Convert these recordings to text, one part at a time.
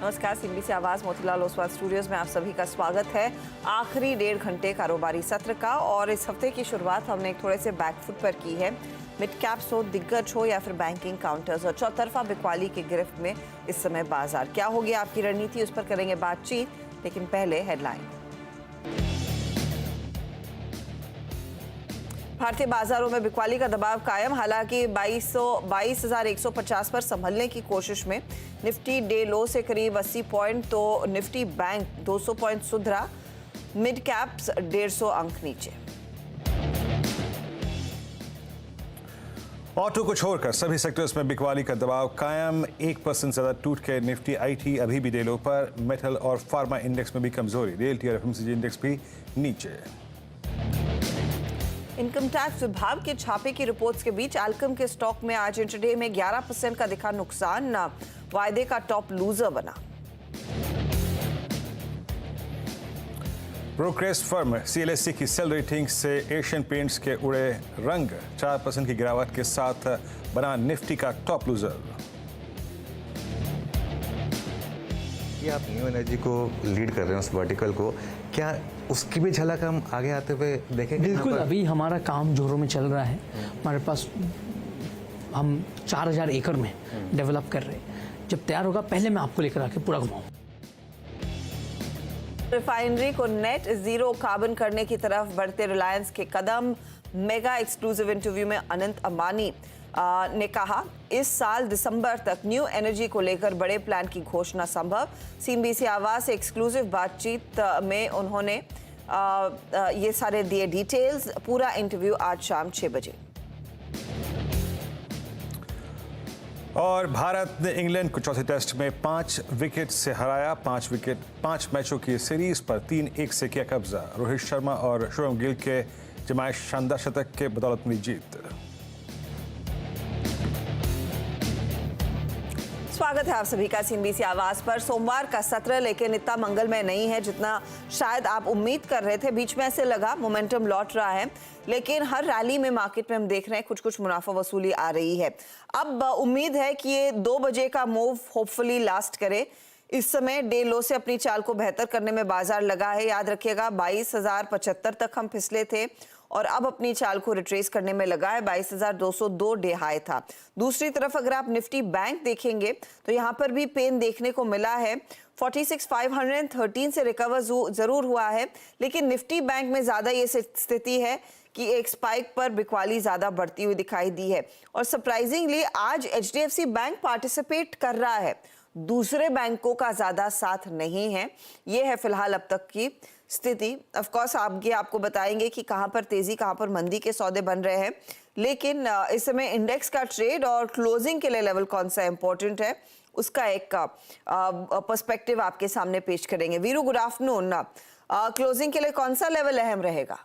नमस्कार, सीबीसी आवाज मोतीलाल ओसवाल स्टूडियोज में आप सभी का स्वागत है। आखिरी 1.5 घंटे कारोबारी सत्र का और इस हफ्ते की शुरुआत हमने एक थोड़े से बैकफुट पर की है। मिड कैप्स हो, दिग्गज हो या फिर बैंकिंग काउंटर्स और चौतरफा बिकवाली की गिरफ्त में इस समय बाजार। क्या होगी आपकी रणनीति, उस पर करेंगे बातचीत, लेकिन पहले हेडलाइन। भारतीय बाजारों में बिकवाली का दबाव कायम, हालांकि 22,150 पर संभलने की कोशिश में। निफ्टी डे लो से करीब 80 पॉइंट तो निफ्टी बैंक 200 पॉइंट सुधरा। मिड कैप्स 150 अंक नीचे। ऑटो को छोड़कर सभी सेक्टर्स में बिकवाली का दबाव कायम। 1% ज्यादा टूट के निफ्टी आईटी अभी भी डे लो पर। मेटल और फार्मा इंडेक्स में भी कमजोरी। रियल्टी और एफएमसीजी इंडेक्स भी नीचे। इनकम टैक्स विभाग के छापे की रिपोर्ट्स के बीच एल्कम के स्टॉक में आज इंट्राडे में 11% का दिखा नुकसान। वायदे का टॉप लूजर बना। ब्रोकरेज फर्म सीएलएससी की सेल रेटिंग से एशियन पेंट्स के उड़े रंग। 4% की गिरावट के साथ बना निफ्टी का टॉप लूजर। ये आप न्यू एनर्जी को लीड कर रहे हैं उस वर्टिकल को, क्या उसकी भी झलक हम आगे आते हुए देखेंगे? बिल्कुल, अभी हमारा काम जोरों में चल रहा है। हमारे पास हम 4000 एकड़ में डेवलप कर रहे हैं। जब तैयार होगा पहले मैं आपको लेकर आके पूरा घुमाऊं। रिफाइनरी को नेट जीरो कार्बन करने की तरफ बढ़ते रिलायंस के कदम। मेगा एक्सक्लूसिव इंटरव्यू में अनंत अंबानी ने कहा इस साल दिसंबर तक न्यू एनर्जी को लेकर बड़े प्लान की घोषणा संभव। सीबीसी आवाज से एक्सक्लूसिव बातचीत में उन्होंने ये सारे दिए डिटेल्स। पूरा इंटरव्यू आज शाम 6 बजे। और भारत ने इंग्लैंड को चौथे टेस्ट में 5 विकेट से हराया। 5 मैचों की सीरीज पर 3-1 से किया कब्जा। रोहित शर्मा और शुभम गिल के जमाए शानदार शतक के बदौलत मिली जीत। स्वागत है आप सभी का सीबीसी आवाज पर। सोमवार का सत्र लेकिन इतना मंगलमय नहीं है जितना शायद आप उम्मीद कर रहे थे। बीच में ऐसे लगा मोमेंटम लौट रहा है, लेकिन हर रैली में मार्केट में हम देख रहे हैं कुछ मुनाफा वसूली आ रही है। अब उम्मीद है कि ये 2 बजे का मूव होपफुली लास्ट करे। इस समय डे लो से अपनी चाल को बेहतर करने में बाजार लगा है। याद रखिएगा 22,075 तक हम फिसले थे और अब अपनी चाल को रिट्रेस करने में लगा है। 22,202 डे हाई था। दूसरी तरफ अगर आप निफ्टी बैंक देखेंगे तो यहाँ पर भी पेन देखने को मिला है। 46,513 से रिकवर जरूर हुआ है, लेकिन निफ्टी बैंक में ज्यादा ये स्थिति है कि एक स्पाइक पर बिकवाली ज्यादा बढ़ती हुई दिखाई दी है। और सरप्राइजिंगली आज एचडीएफसी बैंक पार्टिसिपेट कर रहा है, दूसरे बैंकों का ज्यादा साथ नहीं है। ये है फिलहाल अब तक की स्थिति। ऑफ कोर्स आपको बताएंगे कि कहां पर तेजी कहां पर मंदी के सौदे बन रहे हैं, लेकिन इस समय इंडेक्स का ट्रेड और क्लोजिंग के लिए लेवल कौन सा इंपॉर्टेंट है उसका एक पर्सपेक्टिव आपके सामने पेश करेंगे। Veeru, good afternoon. क्लोजिंग के लिए कौन सा लेवल अहम रहेगा?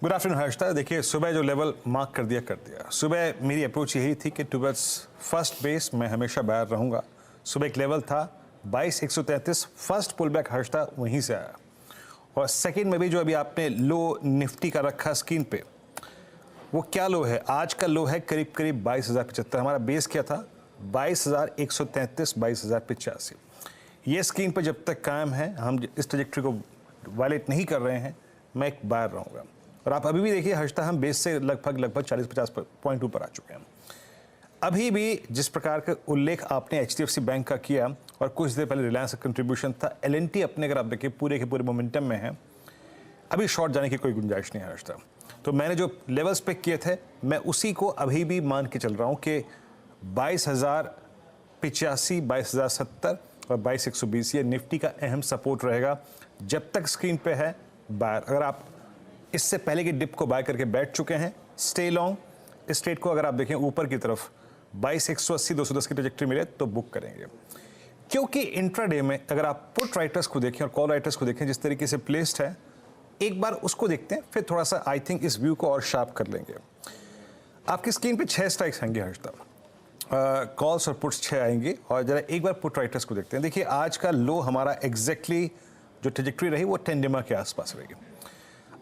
Good afternoon Harshita. देखिए, सुबह जो लेवल मार्क कर दिया। सुबह मेरी अप्रोच यही थी कि टुवर्ड्स फर्स्ट बेस मैं हमेशा बाहर रहूंगा। सुबह एक लेवल था 22,133, फर्स्ट पुल बैक हर्षिता वहीं से आया। और सेकंड में भी जो अभी आपने लो निफ्टी का रखा स्क्रीन पे, वो क्या लो है? आज का लो है करीब 22,075। हमारा बेस क्या था? 22,133, 22,085। ये स्क्रीन पर जब तक कायम है, हम इस ट्रैजेक्टरी को वायलेट नहीं कर रहे हैं, मैं एक बाहर रहूंगा। और आप अभी भी देखिए हर्षिता, हम बेस से लगभग 40-50 पॉइंट ऊपर आ चुके हैं। अभी भी जिस प्रकार का उल्लेख आपने एचडीएफसी बैंक का किया और कुछ देर पहले रिलायंस का कंट्रीब्यूशन था, एलएनटी अपने अगर आप देखिए पूरे के पूरे मोमेंटम में है। अभी शॉर्ट जाने की कोई गुंजाइश नहीं है हर्षिता। तो मैंने जो लेवल्स पे किए थे मैं उसी को अभी भी मान के चल रहा हूँ कि 22,085, 22,070 और 22,120 ये निफ्टी का अहम सपोर्ट रहेगा जब तक स्क्रीन पे है बायर। अगर आप इससे पहले की डिप को बाय करके बैठ चुके हैं, स्टे लॉन्ग। इस ट्रेड को अगर आप देखें ऊपर की तरफ 22,180, 210 की ट्रैजेक्टरी मिले तो बुक करेंगे। क्योंकि इंट्राडे में अगर आप पुट राइटर्स को देखें और कॉल राइटर्स को देखें जिस तरीके से प्लेस्ड है, एक बार उसको देखते हैं, फिर थोड़ा सा आई थिंक इस व्यू को और शार्प कर लेंगे। आपकी स्क्रीन पे 6 स्ट्राइक्स आएंगे हर्षिता, कॉल्स और पुट्स 6 आएंगे। और जरा एक बार पुट राइटर्स को देखते हैं। देखिए, आज का लो हमारा एग्जैक्टली जो ट्रैजेक्टरी रही वो 10 डिमा के आसपास रहेगी।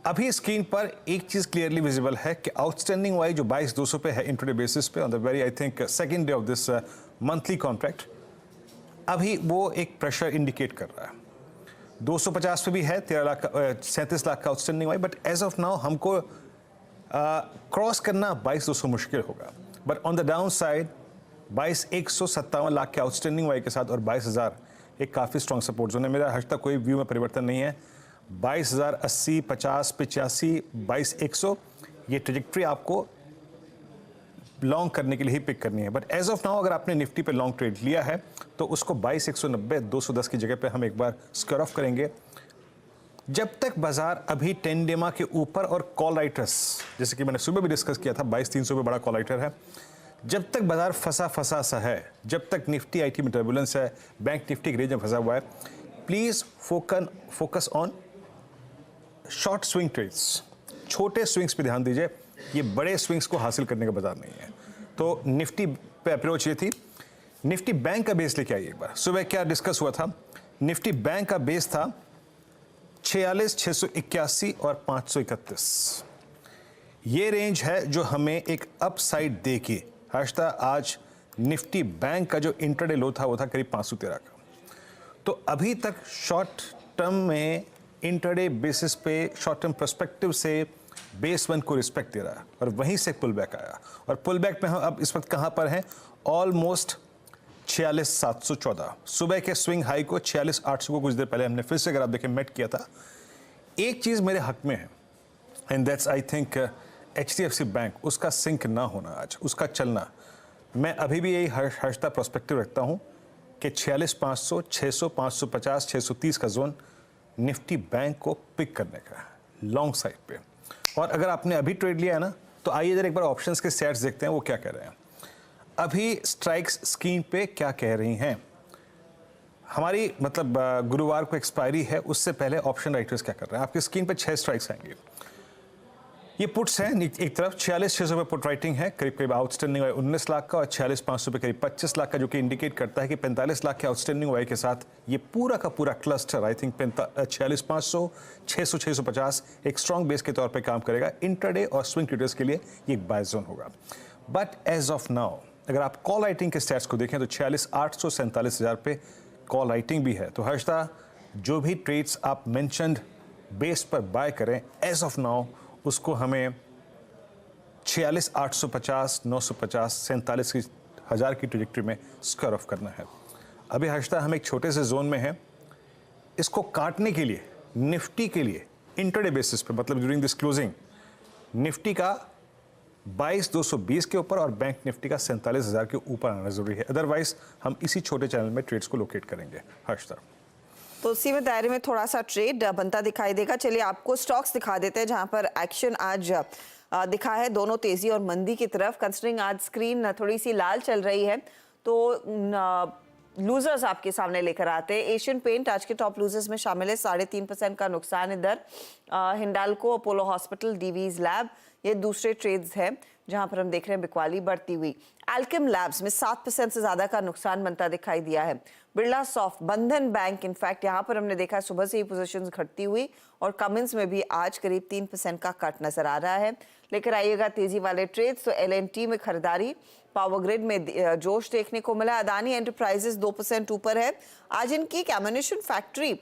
अभी स्क्रीन पर एक चीज क्लियरली विजिबल है कि आउटस्टैंडिंग वाई जो 22,200 पे है इंट्राडे बेसिस पे on the very I think second day of this monthly contract, अभी वो एक प्रेशर इंडिकेट कर रहा है। 250 पे भी है 37 लाख का outstanding why, but as of now हमको क्रॉस करना 22,200 मुश्किल होगा। But on the down side 22,157 lakh के आउटस्टैंडिंग वाई के साथ और 22,000 एक काफ़ी स्ट्रॉन्ग सपोर्ट जोन है। मेरा आज तक कोई व्यू में परिवर्तन नहीं है। 22,080, 50, 85, 22,100 ये ट्रेजेक्ट्री आपको लॉन्ग करने के लिए ही पिक करनी है। बट एज ऑफ नाउ अगर आपने निफ्टी पे लॉन्ग ट्रेड लिया है तो उसको 22,190, 210 की जगह पे हम एक बार स्क्वायर ऑफ करेंगे। जब तक बाजार अभी 10 डेमा के ऊपर और कॉल राइटर्स, जैसे कि मैंने सुबह भी डिस्कस किया था, 22,300 पे बड़ा कॉल राइटर है, जब तक बाजार फंसा सा है, जब तक निफ्टी आईटी में टर्बुलेंस है, बैंक निफ्टी के रेंज में फंसा हुआ है, please focus on short swing trades. छोटे स्विंग्स पे ध्यान दीजिए, ये बड़े स्विंग्स को हासिल करने का बाजार नहीं है। तो निफ्टी पे अप्रोच ये थी। निफ्टी बैंक का बेस लेके आइए एक बार। सुबह क्या डिस्कस हुआ था? निफ्टी बैंक का बेस था 46, 681 और 531। ये रेंज है जो हमें एक अपसाइड दे के हर्षता आज निफ्टी बैंक का जो इंट्राडे लो था वो था करीब 513 का। तो अभी तक शॉर्ट टर्म में इंट्राडे बेसिस पे शॉर्ट टर्म पर्सपेक्टिव से बेस वन को रिस्पेक्ट दे रहा है और वहीं से पुल बैक आया। और पुल बैक में हम अब इस वक्त कहाँ पर हैं? ऑलमोस्ट 46,714। सुबह के स्विंग हाई को 46,800 को कुछ देर पहले हमने फिर से, अगर आप देखें, मेट किया था। एक चीज़ मेरे हक में है and that's I think HDFC bank, उसका सिंक ना होना आज, उसका चलना। मैं अभी भी यही हर्षता प्रोस्पेक्टिव रखता हूँ कि 46,500, 600, 550, 630 का जोन निफ्टी बैंक को पिक करने का लॉन्ग साइड पे। और अगर आपने अभी ट्रेड लिया है ना, तो आइए जरा एक बार ऑप्शंस के सेट्स देखते हैं वो क्या कह रहे हैं। अभी स्ट्राइक्स स्क्रीन पे क्या कह रही हैं हमारी, मतलब गुरुवार को एक्सपायरी है, उससे पहले ऑप्शन राइटर्स क्या कर रहे हैं। आपकी स्क्रीन पे 6 स्ट्राइक्स आएंगे। ये पुट्स हैं, एक तरफ 46,600 पे पुट राइटिंग है, करीब करीब आउटस्टैंडिंग वाई 19 लाख का, और 46,500 पे करीब 25 लाख का, जो कि इंडिकेट करता है कि 45 लाख के आउटस्टैंडिंग वाई के साथ ये पूरा का पूरा क्लस्टर आई थिंक 46,500, 600, 650 एक स्ट्रॉन्ग बेस के तौर पे काम करेगा। इंट्राडे और स्विंग ट्रेडर्स के लिए ये एक बाय जोन होगा। बट एज ऑफ नाउ अगर आप कॉल राइटिंग के स्टैट्स को देखें तो 46,800, 47,000 पे कॉल राइटिंग भी है। तो हर्षदा जो भी ट्रेड्स आप मेंशन्ड बेस पर बाय करें एज ऑफ नाउ उसको हमें 46,850, 950, 47,000 की ट्रेजेक्टरी में स्क्वायर ऑफ करना है। अभी हर्षदा हम एक छोटे से जोन में हैं। इसको काटने के लिए निफ्टी के लिए इंट्राडे बेसिस पे, मतलब ड्यूरिंग दिस क्लोजिंग, निफ्टी का 22,220 के ऊपर और बैंक निफ्टी का 47,000 के ऊपर आना जरूरी है। अदरवाइज हम इसी छोटे चैनल में ट्रेड्स को लोकेट करेंगे। हर्षदा, तो उसी में दायरे में थोड़ा सा ट्रेड बनता दिखाई देगा। चलिए आपको स्टॉक्स दिखा देते हैं जहां पर एक्शन आज दिखा है दोनों तेजी और मंदी की तरफ। कंसिडरिंग आज स्क्रीन थोड़ी सी लाल चल रही है तो लूजर्स आपके सामने लेकर आते हैं। एशियन पेंट आज के टॉप लूजर्स में शामिल है, 3.5% का नुकसान इधर। Hindalco, Apollo hospital, Divi's lab ये दूसरे ट्रेड्स हैं जहां पर हम देख रहे हैं बिकवाली बढ़ती हुई। एल्केम लैब्स में 7% से ज्यादा का नुकसान बनता दिखाई दिया है। बिरला सॉफ्ट, बंधन बैंक, इनफैक्ट यहाँ पर हमने देखा सुबह से ही पोजीशंस घटती हुई, और कमिंस में भी आज करीब 3% का कट नजर आ रहा है। लेकर आइएगा तेजी वाले ट्रेड्स। तो LNT में खरीदारी, पावर ग्रिड में जोश देखने को मिला। अदानी एंटरप्राइजेस 2% ऊपर है। आज इनकी एक एम्यूनिशन फैक्ट्री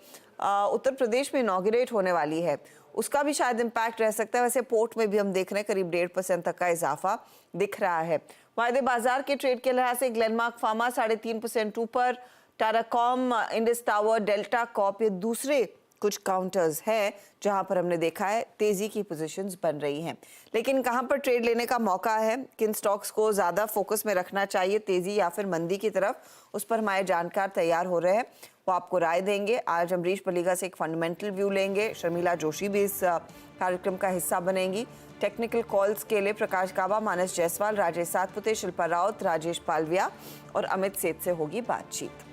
उत्तर प्रदेश में इनॉग्रेट होने वाली है, उसका भी शायद इम्पैक्ट रह सकता है। वैसे पोर्ट में भी हम देख रहे हैं करीब 1.5% तक का इजाफा दिख रहा है। वायदे बाजार के ट्रेड के लिहाज से ग्लेनमार्क फार्मा 3.5% ऊपर, टाटाकॉम, इंडस टावर, डेल्टा कॉप ये दूसरे कुछ काउंटर्स हैं जहां पर हमने देखा है तेजी की पोजीशंस बन रही हैं। लेकिन कहां पर ट्रेड लेने का मौका है, किन स्टॉक्स को ज्यादा फोकस में रखना चाहिए, तेजी या फिर मंदी की तरफ, उस पर हमारे जानकार तैयार हो रहे हैं, वो आपको राय देंगे। आज अमरीश पलीगा से एक फंडामेंटल व्यू लेंगे। शर्मिला जोशी भी इस कार्यक्रम का हिस्सा बनेंगी। टेक्निकल कॉल्स के लिए प्रकाश काबा, मानस जायसवाल, राजेश सातपुते, शिल्पा राउत, राजेश पालविया और अमित सेठ से होगी बातचीत।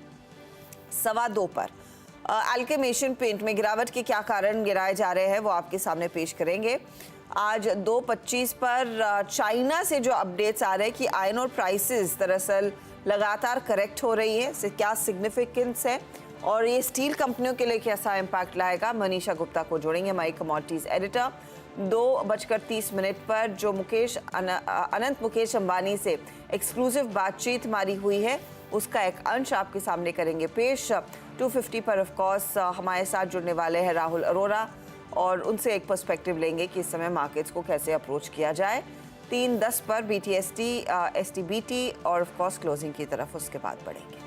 2:15 पर एल्केम एशियन पेंट में गिरावट के क्या कारण गिराए जा रहे हैं वो आपके सामने पेश करेंगे। आज 2:25 पर चाइना से जो अपडेट्स आ रहे हैं कि आयरन ओर प्राइसेस दरअसल लगातार करेक्ट हो रही है, क्या सिग्निफिकेंस है और ये स्टील कंपनियों के लिए कैसा इम्पैक्ट लाएगा, मनीषा गुप्ता को जोड़ेंगे माई कमोडिटीज एडिटर। 2:30 पर जो अनंत मुकेश अंबानी से एक्सक्लूसिव बातचीत हमारी हुई है उसका एक अंश आपके सामने करेंगे पेश। 250 पर ऑफ कोर्स हमारे साथ जुड़ने वाले हैं राहुल अरोरा और उनसे एक पर्सपेक्टिव लेंगे कि इस समय मार्केट्स को कैसे अप्रोच किया जाए। 3:10 पर BTST, STBT और ऑफ कोर्स क्लोजिंग की तरफ उसके बाद बढ़ेंगे।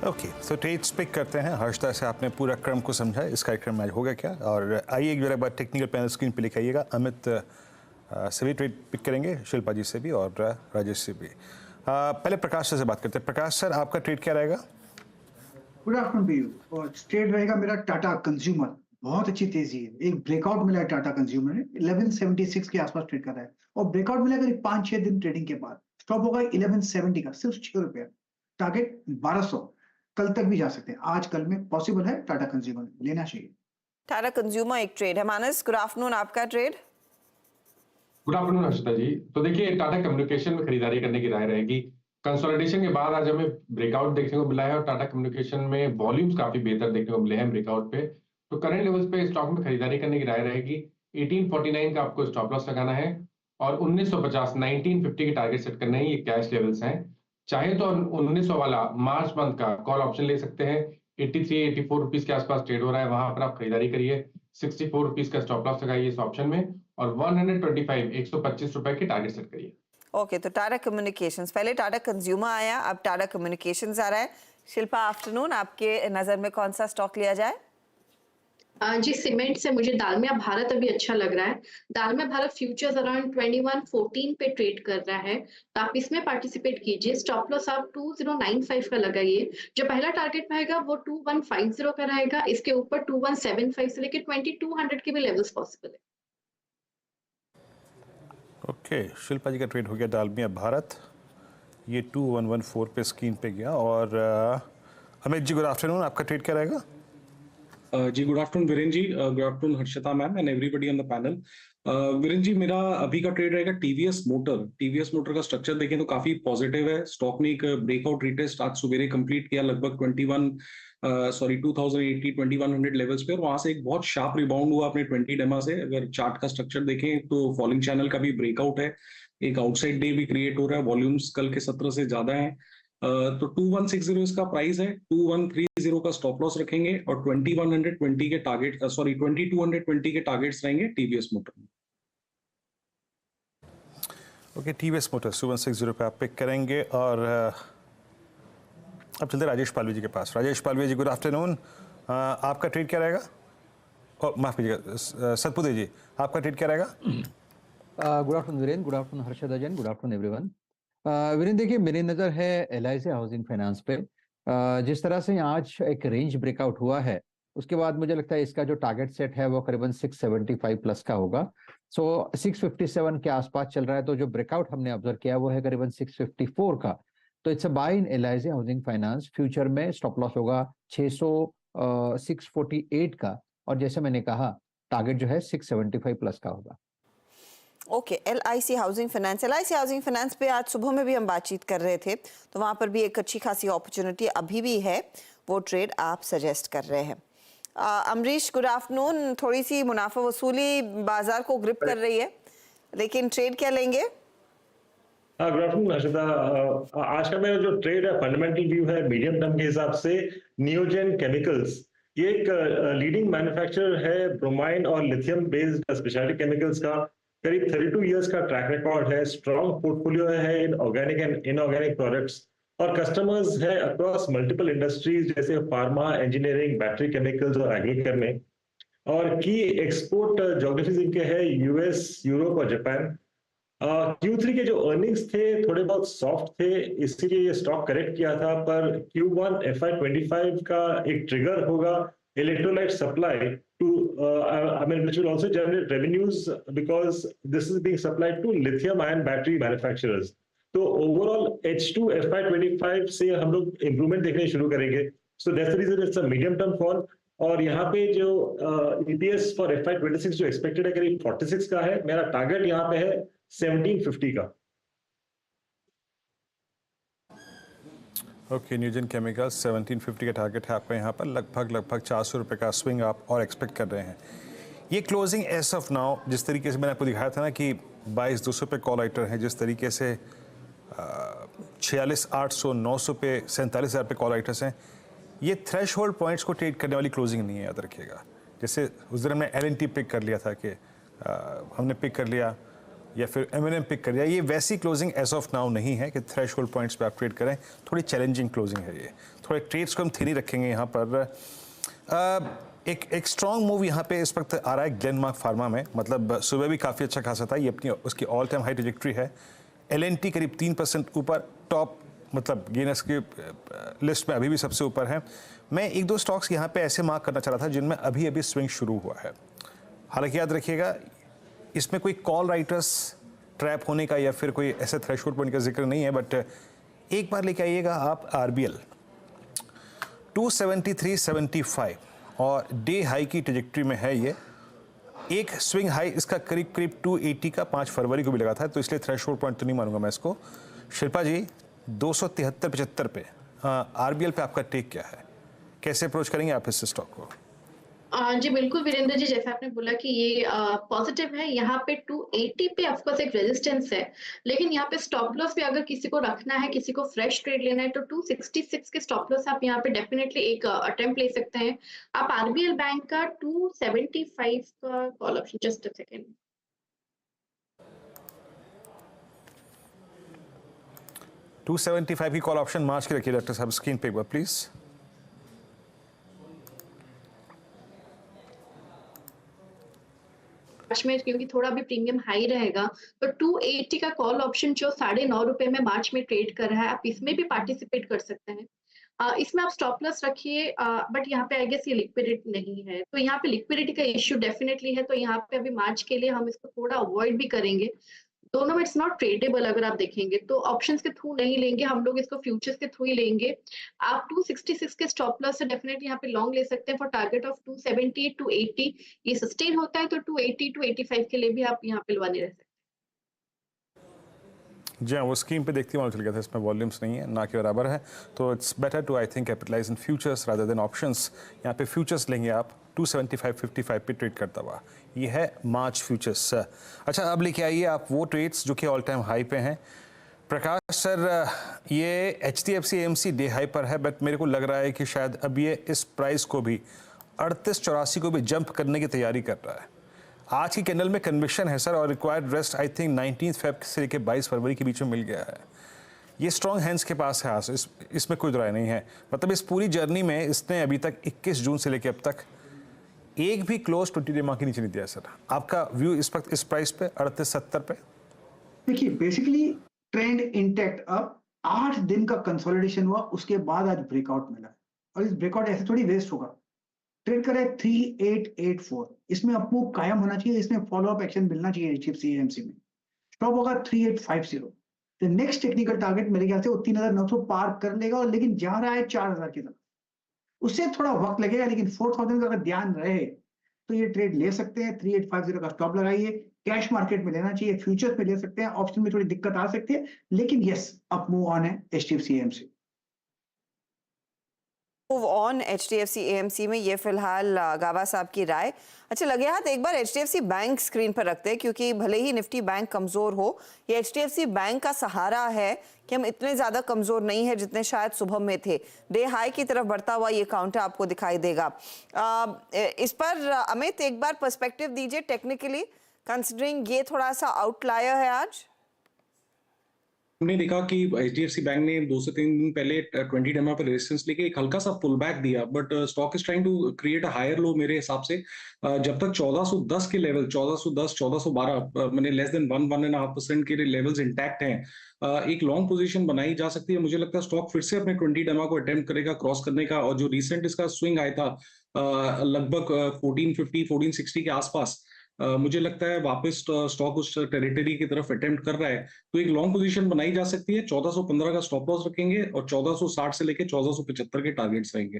ओके, तो ट्रेड्स पिक करते हैं। हर्षदा से आपने पूरा क्रम को समझा, इस कार्यक्रम में आज होगा क्या, और आइए एक जरा बात टेक्निकल पैनल स्क्रीन पे लिखाइएगा। अमित से भी ट्रेड पिक करेंगे, शिल्पा जी से भी और राजेश से भी। पहले प्रकाश सर से बात करते हैं। प्रकाश सर, आपका ट्रेड क्या रहेगा? गुड आफ्टरनून भैया, और ट्रेड रहेगा मेरा टाटा कंज्यूमर। बहुत अच्छी तेजी है, एक ब्रेकआउट मिला है टाटा कंज्यूमर ने, 1176 के आसपास ट्रेड कर रहा है और ब्रेकआउट मिला करीब 5-6 दिन ट्रेडिंग के बाद। स्टॉप होगा 1170 का, सिर्फ 6 रुपया। टारगेट 1200, कल तक भी जा सकते हैं। आज कल में पॉसिबल है, टाटा कंज्यूमर लेना चाहिए। टाटा कंज्यूमर एक ट्रेड है। मानस, गुड आफ्टरनून, आपका ट्रेड? गुड आफ्टरनून हर्षिता जी। तो देखिए, टाटा कम्युनिकेशन में खरीदारी करने की राय रहेगी। कंसोलिडेशन के बाद आज हमें ब्रेकआउट देखने को मिला है और टाटा कम्युनिकेशन में वॉल्यूम्स काफी बेहतर देखने को मिले हैं ब्रेकआउट पे। तो करंट लेवल्स पे स्टॉक में खरीदारी करने की राय रहेगी। 1849 का आपको स्टॉप लॉस लगाना है और 1950 1950 के टारगेट सेट करने हैं। ये कैश लेवल्स हैं। चाहे तो 1900 वाला मार्च मंथ का कॉल ऑप्शन ले सकते हैं। 83-84 रुपीज के आसपास ट्रेड हो रहा है, वहां पर आप खरीदारी करिए। 64 रुपीज का स्टॉप लॉस लगाइए इस ऑप्शन में और 125 125 रुपए के टारगेट सेट करिए। ओके, तो टाटा कम्युनिकेशंस, पहले टाटा कंज्यूमर आया, अब टाटा कम्युनिकेशंस आ रहा है। शिल्पा, आफ्टरनून, आपके नजर में कौन सा स्टॉक लिया जाए? जी, सीमेंट से मुझे दालमिया भारत अभी अच्छा लग रहा है। दालमिया भारत फ्यूचर्स अराउंड 2114 पे ट्रेड कर रहा है, तो आप इसमें पार्टिसिपेट कीजिए। स्टॉप लॉस आप 2095 का लगाइए। जो पहला टारगेट रहेगा वो 2150 का रहेगा। इसके ऊपर 2175 से लेकर 2200 के भी लेवल्स पॉसिबल है। ओके, शिल्पा जी का ट्रेड हो गया डालमिया भारत, ये 2114 पे स्क्रीन पे गया। और अमित जी, गुड आफ्टरनून, आपका ट्रेड क्या रहेगा? जी, good afternoon Viren ji, good afternoon Harshita ma'am and everybody on the panel. Viren ji, मेरा अभी का ट्रेड रहेगा टीवीएस मोटर का स्ट्रक्चर देखें तो काफी पॉजिटिव है। स्टॉक ने एक ब्रेकआउट रिटेस्ट आज सुबेरे कंप्लीट किया लगभग 2100 लेवल्स पे, और वहां से एक बहुत शार्प रिबाउंड हुआ अपने 20 डेमा से। अगर चार्ट का स्ट्रक्चर देखें तो फॉलिंग चैनल का भी ब्रेकआउट है, एक आउटसाइड डे भी क्रिएट हो रहा है, वॉल्यूम्स कल के 17 से ज्यादा है। तो 2160 इसका प्राइस है, 2130 का स्टॉप लॉस रखेंगे और 2220 के टारगेट 2220 के टारगेट्स रहेंगे टीवीएस मोटर में। ओके, टीवीएस मोटर 2160 पे आप पिक करेंगे। और अब चलते राजेश पालवी जी के पास। राजेश पालवी जी, गुड आफ्टरनून, आपका ट्रेड क्या रहेगा? माफ कीजिएगा सतपुते जी, आपका ट्रेड क्या रहेगा? Good afternoon Viren, good afternoon Harshada Jain, good afternoon everyone. Viren, देखिए मेरी नज़र है LIC हाउसिंग फाइनेंस पे। जिस तरह से आज एक रेंज ब्रेकआउट हुआ है, उसके बाद मुझे लगता है इसका जो टारगेट सेट है वो करीबन 675 प्लस का होगा। सो 657 के आसपास चल रहा है, तो जो ब्रेकआउट हमने ऑब्जर्व किया वो है करीबन 654 का। तो it's a buy in LIC housing finance. Future में स्टॉप लॉस होगा 648 का, और जैसे मैंने कहा टारगेट जो है 675 प्लस का होगा। ओके, LIC हाउसिंग फाइनेंस पे आज सुबह में भी हम बातचीत कर रहे थे, तो वहाँ पर भी एक अच्छी खासी अपॉर्चुनिटी अभी भी है, वो ट्रेड आप सजेस्ट कर रहे हैं। अमरीश, गुड आफ्टरनून, थोड़ी सी मुनाफा वसूली बाजार को ग्रिप कर रही है, लेकिन ट्रेड क्या लेंगे? Good afternoon Harshita. आज का मेरा जो ट्रेड है, फंडामेंटल व्यू है मीडियम टर्म के हिसाब से नियोजन केमिकल्स। ये एक लीडिंग मैन्युफैक्चरर है ब्रोमाइन और लिथियम बेस्ड स्पेशलिटी केमिकल्स का। करीब 32 इयर्स का ट्रैक रिकॉर्ड है, स्ट्रॉन्ग पोर्टफोलियो है in organic and inorganic products, और कस्टमर्स है अक्रॉस मल्टीपल इंडस्ट्रीज जैसे फार्मा, इंजीनियरिंग, बैटरी केमिकल्स और एग्रीकेयर में। और की एक्सपोर्ट ज्योग्राफीज इनके है US, यूरोप और जापान। Q3 के जो अर्निंग्स थे थोड़े बहुत सॉफ्ट थे, इसीलिए ये स्टॉक करेक्ट किया था, पर Q1 FY25 का एक ट्रिगर होगा electrolyte supply to which will also generate revenues because this is being supplied to lithium ion battery manufacturers. तो overall H2 FY25 से हम लोग improvement देखने शुरू करेंगे. So that's the reason it's a medium term call. और यहाँ पे जो EPS for FY26 जो expected है करीब 46 का है, मेरा टारगेट यहाँ पे है 1750 का। ओके, न्यूजन केमिकल्स 1750 का टारगेट है आपका यहाँ पर। लगभग 400 रुपये का स्विंग आप और एक्सपेक्ट कर रहे हैं। ये क्लोजिंग एस ऑफ नाउ, जिस तरीके से मैंने आपको दिखाया था ना कि 22,200 पे कॉल राइटर हैं, जिस तरीके से 46,800, 900 पे, 47,000 पे कॉल राइटर्स हैं। ये थ्रेश होल्ड पॉइंट्स को ट्रेड करने वाली क्लोजिंग नहीं है, याद रखिएगा। जैसे उस दिन हमने LNT पिक कर लिया था कि हमने पिक कर लिया, या फिर M&M पिक कर लिया, ये वैसी क्लोजिंग एज ऑफ नाउ नहीं है कि थ्रेश होल्ड पॉइंट्स पे आप ट्रेड करें। थोड़ी चैलेंजिंग क्लोजिंग है ये, थोड़े ट्रेड्स को हम थिनी रखेंगे यहाँ पर। एक स्ट्रॉन्ग मूव यहाँ पे इस वक्त आ रहा है ग्लेनमार्क फार्मा में, मतलब सुबह भी काफ़ी अच्छा खासा था, ये अपनी उसकी ऑल टाइम हाई ट्रैजेक्टरी है। LNT करीब 3% ऊपर, टॉप मतलब गेनर्स की लिस्ट में अभी भी सबसे ऊपर है। मैं एक दो स्टॉक्स यहाँ पे ऐसे मार्क करना चाह रहा था जिनमें अभी अभी स्विंग शुरू हुआ है। हालांकि याद रखिएगा इसमें कोई कॉल राइटर्स ट्रैप होने का या फिर कोई ऐसे थ्रेशोल्ड पॉइंट का जिक्र नहीं है, बट एक बार लेके आइएगा आप RBL 273.75 और डे हाई की ट्रैजेक्टरी में है ये। एक स्विंग हाई इसका करीब करीब 280 का 5 फरवरी को भी लगा था, तो इसलिए थ्रेशोल्ड पॉइंट तो नहीं मानूंगा मैं इसको। शिल्पा जी 273.75 पे RBL पे आपका टेक क्या है, कैसे अप्रोच करेंगे आप इस स्टॉक को? जी बिल्कुल वीरेंद्र जी, जैसा आपने बोला कि ये पॉजिटिव है। यहाँ पे 280 पे ऑफकोर्स एक रेजिस्टेंस है, लेकिन यहाँ पे स्टॉप लॉस भी अगर किसी को रखना है, किसी को फ्रेश ट्रेड लेना है, तो 266 के स्टॉप लॉस आप यहाँ पे डेफिनेटली एक अटेम्प्ट ले सकते हैं। आप RBL बैंक का 275 का call option, just a second, 275 की कॉल ऑप्शन मार्च के रखिए डॉक्टर साहब, स्क्रीन पे एक बार प्लीज। मार्च में क्योंकि थोड़ा भी प्रीमियम हाई रहेगा, तो 280 का कॉल ऑप्शन जो 9.5 रुपए में मार्च में ट्रेड कर रहा है, आप इसमें भी पार्टिसिपेट कर सकते हैं। इसमें आप स्टॉप लॉस रखिए, बट यहाँ पे आई गेस ये लिक्विडिटी नहीं है, तो यहाँ पे लिक्विडिटी का इश्यू डेफिनेटली है, तो यहाँ पे अभी मार्च के लिए हम इसको थोड़ा अवॉइड भी करेंगे। दोनों में इट्स नॉट ट्रेडेबल, अगर आप देखेंगे तो ऑप्शंस के थ्रू नहीं लेंगे हम लोग, इसको फ्यूचर्स के थ्रू ही लेंगे। आप 266 के स्टॉप लॉस से डेफिनेटली यहाँ पे लॉन्ग ले सकते हैं फॉर टारगेट ऑफ 270 टू 80। ये सस्टेन होता है तो 280 टू 85 के लिए भी आप यहाँ पे लवाने रह सकते हैं। जी हाँ, वो स्क्रीन पे देखते मालूम चल गया था, इसमें वॉल्यूम्स नहीं है, ना के बराबर है, तो it's better to I think capitalise in futures rather than options. यहाँ पे फ्यूचर्स लेंगे आप 275.55 पे ट्रेड करता हुआ, ये है मार्च फ्यूचर्स। अच्छा, अब लेके आइए आप वो ट्रेड्स जो कि ऑल टाइम हाई पे हैं। प्रकाश सर, ये HDFC AMC डे हाई पर है, बट मेरे को लग रहा है कि शायद अब ये इस प्राइस को भी 3884 को भी जंप करने की तैयारी कर रहा है। आज की कैंडल में कन्विक्शन है सर, और required rest I think 19 Feb से लेकर 22 फरवरी के बीच में मिल गया है। ये स्ट्रॉन्ग हैंड्स के पास है आज, इसमें कोई राय नहीं है। मतलब इस पूरी जर्नी में इसने अभी तक 21 जून से लेकर अब तक एक भी क्लोज 20 डे मार्क के नीचे नहीं दिया सर। आपका व्यू इस वक्त इस प्राइस पे 3870 पे? देखिए बेसिकली ट्रेंड इंटैक्ट, अब 8 दिन का कंसोलिडेशन हुआ, उसके बाद आज ब्रेकआउट मिला, और इस ब्रेकआउट ऐसे थोड़ी वेस्ट होगा। ट्रेड करा है 3884, इसमें आपको कायम होना चाहिए, इसमें फॉलो अप एक्शन मिलना चाहिए HDFC AMC में। स्टॉप होगा 3850। तो नेक्स्ट टेक्निकल टारगेट मेरे ख्याल से वो 3900 पार कर लेगा, और लेकिन जा रहा है 4000 की तरफ, उससे थोड़ा वक्त लगेगा, लेकिन 4000 का अगर ध्यान रहे तो ये ट्रेड ले सकते हैं। 3850 का स्टॉप लगाइए, कैश मार्केट में लेना चाहिए, फ्यूचर्स में ले सकते हैं, ऑप्शन में थोड़ी दिक्कत आ सकती है, लेकिन यस अप मूव ऑन है HDFC AMC। Move on HDFC AMC में ये फिलहाल गावा साहब की राय। अच्छा, लगे हाथ एक बार HDFC बैंक स्क्रीन पर रखते हैं, क्योंकि भले ही निफ्टी बैंक कमजोर हो, ये HDFC बैंक का सहारा है कि हम इतने ज्यादा कमजोर नहीं है जितने शायद सुबह में थे। डे हाई की तरफ बढ़ता हुआ ये काउंटर आपको दिखाई देगा। इस पर अमित एक बार पर्सपेक्टिव दीजिए टेक्निकली, कंसिडरिंग ये थोड़ा सा आउटलायर है आज। हमने देखा कि HDFC बैंक ने 2 से 3 दिन पहले 20 डेमा पे रेजिस्टेंस लेके एक हल्का सा पुल बैक दिया, but stock is trying to create a higher low मेरे हिसाब से। जब तक 1410 के लेवल, 1410 1412 मैंने लेस देन 1.5% के लेवल्स इंटैक्ट हैं, एक लॉन्ग पोजीशन बनाई जा सकती है। मुझे लगता है स्टॉक फिर से अपने 20 डेमा को अटेम्प्ट करेगा क्रॉस करने का, और जो रिसेंट इसका स्विंग आया था लगभग 1450 1460 के आसपास, मुझे लगता है वापस स्टॉक उस टेरिटरी की तरफ अटेम्प्ट कर रहा है, तो एक लॉन्ग पोजीशन बनाई जा सकती है। 1415 का स्टॉप लॉस रखेंगे, और 1460 से लेके 1475 के टारगेट्स रहेंगे।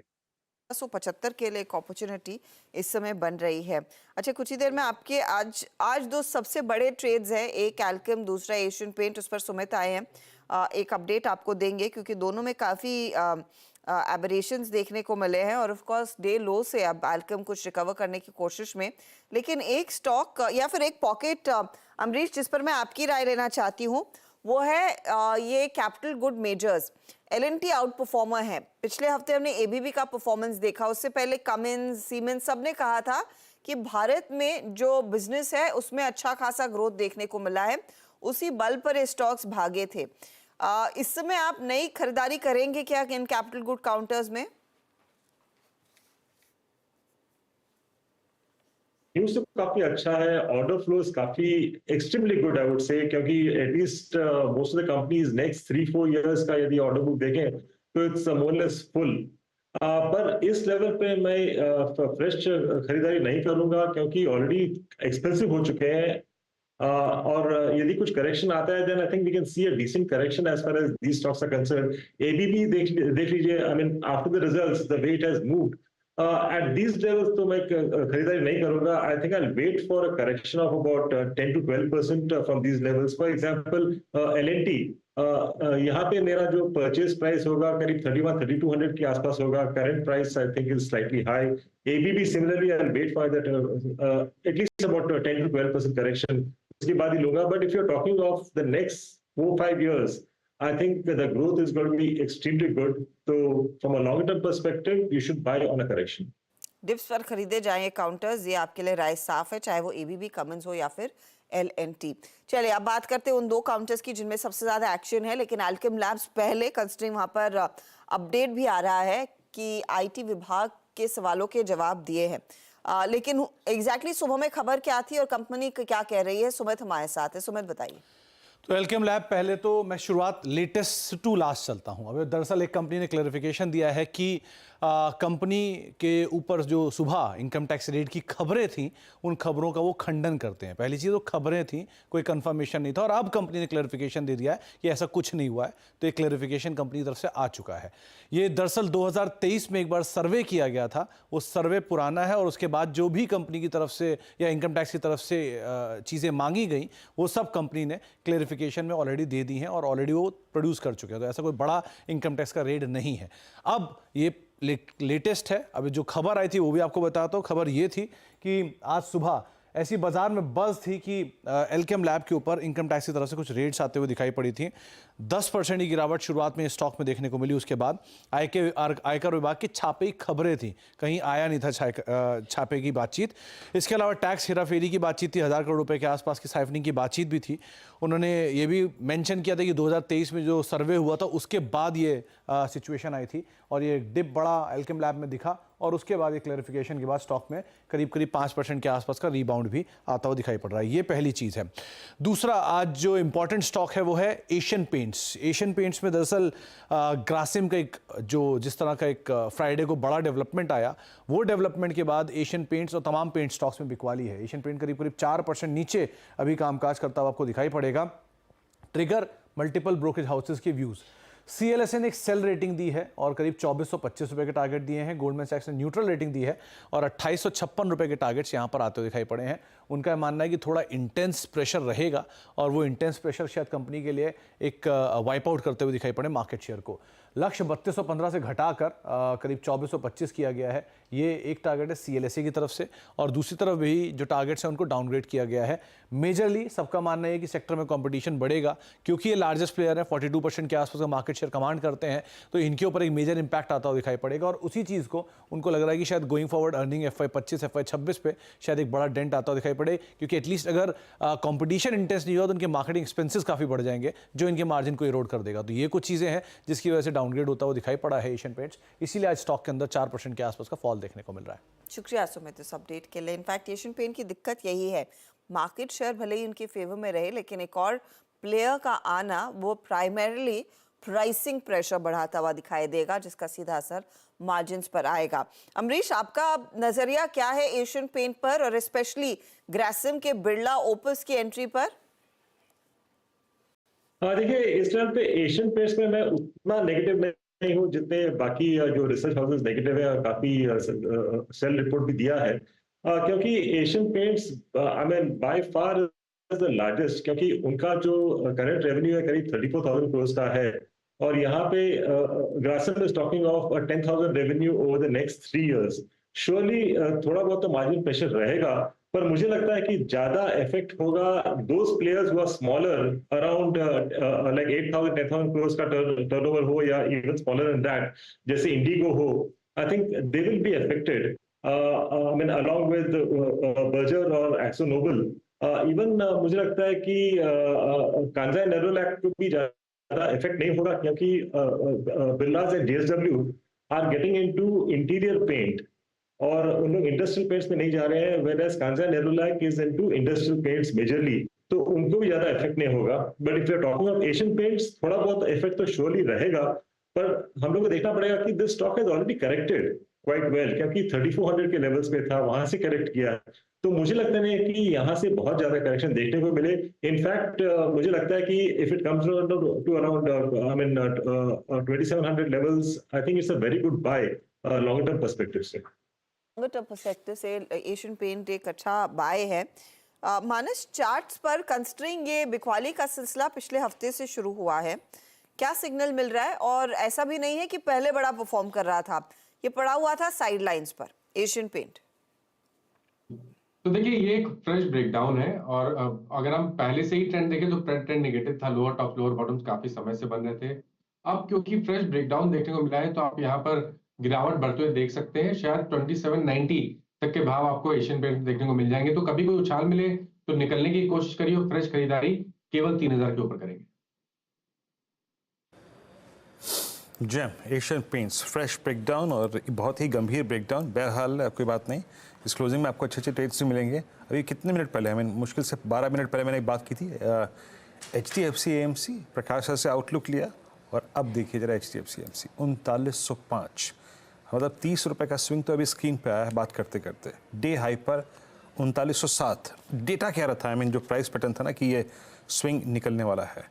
1475 के लिए एक अपॉर्चुनिटी इस समय बन रही है। अच्छा, कुछ ही देर में आपके आज दो सबसे बड़े ट्रेड्स हैं, एक एल्केम, दूसरा एशियन पेंट, उस पर सुमित आए हैं, एक अपडेट आपको देंगे, क्योंकि दोनों में काफ़ी एबरेशंस देखने को मिले हैं, और ऑफ कोर्स डे लो से अब एल्केम कुछ रिकवर करने की कोशिश में। लेकिन एक स्टॉक या फिर एक पॉकेट अमरीश जिस पर मैं आपकी राय लेना चाहती हूँ, वो है ये capital good measures. L&T out performer है। पिछले हफ्ते हमने ABB का परफॉर्मेंस देखा, उससे पहले कमिंस, सीमेंस सबने कहा था कि भारत में जो बिजनेस है उसमें अच्छा खासा ग्रोथ देखने को मिला है, उसी बल पर ये स्टॉक्स भागे थे। इस समय आप नई खरीदारी करेंगे क्या इन कैपिटल गुड काउंटर्स में? न्यूज़ तो काफी अच्छा है, ऑर्डर फ्लोज काफी extremely good I would say, क्योंकि at least most of the companies next 3-4 years का यदि ऑर्डर बुक देखें तो इट्स मोर लेस फुल। पर इस लेवल पे मैं फ्रेश खरीदारी नहीं करूंगा, क्योंकि ऑलरेडी एक्सपेंसिव हो चुके हैं। और यदि कुछ करेक्शन आता है then I think we can see a decent correction as far as these stocks are concerned. ABB देख लीजिए, I mean after the results the way it has moved at these levels तो मैं खरीदारी नहीं करूंगा। I think I'll wait for a correction of about 10 to 12% from these levels. For example, L&T यहाँ पे मेरा जो परचेज प्राइस होगा करीब 31-3200 के आसपास होगा। Current price I think is slightly high. ABB similarly I will wait for that at least about 10 to 12% correction, उसके बाद ही लूंगा। But if you are talking of the next 4-5 years, I think that the growth is going to be extremely good. So from a longer term perspective, you should buy on a correction. Dips पर खरीदे जाएं counters, ये आपके लिए राय साफ है, चाहे वो ABB, कमिंस हो या फिर L&T। चलिए अब बात करते हैं उन दो काउंटर्स की जिनमें सबसे ज्यादा एक्शन है, लेकिन अल्केम लैब्स पहले, कंसिडरिंग वहां पर अपडेट भी आ रहा है कि IT विभाग के सवालों के जवाब दिए हैं। लेकिन एग्जैक्टली सुबह में खबर क्या थी और कंपनी क्या कह रही है, सुमित हमारे साथ है। सुमित बताइए। तो अल्केम लैब, पहले तो मैं शुरुआत लेटेस्ट टू लास्ट चलता हूं। अब दरअसल एक कंपनी ने क्लैरिफिकेशन दिया है कि कंपनी के ऊपर जो सुबह इनकम टैक्स रेट की खबरें थी, उन खबरों का वो खंडन करते हैं। पहली चीज़, वो खबरें थी, कोई कंफर्मेशन नहीं था, और अब कंपनी ने क्लैरिफिकेशन दे दिया है कि ऐसा कुछ नहीं हुआ है। तो ये क्लैरिफिकेशन कंपनी की तरफ से आ चुका है। ये दरअसल 2023 में एक बार सर्वे किया गया था, वो सर्वे पुराना है, और उसके बाद जो भी कंपनी की तरफ से या इनकम टैक्स की तरफ से चीज़ें मांगी गई, वो सब कंपनी ने क्लैरिफिकेशन में ऑलरेडी दे दी हैं और ऑलरेडी वो प्रोड्यूस कर चुके हैं। तो ऐसा कोई बड़ा इनकम टैक्स का रेट नहीं है। अब ये लेटेस्ट है। अभी जो खबर आई थी वो भी आपको बताता हूँ। खबर ये थी कि आज सुबह ऐसी बाजार में बज़ थी कि अल्केम लैब के ऊपर इनकम टैक्स की तरफ से कुछ रेट्स आते हुए दिखाई पड़ी थी। 10% की गिरावट शुरुआत में स्टॉक में देखने को मिली। उसके बाद आयकर विभाग की छापे की खबरें थी, कहीं आया नहीं था छापे की बातचीत। इसके अलावा टैक्स हेराफेरी की बातचीत थी, 1000 करोड़ रुपए के आसपास की साइफनिंग की बातचीत भी थी। उन्होंने ये भी मेंशन किया था कि 2023 में जो सर्वे हुआ था उसके बाद ये सिचुएशन आई थी, और ये डिप बड़ा अल्केम लैब में दिखा, और उसके बाद ये क्लैरिफिकेशन के बाद स्टॉक में करीब 5% के आसपास का रीबाउंड भी आता हुआ दिखाई पड़ रहा है। ये पहली चीज़ है। दूसरा, आज जो इंपॉर्टेंट स्टॉक है वो है एशियन पेंट्स। एशियन पेंट्स में दरअसल ग्रासिम का एक जिस तरह का एक फ्राइडे को बड़ा डेवलपमेंट आया, वो डेवलपमेंट के बाद एशियन पेंट्स और तमाम पेंट स्टॉक्स में बिकवाली है। एशियन पेंट करीब 4% नीचे अभी कामकाज करता हुआ आपको दिखाई पड़ेगा। ट्रिगर मल्टीपल ब्रोकरेज हाउसेस के व्यूज़, CLSA ने एक सेल रेटिंग दी है और करीब 2425 रुपए के टारगेट दिए हैं। गोल्डमैन सैक्स ने न्यूट्रल रेटिंग दी है और 2856 रुपए के टारगेट्स यहां पर आते हुए दिखाई पड़े हैं। उनका मानना है कि थोड़ा इंटेंस प्रेशर रहेगा, और वो इंटेंस प्रेशर शायद कंपनी के लिए एक वाइप आउट करते हुए दिखाई पड़े मार्केट शेयर को। लक्ष्य 3215 से घटाकर करीब 2425 किया गया है। ये एक टारगेट है CLSA की तरफ से, और दूसरी तरफ भी जो टारगेट्स हैं उनको डाउनग्रेड किया गया है। मेजरली सबका मानना है कि सेक्टर में कंपटीशन बढ़ेगा, क्योंकि ये लार्जेस्ट प्लेयर है, 42% के आसपास का मार्केट शेयर कमांड करते हैं, तो इनके ऊपर एक मेजर इंपैक्ट आता हुआ दिखाई पड़ेगा। और उसी चीज़ को उनको लग रहा है कि शायद going forward earning FY25 FY26 पे शायद एक बड़ा डेंट आता हुआ दिखाई पड़े, क्योंकि एटलीस्ट अगर कंपटीशन इंटेंस नहीं हुआ तो उनके मार्केटिंग एक्सपेंसेस काफ़ी बढ़ जाएंगे, जो इनके मार्जिन को इरोड कर देगा। तो ये कुछ चीज़ें हैं जिसकी वजह से डाउनग्रेड होता हुआ दिखाई पड़ा है एशियन पेंट्स, इसीलिए आज स्टॉक के अंदर 4% के आसपास का फॉल देखने को मिल रहा है। शुक्रिया सुमित इस अपडेट के लिए। इनफैक्ट एशियन पेंट की दिक्कत यही है, मार्केट शेयर भले ही उनके फेवर में रहे, लेकिन एक और प्लेयर का आना वो प्राइमरीली प्राइसिंग प्रेशर बढ़ाता हुआ दिखाई देगा, जिसका सीधा असर मार्जिन्स पर आएगा। अमरीश, आपका नजरिया क्या है एशियन पेंट पर, और स्पेशली ग्रासिम के बिरला ओपस की एंट्री पर? देखिए, इस टाइम पे एशियन पेंट्स में मैं उतना नेगेटिव नहीं हूँ जितने बाकी जो रिसर्च हाउसेस नेगेटिव है, और काफी सेल रिपोर्ट भी दिया है, क्योंकि Asian paints I mean by far the largest, क्योंकि उनका जो करंट रेवेन्यू है करीब 34,000 करोड़ का है, और यहाँ पे Grasim is talking of 10,000 revenue over the next 3 years। Surely थोड़ा बहुत तो मार्जिन प्रेशर रहेगा, पर मुझे लगता है कि ज्यादा इफेक्ट होगा those players who are smaller around like 8,000 10,000 crore का टर्नओवर हो या इवन स्मॉलर देन दैट, जैसे इंडिगो हो. I think they will be affected, I mean along with Berger और एक्सो नोबल. इवन मुझे लगता है कि कांजा नेरोलैक को भी ज्यादा इफेक्ट नहीं होगा, क्योंकि Birlas and JSW are getting into interior paint और उन लोग इंडस्ट्रियल पेंट्स में नहीं जा रहे हैं, whereas Kansai Nerolac is into industrial paints majorly, तो उनको भी ज्यादा इफेक्ट नहीं होगा. But if you are talking of Asian Paints, थोड़ा बहुत इफेक्ट तो श्योरली रहेगा, पर हम लोग को देखना पड़ेगा कि this stock has already corrected quite well, क्योंकि 3400 के लेवल्स पे था, वहां से करेक्ट किया. तो मुझे लगता नहीं है कि यहाँ से बहुत ज्यादा करेक्शन देखने को मिले. इनफैक्ट मुझे लगता है कि if it comes to around I mean 2700 levels, I think it's a very good buy long term perspective से. लॉन्गर टर्म पर्सपेक्टिव से एशियन पेंट एक अच्छा बाय है. मानस, चार्ट्स पर कंसिडरिंग ये बिकवाली का सिलसिला पिछले हफ्ते से शुरू हुआ है, क्या सिग्नल मिल रहा है? और ऐसा भी नहीं है कि पहले बड़ा परफॉर्म कर रहा था, ये पड़ा हुआ था साइड लाइन्स पर एशियन पेंट. तो देखिए ये एक फ्रेश ब्रेकडाउन है, और अगर हम पहले से ही ट्रेंड देखें तो ट्रेंड नेगेटिव था, लोअर टॉप लोअर बॉटम्स काफी समय से बन रहे थे. अब क्योंकि फ्रेश ब्रेकडाउन देखने को मिला है, तो आप यहाँ पर गिरावट बढ़ते हुए देख सकते हैं. शायद 2790 तक के भाव आपको एशियन पेंट देखने को मिल जाएंगे. तो कभी कोई उछाल मिले तो निकलने की कोशिश करिए, और फ्रेश खरीदारी केवल 3000 के ऊपर करेंगे. Jam Asian paints fresh breakdown और बहुत ही गंभीर ब्रेकडाउन. बहरहाल कोई बात नहीं, इस क्लोजिंग में आपको अच्छे अच्छे ट्रेड्स भी मिलेंगे. अभी कितने मिनट पहले, हमें मुश्किल से 12 मिनट पहले मैंने एक बात की थी, HDFC AMC प्रकाश सर से आउटलुक लिया, और अब देखिए जरा HDFC AMC 3905, मतलब 30 रुपये का स्विंग तो अभी स्क्रीन पे आया है बात करते करते. डे हाई पर 3907. डेटा कह रहा था, आई मीन जो प्राइस पैटर्न था ना, कि ये स्विंग निकलने वाला है.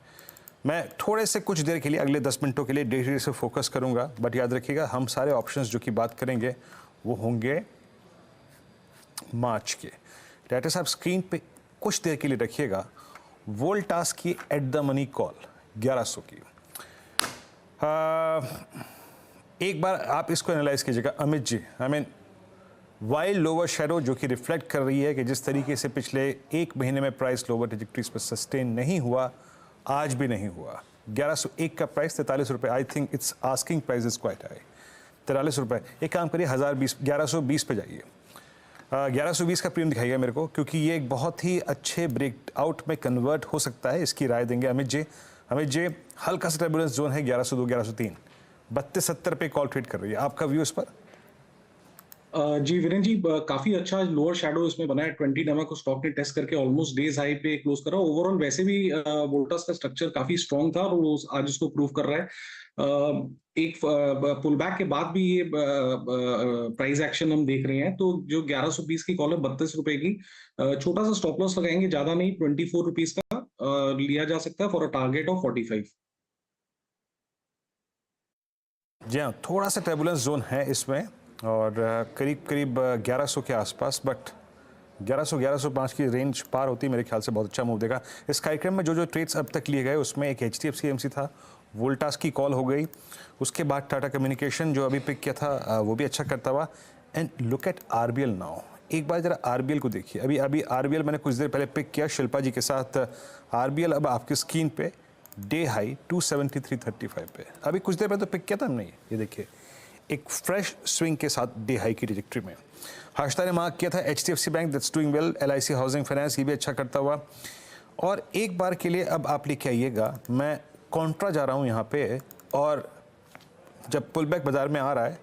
मैं थोड़े से कुछ देर के लिए, अगले 10 मिनटों के लिए डे से फोकस करूंगा, बट याद रखिएगा हम सारे ऑप्शंस जो कि बात करेंगे वो होंगे मार्च के. डायरेक्टर साहब स्क्रीन पे कुछ देर के लिए रखिएगा वोल्टास की एट द मनी कॉल 1100 की. एक बार आप इसको एनालाइज कीजिएगा Amit ji. I mean wild lower shadow जो कि रिफ्लेक्ट कर रही है कि जिस तरीके से पिछले एक महीने में प्राइस लोअर ट्रेजेक्टरीज पर सस्टेन नहीं हुआ, आज भी नहीं हुआ. 1101 का प्राइस 43 रुपये. आई think it's asking price is quite high, 43 रुपये. एक काम करिए 1120 पे जाइए. 1120 का प्रीमियम दिखाइएगा मेरे को, क्योंकि ये एक बहुत ही अच्छे ब्रेकआउट में कन्वर्ट हो सकता है. इसकी राय देंगे अमित जी. अमित जी, हल्का सा टर्बुलेंस जोन है 1102 1103, 3270 पे कॉल ट्रेड कर रही है. आपका व्यू इस पर? जी वीरेंद्र जी, काफी अच्छा लोअर शैडो इसमें बना है. 20 डैमा को स्टॉक ने टेस्ट करके ऑलमोस्ट डेज हाई पे क्लोज करा. ओवरऑल वैसे भी वोल्टास का स्ट्रक्चर काफी स्ट्रांग था, और वो आज इसको प्रूव कर रहा है. एक पुल बैक के बाद भी ये प्राइस एक्शन हम देख रहे हैं. तो जो 1120 की कॉल है 32 रुपए की, छोटा सा स्टॉप लॉस लगाएंगे, ज्यादा नहीं, 24 रुपीज का लिया जा सकता है फॉर अ टारगेट ऑफ 45. जी हाँ, थोड़ा सा टर्बुलेंस जोन है इसमें, और करीब करीब 1100 के आसपास, बट 1100-1105 की रेंज पार होती मेरे ख्याल से बहुत अच्छा मूव देगा. इस कार्यक्रम में जो ट्रेड्स अब तक लिए गए उसमें एक HDFC AMC था, वोल्टास की कॉल हो गई, उसके बाद टाटा कम्युनिकेशन जो अभी पिक किया था वो भी अच्छा करता हुआ. And look at RBL now. एक बार जरा RBL को देखिए. अभी RBL मैंने कुछ देर पहले पिक किया शिल्पा जी के साथ. RBL अब आपकी स्क्रीन पे डे हाई 273.35 पे, अभी कुछ देर पहले तो पिक किया था हमने. ये देखिए एक फ्रेश स्विंग के साथ डे हाई की ट्रैजेक्टरी में. हर्षदा ने मार्क किया था HDFC bank, that's doing well. LIC housing finance, ये भी अच्छा करता हुआ. और एक बार के लिए अब आप लेके आइएगा, मैं कॉन्ट्रा जा रहा हूँ यहाँ पे, और जब पुल बैक बाजार में आ रहा है,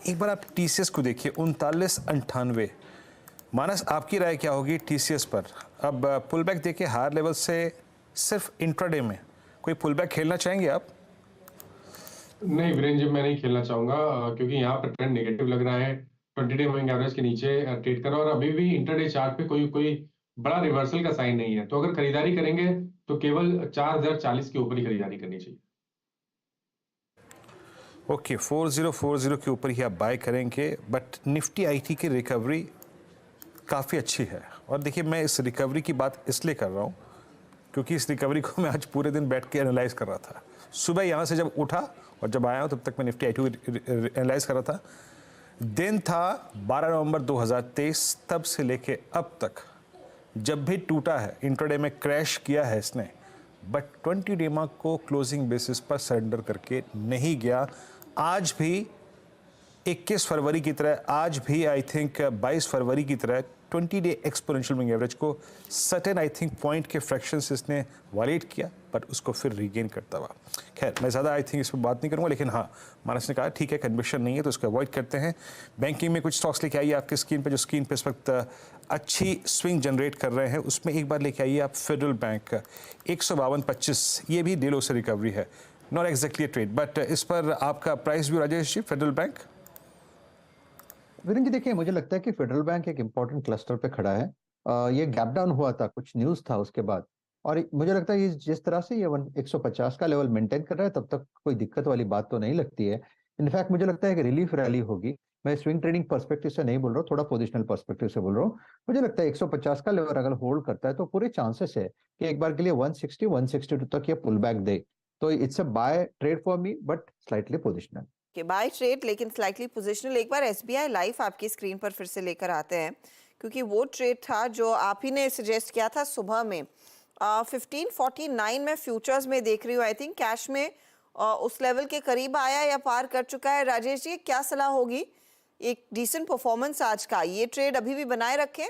एक बार आप TCS को देखिए 3998. मानस, आपकी राय क्या होगी TCS पर? अब पुल बैक देखिए हायर लेवल से सिर्फ इंट्राडे में, कोई पुल बैक खेलना चाहेंगे आप? नहीं वीरेंद्र जी, मैं नहीं खेलना चाहूंगा, क्योंकि यहाँ पर ट्रेंड नेगेटिव लग रहा है. 20 डे मूविंग एवरेज के नीचे ट्रेड कर रहा है, और अभी भी इंटरडे चार्ट पे कोई बड़ा रिवर्सल का साइन नहीं है. तो अगर खरीदारी करेंगे तो केवल 4040 के ऊपर ही खरीदारी करनी चाहिए. ओके, 4040 के ऊपर ही आप बाय करेंगे, बट निफ्टी IT की रिकवरी काफ़ी अच्छी है. और देखिए मैं इस रिकवरी की बात इसलिए कर रहा हूँ क्योंकि इस रिकवरी को मैं आज पूरे दिन बैठ के एनालाइज कर रहा था. सुबह यहाँ से जब उठा और जब आया तब तक मैं निफ्टी IT एनालाइज कर रहा था. दिन था 12 नवंबर 2023, तब से लेके अब तक जब भी टूटा है, इंट्राडे में क्रैश किया है इसने, बट 20 डे मार्क को क्लोजिंग बेसिस पर सरेंडर करके नहीं गया। आज भी 21 फरवरी की तरह, आज भी आई थिंक 22 फरवरी की तरह 20 डे एक्सपोनेंशियल मूविंग एवरेज को सर्टेन आई थिंक पॉइंट के फ्रैक्शंस इसने वायलेट किया, बट उसको फिर रीगेन करता हुआ। खैर, मैं ज़्यादा आई थिंक इस पर बात नहीं करूँगा, लेकिन हाँ, मानस ने कहा ठीक है, कन्विक्शन नहीं है तो उसको अवॉइड करते हैं। बैंकिंग में कुछ स्टॉक्स लेके आइए आपके स्क्रीन पे, जो स्क्रीन पे इस वक्त अच्छी स्विंग जनरेट कर रहे हैं। उसमें एक बार लेके आइए आप फेडरल बैंक 152.25, ये भी डीलों से रिकवरी है, नॉट एग्जैक्टली ट्रेड, बट इस पर आपका price view Rajesh ji, federal bank. Virendra ji देखिए, मुझे लगता है कि फेडरल बैंक एक इंपॉर्टेंट क्लस्टर पे खड़ा है। ये गैप डाउन हुआ था, कुछ न्यूज था उसके बाद, और मुझे लगता है ये जिस तरह से ये 150 का लेवल मेंटेन कर रहा है, तब तक कोई दिक्कत वाली बात तो नहीं लगती है। इनफैक्ट मुझे लगता है कि रिलीफ रैली होगी। मैं स्विंग ट्रेडिंग पर्सपेक्टिव से नहीं बोल रहा हूँ, थोड़ा पोजिशनल पर्सपेक्टिव से बोल रहा हूँ। मुझे लगता है 150 का लेवल अगर होल्ड करता है तो पूरे चांसेस है कि एक बार के लिए 160 162 तक ये पुल बैक दे। तो it's a buy trade for me, but slightly positional कि बाय ट्रेड लेकिन स्लाइटली पोजिशनल। एक बार एसबीआई लाइफ आपकी स्क्रीन पर फिर से लेकर आते हैं, क्योंकि वो ट्रेड था जो आप ही ने सजेस्ट किया था सुबह में। 1549 में फ्यूचर्स में देख रही हूँ, आई थिंक कैश में उस लेवल के करीब आया या पार कर चुका है। राजेश जी, क्या सलाह होगी? एक डिसेंट परफॉर्मेंस आज का, ये ट्रेड अभी भी बनाए रखें?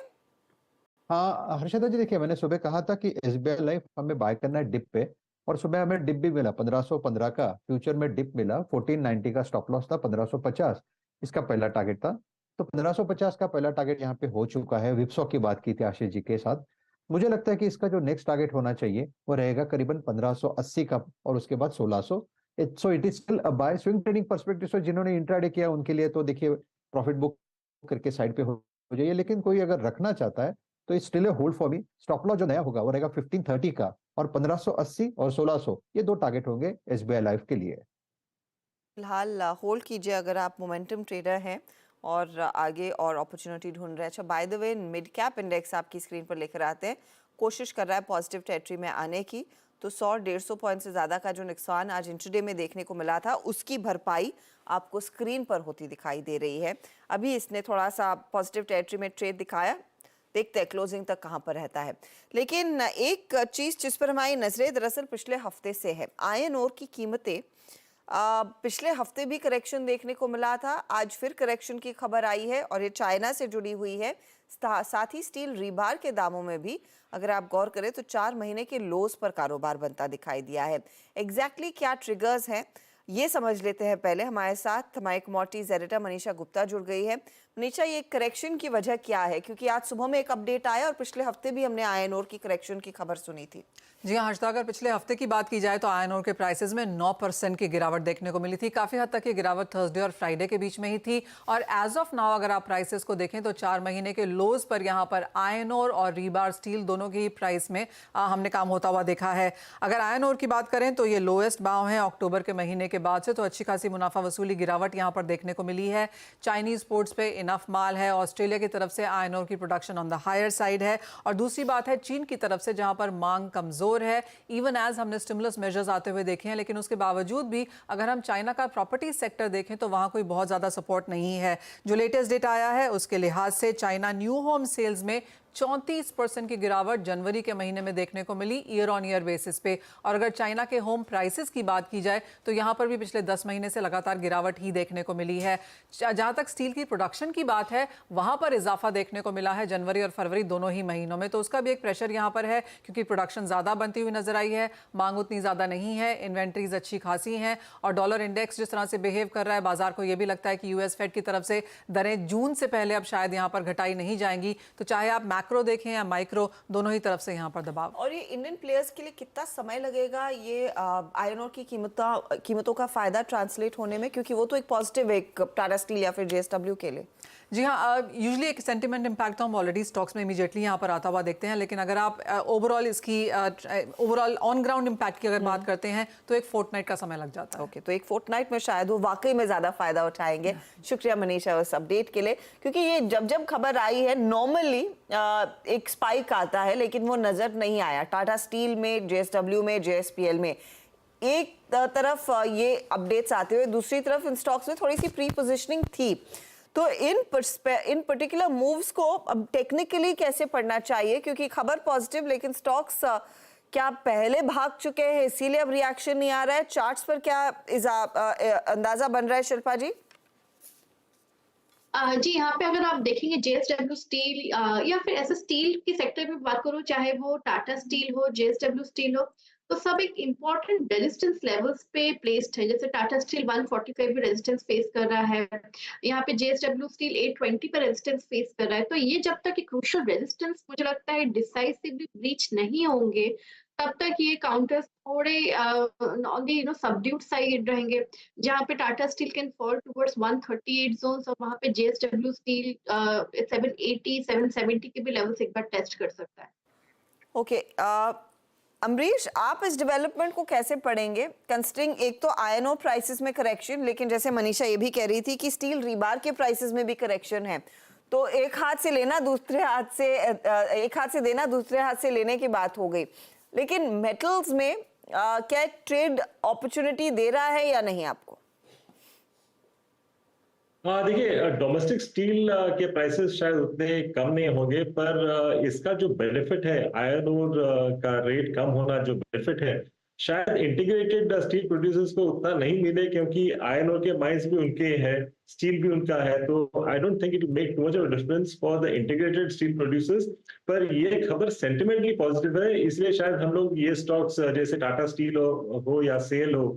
हाँ हर्षदा जी, देखिए मैंने सुबह कहा था कि एसबीआई लाइफ हमें बाय करना है डिप पे, और सुबह हमें डिप भी मिला, 1515 का फ्यूचर में डिप मिला। 1490 का स्टॉप लॉस था, 1550 इसका पहला टारगेट था। तो 1550 का पहला टारगेट यहाँ पे हो चुका है। विप्सो की बात की थी आशीष जी के साथ। मुझे लगता है कि इसका जो नेक्स्ट टारगेट होना चाहिए वो रहेगा करीबन 1580 का, और उसके बाद 1600। So it is still a buy. Swing trading perspective से जिन्होंने इंट्राडे किया उनके लिए तो देखिए प्रॉफिट बुक करके साइड पे हो जाइए, लेकिन कोई अगर रखना चाहता है तो it's still a hold for me. Stop loss जो नया होगा वो रहेगा 1530 का, और 1580 और 1600 ये दो टारगेट होंगे एसबीआई लाइफ के लिए। फिलहाल होल्ड कीजिए अगर आप मोमेंटम ट्रेडर हैं और आगे और अपॉर्चुनिटी ढूंढ रहे हैं। अच्छा, by the way, mid cap index आपकी स्क्रीन पर लेकर आते हैं, कोशिश कर रहा है पॉजिटिव टेरिटरी में आने की। तो 100-150 पॉइंट से ज़्यादा का जो नुकसान आज इंट्राडे में देखने को मिला था, उसकी भरपाई आपको स्क्रीन पर होती दिखाई दे रही है। अभी इसने थोड़ा सा पॉजिटिव टेरिटरी में ट्रेड दिखाया, देखते हैं क्लोजिंग तक कहां पर रहता है। लेकिन एक चीज जिस पर हमारी नजरें दरअसल पिछले हफ्ते से है, आयरन ओर की कीमतें। पिछले हफ्ते भी करेक्शन देखने को मिला था, आज फिर करेक्शन की खबर आई है और ये चाइना से जुड़ी हुई है। साथ ही स्टील रीबार के दामों में भी अगर आप गौर करें तो 4 महीने के लोज पर कारोबार बनता दिखाई दिया है। एग्जैक्टली क्या ट्रिगर्स हैं ये समझ लेते हैं। पहले हमारे साथ हमारे कमोडिटीज एडिटर मनीषा गुप्ता जुड़ गई है। मनीषा, ये करेक्शन की वजह क्या है? क्योंकि आज सुबह में एक अपडेट आया और पिछले हफ्ते भी हमने आयरन ओर की करेक्शन की खबर सुनी थी। जी हाँ हर्षदा, अगर पिछले हफ्ते की बात की जाए तो आयरन ओर के प्राइसेस में 9% की गिरावट देखने को मिली थी। काफी हद तक ये गिरावट थर्सडे और फ्राइडे के बीच में ही थी, और एज ऑफ नाउ अगर आप प्राइसेस को देखें तो 4 महीने के लोज पर यहाँ पर आयरन ओर और रीबार स्टील दोनों की ही प्राइस में हमने काम होता हुआ देखा है। अगर आयरन ओर की बात करें तो ये लोएस्ट भाव है अक्टूबर के महीने के बाद से, तो अच्छी खासी मुनाफा वसूली गिरावट यहाँ पर देखने को मिली है। चाइनीज पोर्ट्स पे इनफ माल है, ऑस्ट्रेलिया की तरफ से आयरन ओर की production on the higher side है, और दूसरी बात है चीन की तरफ से जहां पर मांग कमजोर है। इवन एज हमने स्टिमुलस मेजर्स आते हुए देखे हैं, लेकिन उसके बावजूद भी अगर हम चाइना का प्रॉपर्टी सेक्टर देखें तो वहां कोई बहुत ज्यादा सपोर्ट नहीं है। जो लेटेस्ट डेटा आया है उसके लिहाज से चाइना न्यू होम सेल्स में 34% की गिरावट जनवरी के महीने में देखने को मिली ईयर ऑन ईयर बेसिस पे। और अगर चाइना के होम प्राइसेस की बात की जाए तो यहाँ पर भी पिछले 10 महीने से लगातार गिरावट ही देखने को मिली है। जहाँ तक स्टील की प्रोडक्शन की बात है वहाँ पर इजाफा देखने को मिला है जनवरी और फरवरी दोनों ही महीनों में, तो उसका भी एक प्रेशर यहाँ पर है क्योंकि प्रोडक्शन ज़्यादा बनती हुई नजर आई है, मांग उतनी ज़्यादा नहीं है, इन्वेंट्रीज अच्छी खासी हैं, और डॉलर इंडेक्स जिस तरह से बिहेव कर रहा है बाजार को ये भी लगता है कि यूएस फेड की तरफ से दरें जून से पहले अब शायद यहाँ पर घटाई नहीं जाएंगी। तो चाहे आप मैक्रो देखें या माइक्रो, दोनों ही तरफ से यहाँ पर दबाव। और ये इंडियन प्लेयर्स के लिए कितना समय लगेगा ये आयरन ओर की कीमतों का फायदा ट्रांसलेट होने में, क्योंकि वो तो एक पॉजिटिव एक टाटा स्टील या फिर जेएसडब्ल्यू के लिए? जी हाँ, यूजुअली एक सेंटिमेंट इम्पैक्ट तो हम ऑलरेडी स्टॉक्स में इमीडिएटली यहाँ पर आता हुआ देखते हैं, लेकिन अगर आप ओवरऑल इसकी ओवरऑल ऑन ग्राउंड इम्पैक्ट की अगर बात करते हैं तो एक फोर्टनाइट का समय लग जाता है। ओके, तो एक फोर्टनाइट में शायद वो वाकई में ज्यादा फायदा उठाएंगे। शुक्रिया मनीषा उस अपडेट के लिए, क्योंकि ये जब जब खबर आई है नॉर्मली एक स्पाइक आता है लेकिन वो नजर नहीं आया टाटा स्टील में, जेएसडब्ल्यू में, जेएसपीएल में। एक तरफ ये अपडेट्स आते हुए दूसरी तरफ इन स्टॉक्स में थोड़ी सी प्री पोजिशनिंग थी। तो इन पर्टिकुलर मूव्स को अब टेक्निकली कैसे पढ़ना चाहिए, क्योंकि खबर पॉजिटिव लेकिन स्टॉक्स क्या पहले भाग चुके हैं इसीलिए अब रिएक्शन नहीं आ रहा है? चार्ट्स पर क्या अंदाजा बन रहा है शिल्पा जी? जी, यहाँ पे अगर आप देखेंगे जेएसडब्ल्यू स्टील या फिर ऐसे स्टील के सेक्टर में बात करूँ, चाहे वो टाटा स्टील हो, जेएसडब्ल्यू स्टील हो, तो सब एक इम्पोर्टेंट रेजिस्टेंस लेवल्स पे प्लेस्ड है। जैसे टाटा स्टील 145 पे रेजिस्टेंस फेस कर रहा है, यहाँ पे जेएसडब्ल्यू स्टील 820 पे रेजिस्टेंस फेस कर रहा है। तो ये जब तक क्रूशियल रेजिस्टेंस मुझे लगता है डिसाइसिवली ब्रीच नहीं होंगे, तब तक ये काउंटर्स थोड़े ऑन दी सबड्यूड साइड रहेंगे, जहाँ पे Tata Steel can fall towards 138 zones और वहाँ पे जेएसडब्ल्यू स्टील 780 770 के भी लेवल्स एक बार टेस्ट कर सकता है। ओके, अमरीश, आप इस डेवलपमेंट को कैसे पढ़ेंगे, कंसिडरिंग एक तो आयरन ओर प्राइसेस में करेक्शन, लेकिन जैसे मनीषा ये भी कह रही थी कि स्टील रीबार के प्राइसेस में भी करेक्शन है, तो एक हाथ से लेना दूसरे हाथ से एक हाथ से देना दूसरे हाथ से लेने की बात हो गई। लेकिन मेटल्स में क्या ट्रेड अपॉर्चुनिटी दे रहा है या नहीं आपको? देखिए, डोमेस्टिक स्टील के प्राइसेस शायद उतने कम नहीं होंगे, पर इसका जो बेनिफिट है, आयरन ओर का रेट कम होना जो बेनिफिट है, शायद इंटीग्रेटेड स्टील प्रोड्यूसर्स को उतना नहीं मिले, क्योंकि आयरन ओर के माइंस भी उनके हैं, स्टील भी उनका है। तो आई don't think it will make too much of difference for the integrated steel producers. पर ये खबर सेंटिमेंटली पॉजिटिव है, इसलिए शायद हम लोग ये स्टॉक्स जैसे टाटा स्टील हो या सेल हो,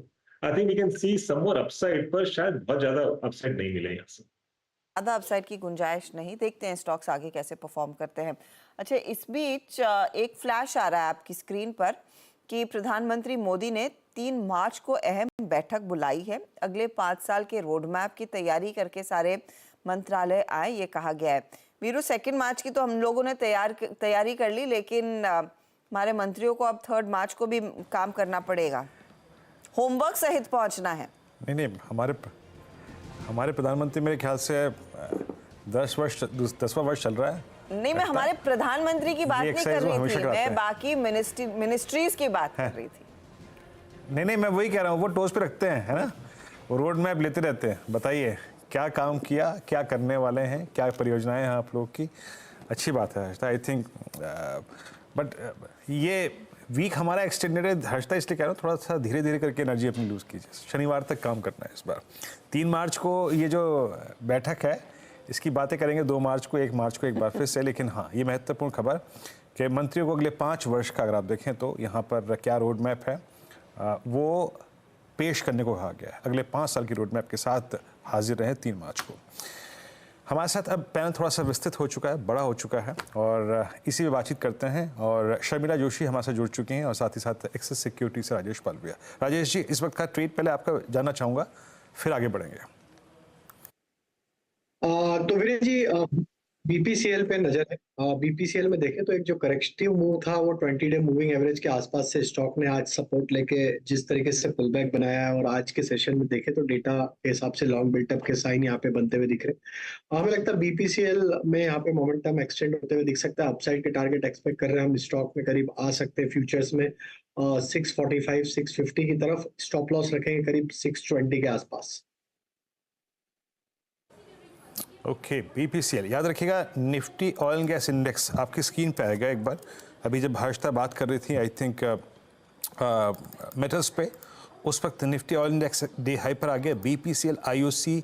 I think we can see some more upside, पर शायद बहुत ज्यादा अपसाइड नहीं मिले यहाँ से। ज़्यादा अपसाइड की गुंजाइश नहीं, देखते हैं स्टॉक्स आगे कैसे परफॉर्म करते हैं। अच्छा, इस बीच एक फ्लैश आ रहा है आपकी स्क्रीन पर कि प्रधानमंत्री मोदी ने 3 मार्च को अहम बैठक बुलाई है। अगले 5 साल के रोड मैप की तैयारी करके सारे मंत्रालय आए, ये कहा गया है। वीरू, 2 मार्च की तो हम लोगों ने तैयारी कर ली, लेकिन हमारे मंत्रियों को अब 3 मार्च को भी काम करना पड़ेगा, होमवर्क सहित पहुंचना है। नहीं, हमारे प्रधानमंत्री मेरे ख्याल से 10वां वर्ष चल रहा है। नहीं, मैं हमारे प्रधानमंत्री की बात नहीं कर रही थी, मैं बाकी मिनिस्ट्रीज की बात कर रही थी। नहीं, मैं वही कह रहा हूँ, वो टोस्ट पे रखते हैं, है ना, वो रोड मैप लेते रहते हैं। बताइए क्या काम किया, क्या करने वाले हैं, क्या परियोजनाएं हैं आप लोग की। अच्छी बात है हर्षिता, आई थिंक, बट ये वीक हमारा एक्सटेंडेड है हर्षिता, इसलिए कह रहा हूँ थोड़ा सा धीरे धीरे करके एनर्जी अपनी लूज़ कीजिए। शनिवार तक काम करना है इस बार। 3 मार्च को ये जो बैठक है इसकी बातें करेंगे, 2 मार्च को, 1 मार्च को एक बार फिर से। लेकिन हाँ, ये महत्वपूर्ण खबर कि मंत्रियों को अगले 5 वर्ष का अगर आप देखें तो यहाँ पर क्या रोड मैप है वो पेश करने को कहा गया है। अगले 5 साल की रोड मैप के साथ हाजिर रहे 3 मार्च को। हमारे साथ अब पैनल थोड़ा सा विस्तृत हो चुका है, बड़ा हो चुका है, और इसी में बातचीत करते हैं। और शर्मिला जोशी हमारे साथ जुड़ चुकी हैं, और साथ ही साथ एक्सिस सिक्योरिटी से राजेश पालविया। राजेश जी, इस वक्त का ट्रेड पहले आपका जानना चाहूँगा, फिर आगे बढ़ेंगे। तो वीरेंद्र जी, बीपीसीएल पे नजर है। बीपीसीएल में देखें तो एक जो करेक्टिव मूव था वो 20 डे मूविंग एवरेज के आसपास से स्टॉक ने आज सपोर्ट लेके जिस तरीके से पुल बैक बनाया है, और आज के सेशन में देखें तो डेटा के हिसाब से लॉन्ग बिल्टअप के साइन यहाँ पे बनते हुए दिख रहे हैं। हमें लगता है बीपीसीएल में यहाँ पे मोमेंटम एक्सटेंड होते हुए दिख सकता है। अपसाइड के टारगेट एक्सपेक्ट कर रहे हैं हम स्टॉक में, करीब आ सकते हैं फ्यूचर्स में 645 650 की तरफ। स्टॉप लॉस रखेंगे करीब 620 के आसपास। ओके, बीपीसीएल याद रखिएगा। Nifty oil and gas index आपकी स्क्रीन पे आएगा एक बार। अभी जब हर्षिता बात कर रही थी आई थिंक मेटल्स पे, उस वक्त Nifty oil index day high पर आ गया। बीपीसीएल, आईओसी,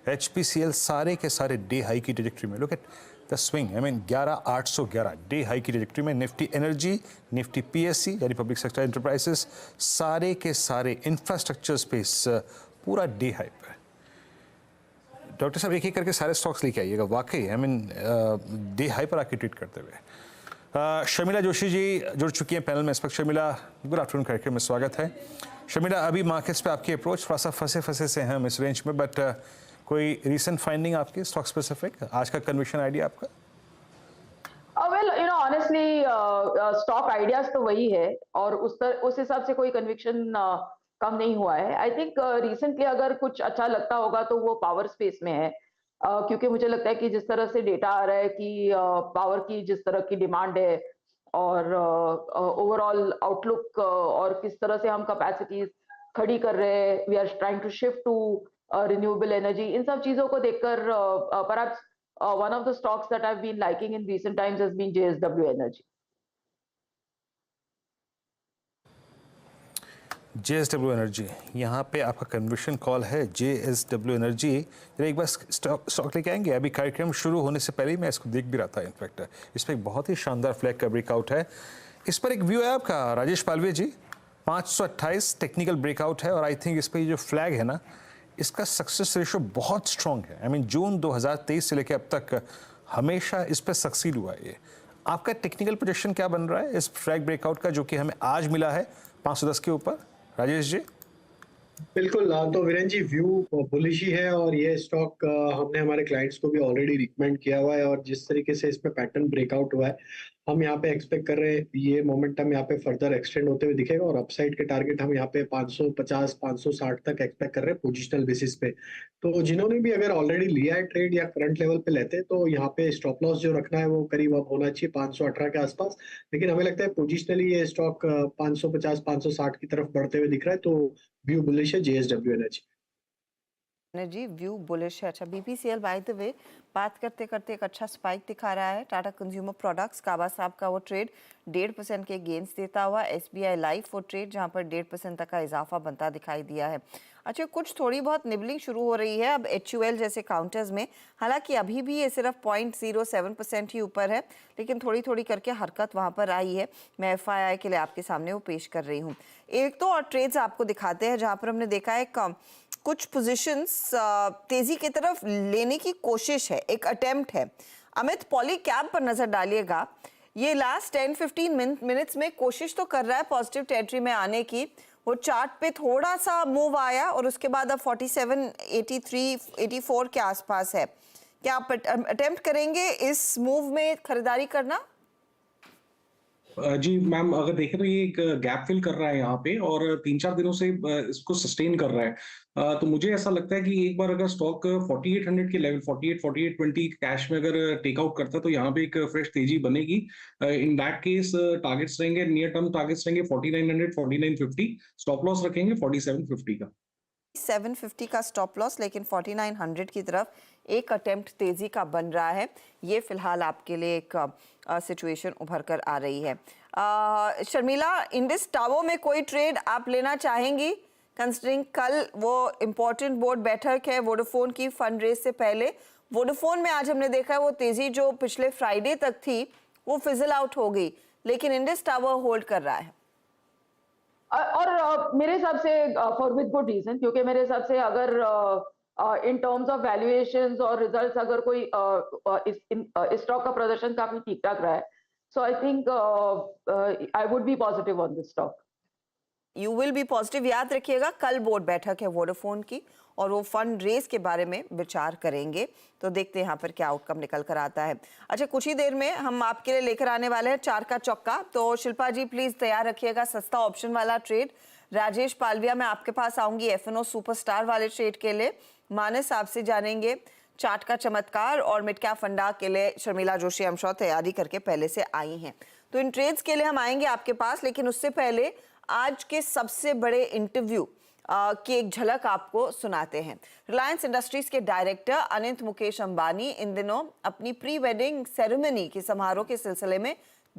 एचपीसीएल सारे के सारे डे हाई की ट्रेजेक्टरी में। Look at the swing, I mean 11811 day high की ट्रेजेक्टरी में। निफ्टी एनर्जी, निफ्टी पीएससी यानी पब्लिक सेक्टर एंटरप्राइजेस, सारे के सारे इंफ्रास्ट्रक्चर स्पेस पूरा डे हाई पर। डॉक्टर साहब, एक एक करके सारे स्टॉक्स लेके आइएगा, वाकई आई मीन डे हाई पर आके ट्रीट करते हुए। शर्मिला जोशी जी जुड़ चुकी हैं पैनल में इस वक्त। शर्मिला, गुड आफ्टरनून कार्यक्रम में स्वागत है। शर्मिला, अभी मार्केट्स पे आपकी अप्रोच थोड़ा सा फंसे से हैं हम इस रेंज में, बट कोई रिसेंट फाइंडिंग आपकी स्टॉक स्पेसिफिक, आज का कन्विक्शन आइडिया आपका? वेल, ऑनेस्टली स्टॉक आइडियाज तो वही है, और उस हिसाब से कोई कन्विक्शन कम नहीं हुआ है। आई थिंक रिसेंटली अगर कुछ अच्छा लगता होगा तो वो पावर स्पेस में है, क्योंकि मुझे लगता है कि जिस तरह से डेटा आ रहा है कि पावर की जिस तरह की डिमांड है, और ओवरऑल आउटलुक, और किस तरह से हम कैपेसिटीज खड़ी कर रहे हैं, we are trying to shift to renewable energy, इन सब चीजों को देखकर perhaps one of the stocks that I have been liking in recent times has been JSW energy. JSW energy, यहाँ पे आपका कन्विक्शन कॉल है JSW एनर्जी। एक बार स्टॉक लेके आएंगे। अभी कार्यक्रम शुरू होने से पहले ही मैं इसको देख भी रहा था। इनफैक्ट इस पर एक बहुत ही शानदार फ्लैग का ब्रेकआउट है। इस पर एक व्यू है आपका राजेश पालवे जी। 528 टेक्निकल ब्रेकआउट है और आई थिंक इस पर जो फ्लैग है ना, इसका सक्सेस रेशो बहुत स्ट्रॉन्ग है। आई मीन जून 2023 से लेकर अब तक हमेशा इस पर सक्सीड हुआ है। ये आपका टेक्निकल पोजीशन क्या बन रहा है इस फ्लैग ब्रेकआउट का, जो कि हमें आज मिला है 510 के ऊपर? राजेश जी। बिल्कुल, तो वीरेन जी व्यू बुलिश ही है और ये स्टॉक हमने हमारे क्लाइंट्स को भी ऑलरेडी रिकमेंड किया हुआ है और जिस तरीके से इसमें पैटर्न ब्रेकआउट हुआ है, हम यहाँ पे एक्सपेक्ट कर रहे हैं ये मोमेंटम यहाँ पे फर्दर एक्सटेंड होते हुए दिखेगा और अपसाइड के टारगेट हम यहाँ पे 550 560 तक एक्सपेक्ट कर रहे हैं पोजिशनल बेसिस पे। तो जिन्होंने भी अगर ऑलरेडी लिया है ट्रेड या करंट लेवल पे लेते हैं तो यहाँ पे स्टॉप लॉस जो रखना है वो करीब अब होना चाहिए 518 के आसपास, लेकिन हमें लगता है पोजिशनली ये स्टॉक 550 560 की तरफ बढ़ते हुए दिख रहा है। तो व्यू बुलिश है JSW एनर्जी, व्यू बुलिश है। अच्छा, BPCL बाय द वे बात करते करते एक अच्छा स्पाइक दिखा रहा है। टाटा कंज्यूमर प्रोडक्ट्स काबा साहब का वो ट्रेड 1.5% के गेंस देता हुआ। SBI लाइफ वो ट्रेड जहां पर 1.5% तक का इजाफा बनता दिखाई दिया है। अच्छा, कुछ थोड़ी बहुत निबलिंग शुरू हो रही है अब HUL जैसे काउंटर्स में। हालांकि अभी भी ये सिर्फ 0.07% ही ऊपर है, लेकिन थोड़ी थोड़ी करके हरकत वहां पर आई है। मैं FYI के लिए आपके सामने वो पेश कर रही हूँ। एक तो और ट्रेड्स आपको दिखाते हैं जहां पर हमने देखा है कुछ पोजीशंस तेजी की तरफ लेने की कोशिश है, एक अटेम्प्ट है। अमित, पॉलीकैब पर नजर डालिएगा। ये लास्ट 10-15 मिनट्स में कोशिश तो कर रहा है पॉजिटिव टेरिटरी में आने की। वो चार्ट पे थोड़ा सा मूव आया और उसके बाद अब 47, 83, 84 के आसपास है। क्या आप अटेम्प्ट करेंगे इस मूव में खरीदारी करना? जी मैम, अगर देखें तो ये एक गैप फिल कर रहा है यहाँ पे और 3-4 दिनों से इसको सस्टेन कर रहा है। तो मुझे ऐसा लगता है कि एक बार अगर स्टॉक 4800 के लेवल 48-48.20 कैश में अगर टेकआउट करता है तो यहाँ पे एक फ्रेश तेजी बनेगी। इन दैट केस टारगेट्स रहेंगे, नियर टर्म टारगेट्स रहेंगे 4900 4950, स्टॉप लॉस रखेंगे 4750 का। 750 का स्टॉप लॉस, लेकिन 4900 की तरफ एक अटेम्प्ट तेजी का बन रहा है। ये फिलहाल आपके लिए एक सिचुएशन उभर कर आ रही है। शर्मिला, इंडस टावर में कोई ट्रेड आप लेना चाहेंगी कंसिडरिंग कल वो इम्पोर्टेंट बोर्ड बैठक है वोडाफोन की फंड रेज से पहले? वोडाफोन में आज हमने देखा है वो तेजी जो पिछले फ्राइडे तक थी वो फिजल आउट हो गई, लेकिन इंडस टावर होल्ड कर रहा है। और मेरे हिसाब से फॉर विद गुड रीजन, क्योंकि मेरे हिसाब से अगर इन टर्म्स ऑफ वैल्यूएशंस और रिजल्ट्स अगर कोई इस स्टॉक का प्रदर्शन काफी ठीक ठाक रहा है, so I think I would be positive on this stock. You will be positive. याद रखिएगा कल बोर्ड बैठक है वोडाफोन की और वो फंड रेज के बारे में विचार करेंगे, तो देखते हैं यहाँ पर क्या आउटकम निकल कर आता है। अच्छा, कुछ ही देर में हम आपके लिए लेकर आने वाले हैं 4 का चौका। तो शिल्पा जी प्लीज तैयार रखिएगा सस्ता ऑप्शन वाला ट्रेड। राजेश पालविया, मैं आपके पास आऊंगी FNO सुपरस्टार वाले ट्रेड के लिए। मानस आपसे जानेंगे चार्ट का चमत्कार, और मिड कैप फंडा के लिए शर्मिला जोशी हमशा तैयारी करके पहले से आई हैं। तो इन ट्रेड्स के लिए हम आएंगे आपके पास, लेकिन उससे पहले आज के सबसे बड़े इंटरव्यू की एक झलक आपको सुनाते हैं। रिलायंस इंडस्ट्रीज के डायरेक्टर अनंत मुकेश अंबानी इन दिनों अपनी प्री वेडिंग सेरेमनी के समारोह के सिलसिले में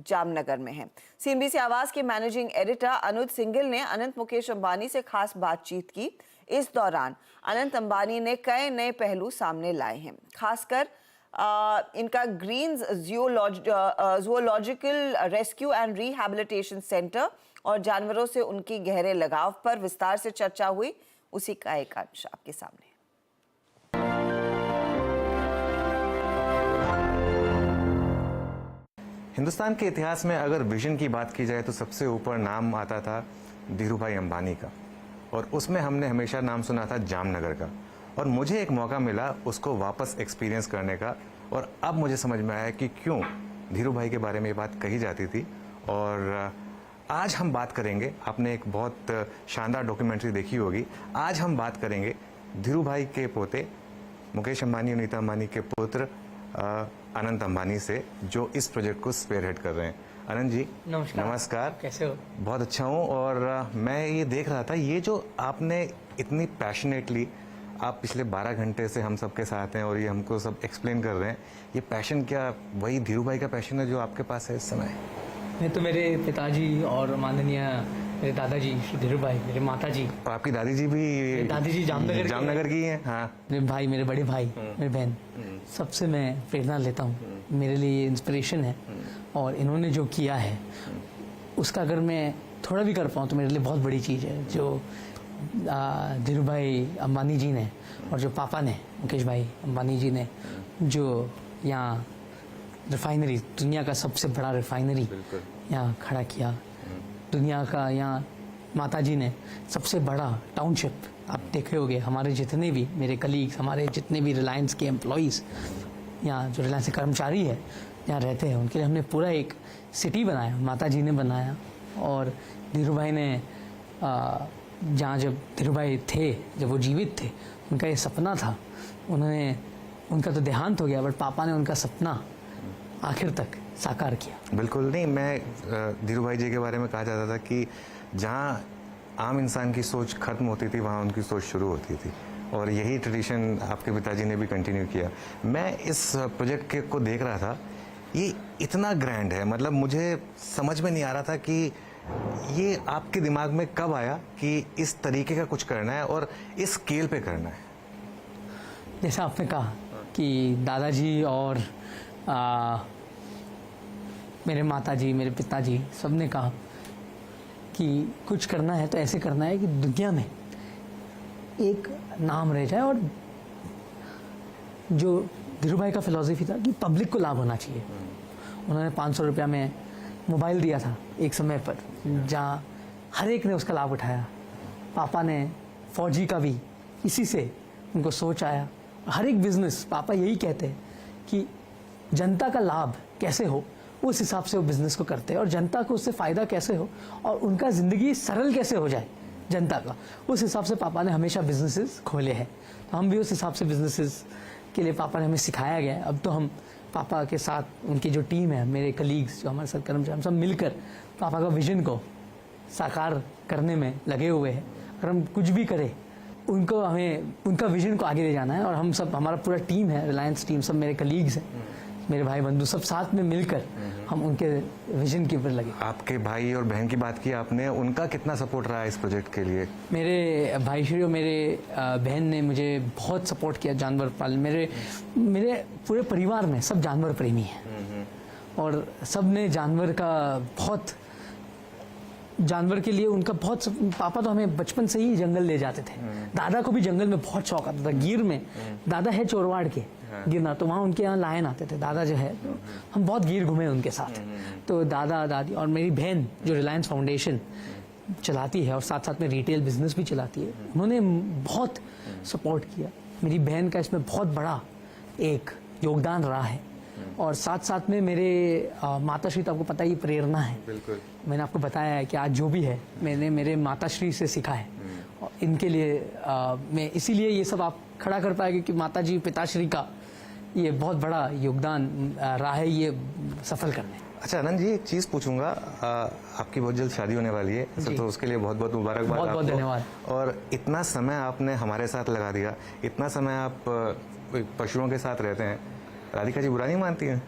जामनगर में हैं। CNBC आवाज के मैनेजिंग एडिटर अनुज सिंघल ने अनंत मुकेश अंबानी से खास बातचीत की। इस दौरान अनंत अंबानी ने कई नए पहलू सामने लाए हैं, खासकर इनका Greens zoological rescue and rehabilitation centre और जानवरों से उनकी गहरे लगाव पर विस्तार से चर्चा हुई। उसी का एक अंश आपके सामने। हिंदुस्तान के इतिहास में अगर विजन की बात की जाए तो सबसे ऊपर नाम आता था धीरूभाई अंबानी का, और उसमें हमने हमेशा नाम सुना था जामनगर का, और मुझे एक मौका मिला उसको वापस एक्सपीरियंस करने का, और अब मुझे समझ में आया कि क्यों धीरूभाई के बारे में ये बात कही जाती थी। और आज हम बात करेंगे, आपने एक बहुत शानदार डॉक्यूमेंट्री देखी होगी, आज हम बात करेंगे धीरूभाई के पोते मुकेश अंबानी और नीता अंबानी के पुत्र अनंत अंबानी से, जो इस प्रोजेक्ट को स्पेयरहेड कर रहे हैं। अनंत जी नमस्कार। कैसे हो? बहुत अच्छा हूँ। और मैं ये देख रहा था, ये जो आपने इतनी पैशनेटली आप पिछले 12 घंटे से हम सबके साथ हैं और ये हमको सब एक्सप्लेन कर रहे हैं, ये पैशन क्या वही धीरू भाई का पैशन है जो आपके पास है इस समय? मैं तो मेरे पिताजी और माननीय मेरे दादाजी श्री धीरू भाई, मेरे माताजी और आपकी दादी जी भी? दादी जी जामनगर की हैं। हाँ, मेरे भाई, मेरे बड़े भाई, मेरे बहन, सबसे मैं प्रेरणा लेता हूँ। मेरे लिए इंस्पिरेशन है और इन्होंने जो किया है उसका अगर मैं थोड़ा भी कर पाऊँ तो मेरे लिए बहुत बड़ी चीज़ है। जो धीरू भाई अंबानी जी ने और जो पापा ने मुकेश भाई अंबानी जी ने जो यहाँ रिफाइनरी, दुनिया का सबसे बड़ा रिफाइनरी यहाँ खड़ा किया, दुनिया का यहाँ माता जी ने सबसे बड़ा टाउनशिप, आप देखे होंगे हमारे जितने भी मेरे कलीग्स, हमारे जितने भी रिलायंस के एम्प्लॉयज़ यहाँ जो रिलायंस के कर्मचारी है यहाँ रहते हैं, उनके लिए हमने पूरा एक सिटी बनाया, माता जी ने बनाया। और धीरू भाई ने जहाँ जब धीरू भाई थे, जब वो जीवित थे, उनका ये सपना था, उन्होंने, उनका तो देहांत हो गया बट पापा ने उनका सपना आखिर तक साकार किया। बिल्कुल नहीं, मैं धीरू भाई जी के बारे में कहा जाता था कि जहाँ आम इंसान की सोच खत्म होती थी वहाँ उनकी सोच शुरू होती थी, और यही ट्रेडिशन आपके पिताजी ने भी कंटिन्यू किया। मैं इस प्रोजेक्ट के को देख रहा था, ये इतना ग्रैंड है, मतलब मुझे समझ में नहीं आ रहा था कि ये आपके दिमाग में कब आया कि इस तरीके का कुछ करना है और इस स्केल पे करना है। जैसा आपने कहा कि दादाजी और मेरे माताजी, मेरे पिताजी, सब ने कहा कि कुछ करना है तो ऐसे करना है कि दुनिया में एक नाम रह जाए। और जो धीरू भाई का फिलॉसफी था कि पब्लिक को लाभ होना चाहिए। उन्होंने 500 रुपया में मोबाइल दिया था एक समय पर, जहाँ हर एक ने उसका लाभ उठाया। पापा ने 4G का भी इसी से उनको सोच आया। हर एक बिजनेस, पापा यही कहते हैं कि जनता का लाभ कैसे हो उस हिसाब से वो बिजनेस को करते हैं, और जनता को उससे फ़ायदा कैसे हो और उनका ज़िंदगी सरल कैसे हो जाए जनता का, उस हिसाब से पापा ने हमेशा बिजनेसेस खोले हैं। तो हम भी उस हिसाब से बिजनेसेस के लिए पापा ने हमें सिखाया गया है। अब तो हम पापा के साथ, उनकी जो टीम है, मेरे कलीग्स जो हमारे साथ कर्मचारी, हम सब मिलकर पापा का विजन को साकार करने में लगे हुए हैं। अगर हम कुछ भी करें, उनको, हमें उनका विजन को आगे ले जाना है। और हम सब, हमारा पूरा टीम है, रिलायंस टीम, सब मेरे कलीग्स हैं, मेरे भाई बंधु, सब साथ में मिलकर हम उनके विजन के ऊपर लगे। आपके भाई और बहन की बात की आपने, उनका कितना सपोर्ट रहा इस प्रोजेक्ट के लिए? मेरे भाई श्री और मेरे बहन ने मुझे बहुत सपोर्ट किया जानवर पालन। मेरे पूरे परिवार में सब जानवर प्रेमी हैं और सब ने जानवर का बहुत, जानवर के लिए उनका बहुत, पापा तो हमें बचपन से ही जंगल ले जाते थे। दादा को भी जंगल में बहुत शौक आता था। गिर में, दादा है चोरवाड़ के गिरना, तो वहाँ उनके यहाँ लायन आते थे दादा जो है, तो हम बहुत गिर घूमे उनके साथ। तो दादा दादी और मेरी बहन जो रिलायंस फाउंडेशन चलाती है और साथ साथ में रिटेल बिजनेस भी चलाती है, उन्होंने बहुत सपोर्ट किया। मेरी बहन का इसमें बहुत बड़ा एक योगदान रहा है। और साथ साथ में मेरे माताश्री, तो आपको पता ही प्रेरणा है। बिल्कुल, मैंने आपको बताया है कि आज जो भी है मैंने मेरे माताश्री से सीखा है। और इनके लिए मैं इसीलिए ये सब आप खड़ा कर पाए, क्योंकि माताजी पिताश्री का ये बहुत बड़ा योगदान रहा है ये सफल करने। अच्छा आनंद जी, एक चीज़ पूछूंगा, आपकी बहुत जल्द शादी होने वाली है, तो उसके लिए बहुत बहुत मुबारकबाद। बहुत बहुत धन्यवाद। और इतना समय आपने हमारे साथ लगा दिया, इतना समय आप पशुओं के साथ रहते हैं, राधिका जी बुरा नहीं मानती हैं?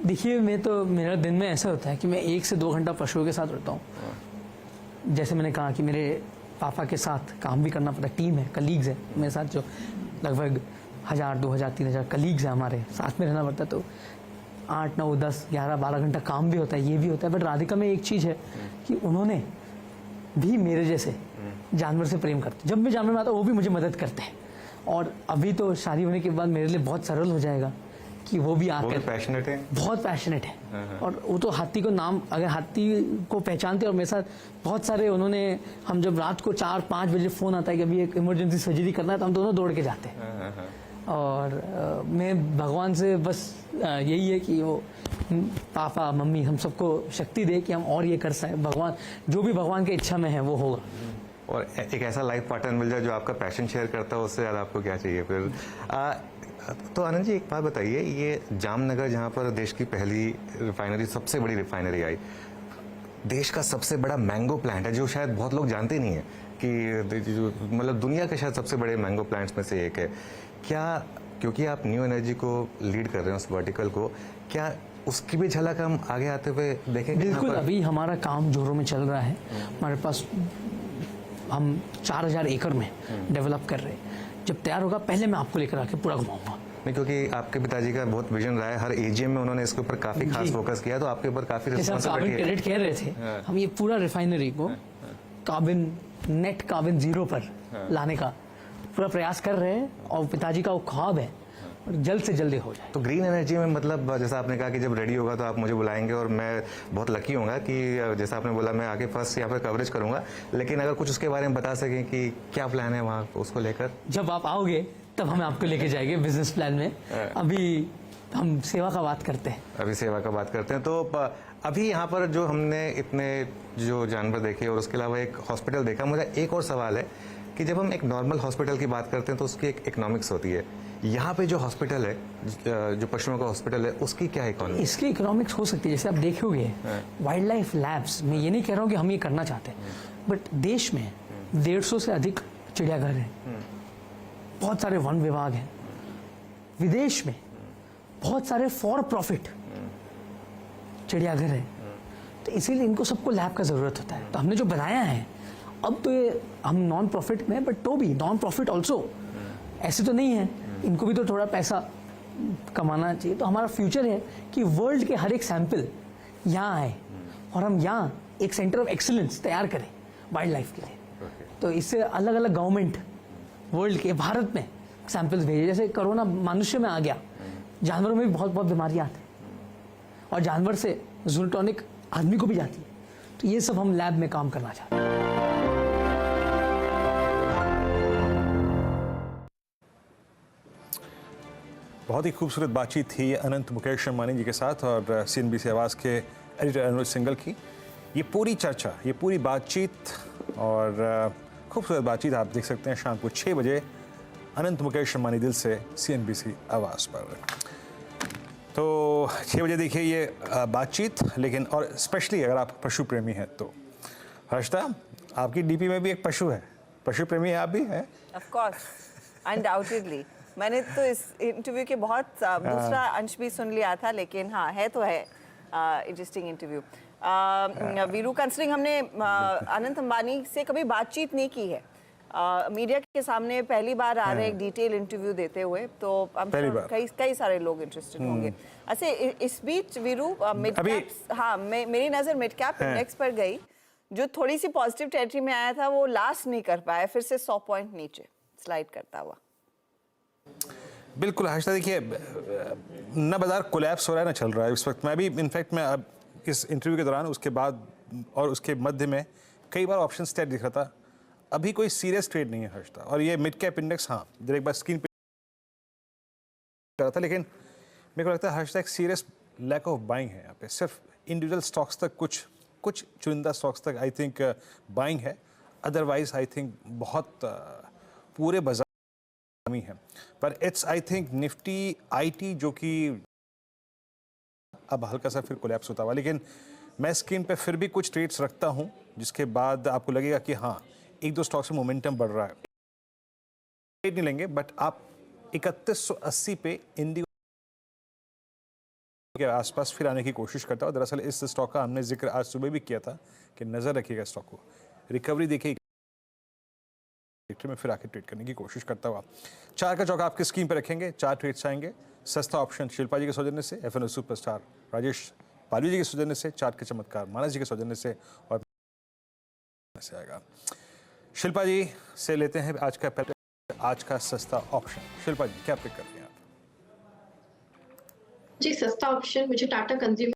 देखिए, मेरा दिन में ऐसा होता है कि मैं 1 से 2 घंटा पशुओं के साथ रहता हूँ। जैसे मैंने कहा कि मेरे पापा के साथ काम भी करना पड़ता है, टीम है, कलीग्स है मेरे साथ, जो लगभग 1000, 2000, 3000 कलीग्स हैं हमारे साथ में रहना पड़ता है। तो 8, 9, 10, 11, 12 घंटा काम भी होता है, ये भी होता है। बट राधिका में एक चीज़ है कि उन्होंने भी मेरे जैसे जानवर से प्रेम करते, जब भी जानवर में आता वो भी मुझे मदद करते हैं। और अभी तो शादी होने के बाद मेरे लिए बहुत सरल हो जाएगा कि वो भी आकर, पैशनेट है, बहुत पैशनेट है। और वो तो हाथी को नाम, अगर हाथी को पहचानते, और मेरे साथ बहुत सारे, उन्होंने, हम जब रात को 4-5 बजे फ़ोन आता है कि अभी एक इमरजेंसी सर्जरी करना है, तो हम दोनों दौड़ के जाते हैं। और मैं भगवान से बस यही है कि वो पापा मम्मी हम सबको शक्ति दे कि हम और ये कर सकें। भगवान, जो भी भगवान की इच्छा में है वो होगा। और एक ऐसा लाइफ पार्टनर मिल जाए जो आपका पैशन शेयर करता है, उससे ज़्यादा आपको क्या चाहिए फिर? तो आनंद जी, एक बात बताइए, ये जामनगर जहाँ पर देश की पहली रिफाइनरी, सबसे बड़ी रिफाइनरी आई, देश का सबसे बड़ा मैंगो प्लांट है, जो शायद बहुत लोग जानते नहीं है। कि जो मतलब दुनिया के शायद सबसे बड़े मैंगो प्लांट्स में से एक है, क्या क्योंकि आप न्यू एनर्जी को लीड कर रहे हैं उस वर्टिकल को, क्या उसकी भी झलक हम आगे आते हुए देखेंगे? बिल्कुल, अभी हमारा काम जोरों में चल रहा है। हमारे पास हम 4000 एकड़ में डेवलप कर रहे हैं। जब तैयार होगा पहले मैं आपको लेकर आके पूरा घुमाऊंगा। नहीं, क्योंकि आपके पिताजी का बहुत विजन रहा है, हर एजीएम में उन्होंने इसके ऊपर काफी खास फोकस किया, तो आपके ऊपर काफी जैसे आप कार्बन क्रेडिट कह रहे थे, हम ये पूरा रिफाइनरी को नेट कार्बन जीरो पर लाने का पूरा प्रयास कर रहे हैं और पिताजी का वो ख्वाब है और जल्द से जल्द हो जाए। तो ग्रीन एनर्जी में मतलब जैसा आपने कहा कि जब रेडी होगा तो आप मुझे बुलाएंगे और मैं बहुत लकी होऊंगा कि जैसा आपने बोला मैं आगे फर्स्ट यहाँ पर कवरेज करूंगा, लेकिन अगर कुछ उसके बारे में बता सकें कि क्या प्लान है वहाँ उसको लेकर? जब आप आओगे तब हम आपको लेके जाएंगे बिजनेस प्लान में। अभी हम सेवा का बात करते हैं। अभी सेवा का बात करते हैं। तो अभी यहाँ पर जो हमने इतने जो जानवर देखे और उसके अलावा एक हॉस्पिटल देखा, मुझे एक और सवाल है कि जब हम एक नॉर्मल हॉस्पिटल की बात करते हैं तो उसकी एक इकोनॉमिक्स होती है, यहाँ पे जो हॉस्पिटल है, जो पशुओं का हॉस्पिटल है, उसकी क्या इकोनॉमिक्स? इसकी इकोनॉमिक्स हो सकती है, जैसे आप देखोगे वाइल्ड लाइफ लैब्स, मैं ये नहीं कह रहा हूँ कि हम ये करना चाहते हैं, बट देश में 150 से अधिक चिड़ियाघर हैं, बहुत सारे वन विभाग हैं, विदेश में बहुत सारे फॉर प्रॉफिट चिड़ियाघर है, तो इसीलिए इनको सबको लैब का जरूरत होता है। तो हमने जो बनाया है, अब तो ये हम नॉन प्रॉफिट में, बट तो भी नॉन प्रॉफिट ऑल्सो, ऐसे तो नहीं है, इनको भी तो थोड़ा पैसा कमाना चाहिए। तो हमारा फ्यूचर है कि वर्ल्ड के हर एक सैंपल यहाँ आए और हम यहाँ एक सेंटर ऑफ एक्सीलेंस तैयार करें वाइल्ड लाइफ के लिए। तो इससे अलग अलग गवर्नमेंट वर्ल्ड के भारत में सैंपल्स भेजे। जैसे कोरोना मनुष्य में आ गया, जानवरों में भी बहुत बहुत बीमारियाँ आती हैं और जानवर से जूनोटॉनिक आदमी को भी जाती है। तो ये सब हम लैब में काम करना चाहते हैं। बहुत ही खूबसूरत बातचीत थी अनंत मुकेश अंबानी जी के साथ और CNBC आवाज़ के एडिटर अनुज सिंघल की। ये पूरी चर्चा, ये पूरी बातचीत और खूबसूरत बातचीत आप देख सकते हैं शाम को 6 बजे अनंत मुकेश अंबानी दिल से CNBC आवाज़ पर। तो 6 बजे देखिए ये बातचीत। लेकिन और स्पेशली अगर आप पशु प्रेमी हैं तो हर्षदा, आपकी DP में भी एक पशु है, पशु प्रेमी आप भी हैं? Of course, undoubtedly. मैंने तो इस इंटरव्यू के बहुत दूसरा अंश भी सुन लिया था, लेकिन हाँ है तो है इंटरेस्टिंग इंटरव्यू। वीरू, कंसिडरिंग हमने अनंत अंबानी से कभी बातचीत नहीं की है, मीडिया के सामने पहली बार आ रहे एक डिटेल इंटरव्यू देते हुए, तो कई सारे लोग इंटरेस्टेड होंगे। अच्छा, इस बीच वीरू मिड कैप, हाँ मेरी नज़र मिड कैप इंडेक्स पर गई, जो थोड़ी सी पॉजिटिव टेरिटरी में आया था वो लास्ट नहीं कर पाया, फिर से 100 पॉइंट नीचे स्लाइड करता हुआ। बिल्कुल हर्षदा, देखिए न बाजार कोलैप्स हो रहा है ना चल रहा है इस वक्त। मैं भी इनफैक्ट मैं अब इस इंटरव्यू के दौरान उसके बाद और उसके मध्य में कई बार ऑप्शन स्टेट दिख रहा था, अभी कोई सीरियस ट्रेड नहीं है हर्षदा। और ये मिड कैप इंडेक्स, हाँ जरा एक बार स्क्रीन पे कर रहा था, लेकिन मेरे को लगता है हर्षदा एक सीरियस लैक ऑफ बाइंग है यहाँ पे। सिर्फ इंडिविजुअल स्टॉक्स तक, कुछ चुनिंदा स्टॉक्स तक आई थिंक बाइंग है, अदरवाइज आई थिंक बहुत पूरे बाजार है। पर it's I think Nifty IT जो कि अब हल्का सा फिर कोलैप्स होता हुआ, लेकिन मैं स्क्रीन पे फिर भी कुछ ट्रेड्स रखता हूं जिसके बाद आपको लगेगा कि हाँ एक दो स्टॉक्स में मोमेंटम बढ़ रहा है। ट्रेड नहीं लेंगे, बट आप 3180 पे इंडिगो के आसपास फिर आने की कोशिश करता हूँ। दरअसल इस स्टॉक का हमने जिक्र आज सुबह भी किया था कि नजर रखिएगा स्टॉक को, रिकवरी देखिए में फिर आके ट्रेड करने की कोशिश करता हुआ। 4 का चौका आपकी स्क्रीन पर रखेंगे, 4 ट्रेड्स आएंगे। सस्ता ऑप्शन शिल्पा जी के सौजन्य से, FNO सुपरस्टार राजेश पालवी जी के सौजन्य से, 4 के चमत्कार मानस जी के सौजन्य से और से आएगा। शिल्पा जी से लेते हैं आज का सस्ता ऑप्शन। शिल्पा जी क्या पिक कर रही हैं आप? जी, सस्ता ऑप्शन मुझे टाटा कंज्यूमर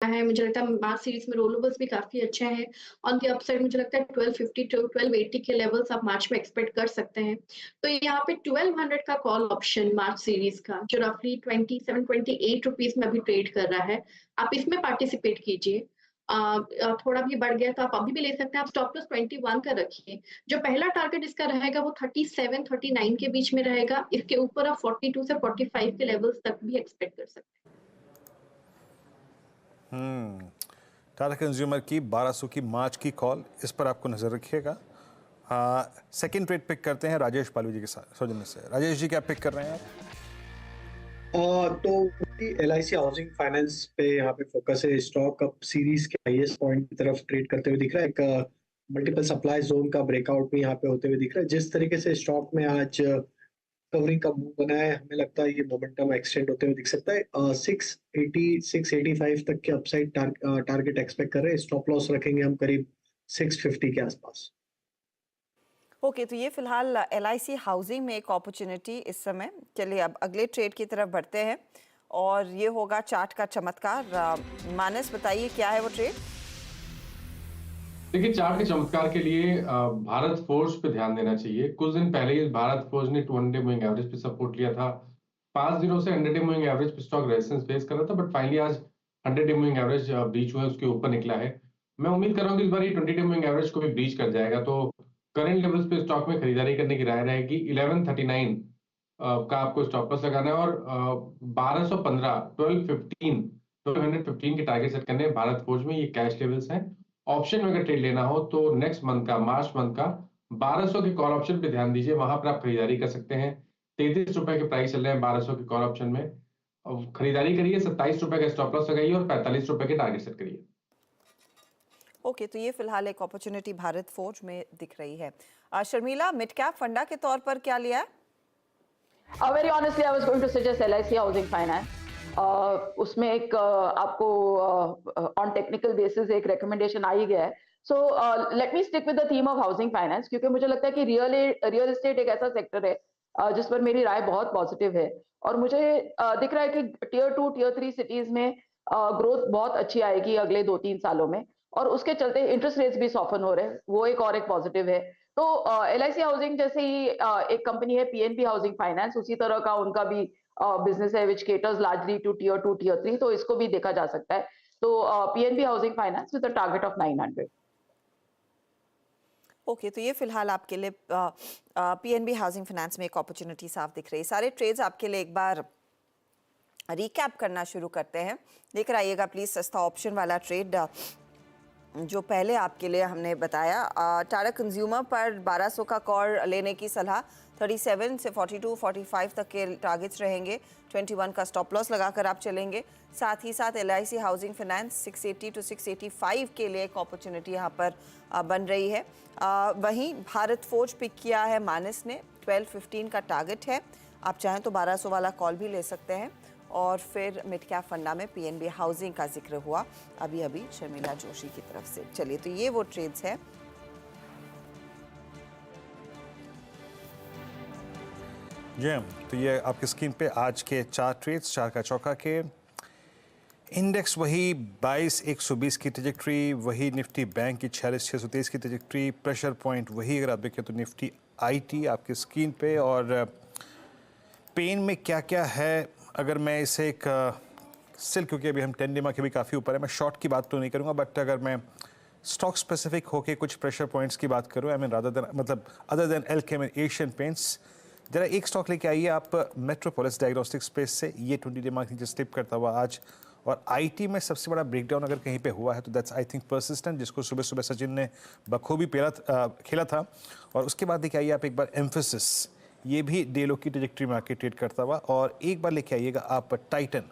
है। मुझे लगता है मार्च सीरीज में रोलोवर्स भी काफी अच्छा है। ऑन द अपसाइड मुझे लगता है 1250 टू 1280 के लेवल्स आप मार्च में एक्सपेक्ट कर सकते हैं। तो यहाँ पे 1200 का कॉल ऑप्शन मार्च सीरीज का, जो रफली 27-28 रुपीज में अभी ट्रेड कर रहा है, आप इसमें पार्टिसिपेट कीजिए। थोड़ा भी बढ़ गया तो आप अभी भी ले सकते हैं। आप स्टॉप लॉस 21 का रखिए। जो पहला टारगेट इसका रहेगा वो 37-39 के बीच में रहेगा। इसके ऊपर आप 42 से 45 के लेवल्स तक भी एक्सपेक्ट कर सकते हैं। टाटा कंज्यूमर की 1200 की मार्च की कॉल, इस पर आपको नजर रखिएगा। सेकंड ट्रेड पिक करते हैं राजेश पालू जी के साथ सौजन्य से। राजेश जी क्या पिक कर रहे हैं तो LIC हाउसिंग फाइनेंस पे यहाँ पे फोकस है। स्टॉक अब सीरीज के हाईएस्ट पॉइंट की तरफ ट्रेड करते हुए दिख रहा है। एक मल्टीपल सप्लाई जोन का ब्रेकआउट भी यहाँ पे होते हुए दिख रहा है। जिस तरीके से स्टॉक में आज कवरिंग का मूव बना है, हमें लगता है ये मोमेंटम एक्सटेंड होते हुए दिख सकता है। 680 685 तक के अपसाइड टारगेट एक्सपेक्ट कर रहे हैं। स्टॉप लॉस रखेंगे हम करीब 650 के आसपास। ओके, तो ये फिलहाल LIC हाउसिंग में एक अपॉर्चुनिटी इस समय। चलिए अब अगले ट्रेड की तरफ बढ़ते हैं और ये होगा चार्ट का चमत्कार। मानस बताइए क्या है वो ट्रेड? देखिए, चार्ट के चमत्कार के लिए भारत फोर्ज पे ध्यान देना चाहिए। कुछ दिन पहले ही भारत फोर्ज ने 200 मूविंग एवरेज पे सपोर्ट लिया था। 50 से 100 मूविंग एवरेज पे स्टॉक रेजिस्टेंस फेस कर रहा था, बट फाइनली आज 100 मूविंग एवरेज ब्रीच हुआ है, उसके ऊपर निकला है। मैं उम्मीद कर रहा हूँ कि इस बार ये 20 मूविंग एवरेज को भी ब्रीच कर जाएगा, तो करंट लेवल्स पे स्टॉक में खरीदारी करने की राय रहेगी। 1139 का आपको स्टॉप लॉस लगाना है और 1215 1215 के टारगेट सेट करने हैं भारत फोर्ज में। ये कैश लेवल्स हैं। ऑप्शन में अगर ट्रेड लेना हो तो नेक्स्ट मंथ का, मार्च मंथ का 1200 के कॉल ऑप्शन पे ध्यान दीजिए, वहां पर आप खरीदारी कर सकते हैं। 33 रुपए के प्राइस चल रहे हैं 1200 के कॉल ऑप्शन में। खरीदारी करिए, 27 रुपए का स्टॉप लॉस लगाइए और 45 रुपए के टारगेट सेट करिए। ओके, तो ये फिलहाल एक अपॉर्चुनिटी भारत फोर्ज में दिख रही है। शर्मिला, मिड कैप फंडा के तौर पर क्या लिया है? Very honestly I was going to suggest LIC housing finance. उसमें एक आपको ऑन टेक्निकल बेसिस एक रिकमेंडेशन आ ही गया है। So let me stick with the theme of housing finance, क्योंकि मुझे लगता है कि रियल एस्टेट एक ऐसा सेक्टर है जिस पर मेरी राय बहुत पॉजिटिव है और मुझे दिख रहा है कि टियर 2 टियर 3 सिटीज में ग्रोथ बहुत अच्छी आएगी अगले 2-3 सालों में, और उसके चलते इंटरेस्ट रेट्स भी सॉफन हो रहे हैं, वो एक और एक पॉजिटिव है। तो LIC हाउसिंग जैसे ही एक कंपनी है PNB हाउसिंग फाइनेंस, उसी तरह का उनका भी बिजनेस है which caters largely to tier 2 tier 3, तो इसको भी देखा जा सकता है। तो PNB housing finance with a target of 900। Okay, तो ये फिलहाल आपके लिए PNB हाउसिंग फाइनेंस में एक अपॉर्चुनिटी साफ दिख रही है। सारे ट्रेड्स आपके लिए एक बार रिकैप करना शुरू करते हैं। लेकर आइएगा प्लीज सस्ता ऑप्शन वाला ट्रेड जो पहले आपके लिए हमने बताया। टाटा कंज्यूमर पर 1200 का कॉल लेने की सलाह। 37 से 42 45 तक के टारगेट्स रहेंगे। 21 का स्टॉप लॉस लगाकर आप चलेंगे। साथ ही साथ LIC हाउसिंग फाइनेंस 680 टू 685 के लिए एक अपॉर्चुनिटी यहाँ पर बन रही है। वहीं भारत फोर्ज पिक किया है मानस ने, 1215 का टारगेट है। आप चाहें तो 1200 वाला कॉल भी ले सकते हैं। और फिर मिड कैप फंडा में PNB हाउसिंग का जिक्र हुआ अभी अभी शर्मिला जोशी की तरफ से। चलिए, तो ये वो ट्रेड्स हैं। जी, तो ये आपकी स्क्रीन पे आज के 4 ट्रेड्स, 4 का चौका के। इंडेक्स वही 22,120 की ट्रैजेक्टरी, वही निफ्टी बैंक की 46,623 की ट्रैजेक्टरी, प्रेशर पॉइंट वही अगर आप देखें तो निफ्टी IT आपकी स्क्रीन पे। और पेन में क्या क्या है, अगर मैं इसे एक स्टिल, क्योंकि अभी हम 10 DMA के भी काफ़ी ऊपर है, मैं शॉर्ट की बात तो नहीं करूँगा, बट अगर मैं स्टॉक स्पेसिफिक होके कुछ प्रेशर पॉइंट्स की बात करूँ, आई मीन रादर देन, मतलब other than Alkem and Asian paints, जरा एक स्टॉक लेके आइए आप मेट्रोपोलिस डायग्नोस्टिक स्पेस से। ये 20 DMA नीचे स्लिप करता हुआ आज। और IT में सबसे बड़ा ब्रेकडाउन अगर कहीं पे हुआ है तो दैट्स आई थिंक पर्सिस्टेंट, जिसको सुबह सुबह सचिन ने बखूबी खेला था। और उसके बाद लेके आइए आप एक बार एम्फेसिस, ये भी डेलो की ट्रैजेक्टरी में आके ट्रेड करता हुआ। और एक बार लेके आइएगा आप टाइटन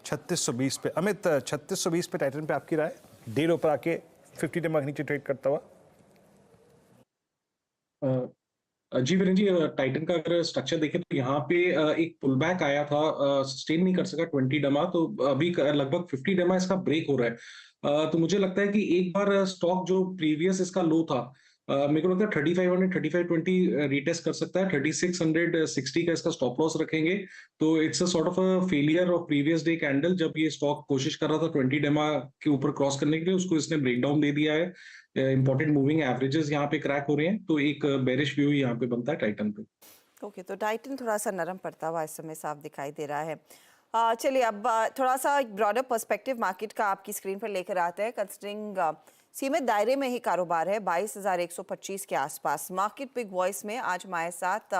3620 पे। अमित, 3620 पे टाइटन पे आपकी राय? डेलो पर आके 50 DMA नीचे ट्रेड करता हुआ। जी वीरेंद्र जी, टाइटन का अगर स्ट्रक्चर देखें तो यहाँ पे एक पुल बैक आया था, सस्टेन नहीं कर सका 20 DMA, तो अभी लगभग 50 DMA इसका ब्रेक हो रहा है। तो मुझे लगता है कि एक बार स्टॉक जो प्रीवियस इसका लो था, मेरे को लगता है 3500 3520 रीटेस्ट कर सकता है। 3660 का इसका स्टॉप लॉस रखेंगे। तो it's a sort of a failure of previous day candle. जब ये स्टॉक कोशिश कर रहा था 20 DMA के ऊपर क्रॉस करने के लिए, उसको इसने ब्रेकडाउन दे दिया है। इंपॉर्टेंट मूविंग एवरेजेस यहाँ पे क्रैक हो रहे हैं, तो एक बेरिश व्यू यहाँ पे बनता है टाइटन पे। ओके, तो टाइटन थोड़ा सा नरम पड़ता हुआ इस समय साफ दिखाई दे रहा है। चलिए अब थोड़ा सा एक ब्रॉडर पर्सपेक्टिव मार्केट का आपकी स्क्रीन पर लेकर आते हैं। कंसिडरिंग सीमित दायरे में ही कारोबार है, 22,125 के आसपास। मार्केट बिग वॉइस में आज हमारे साथ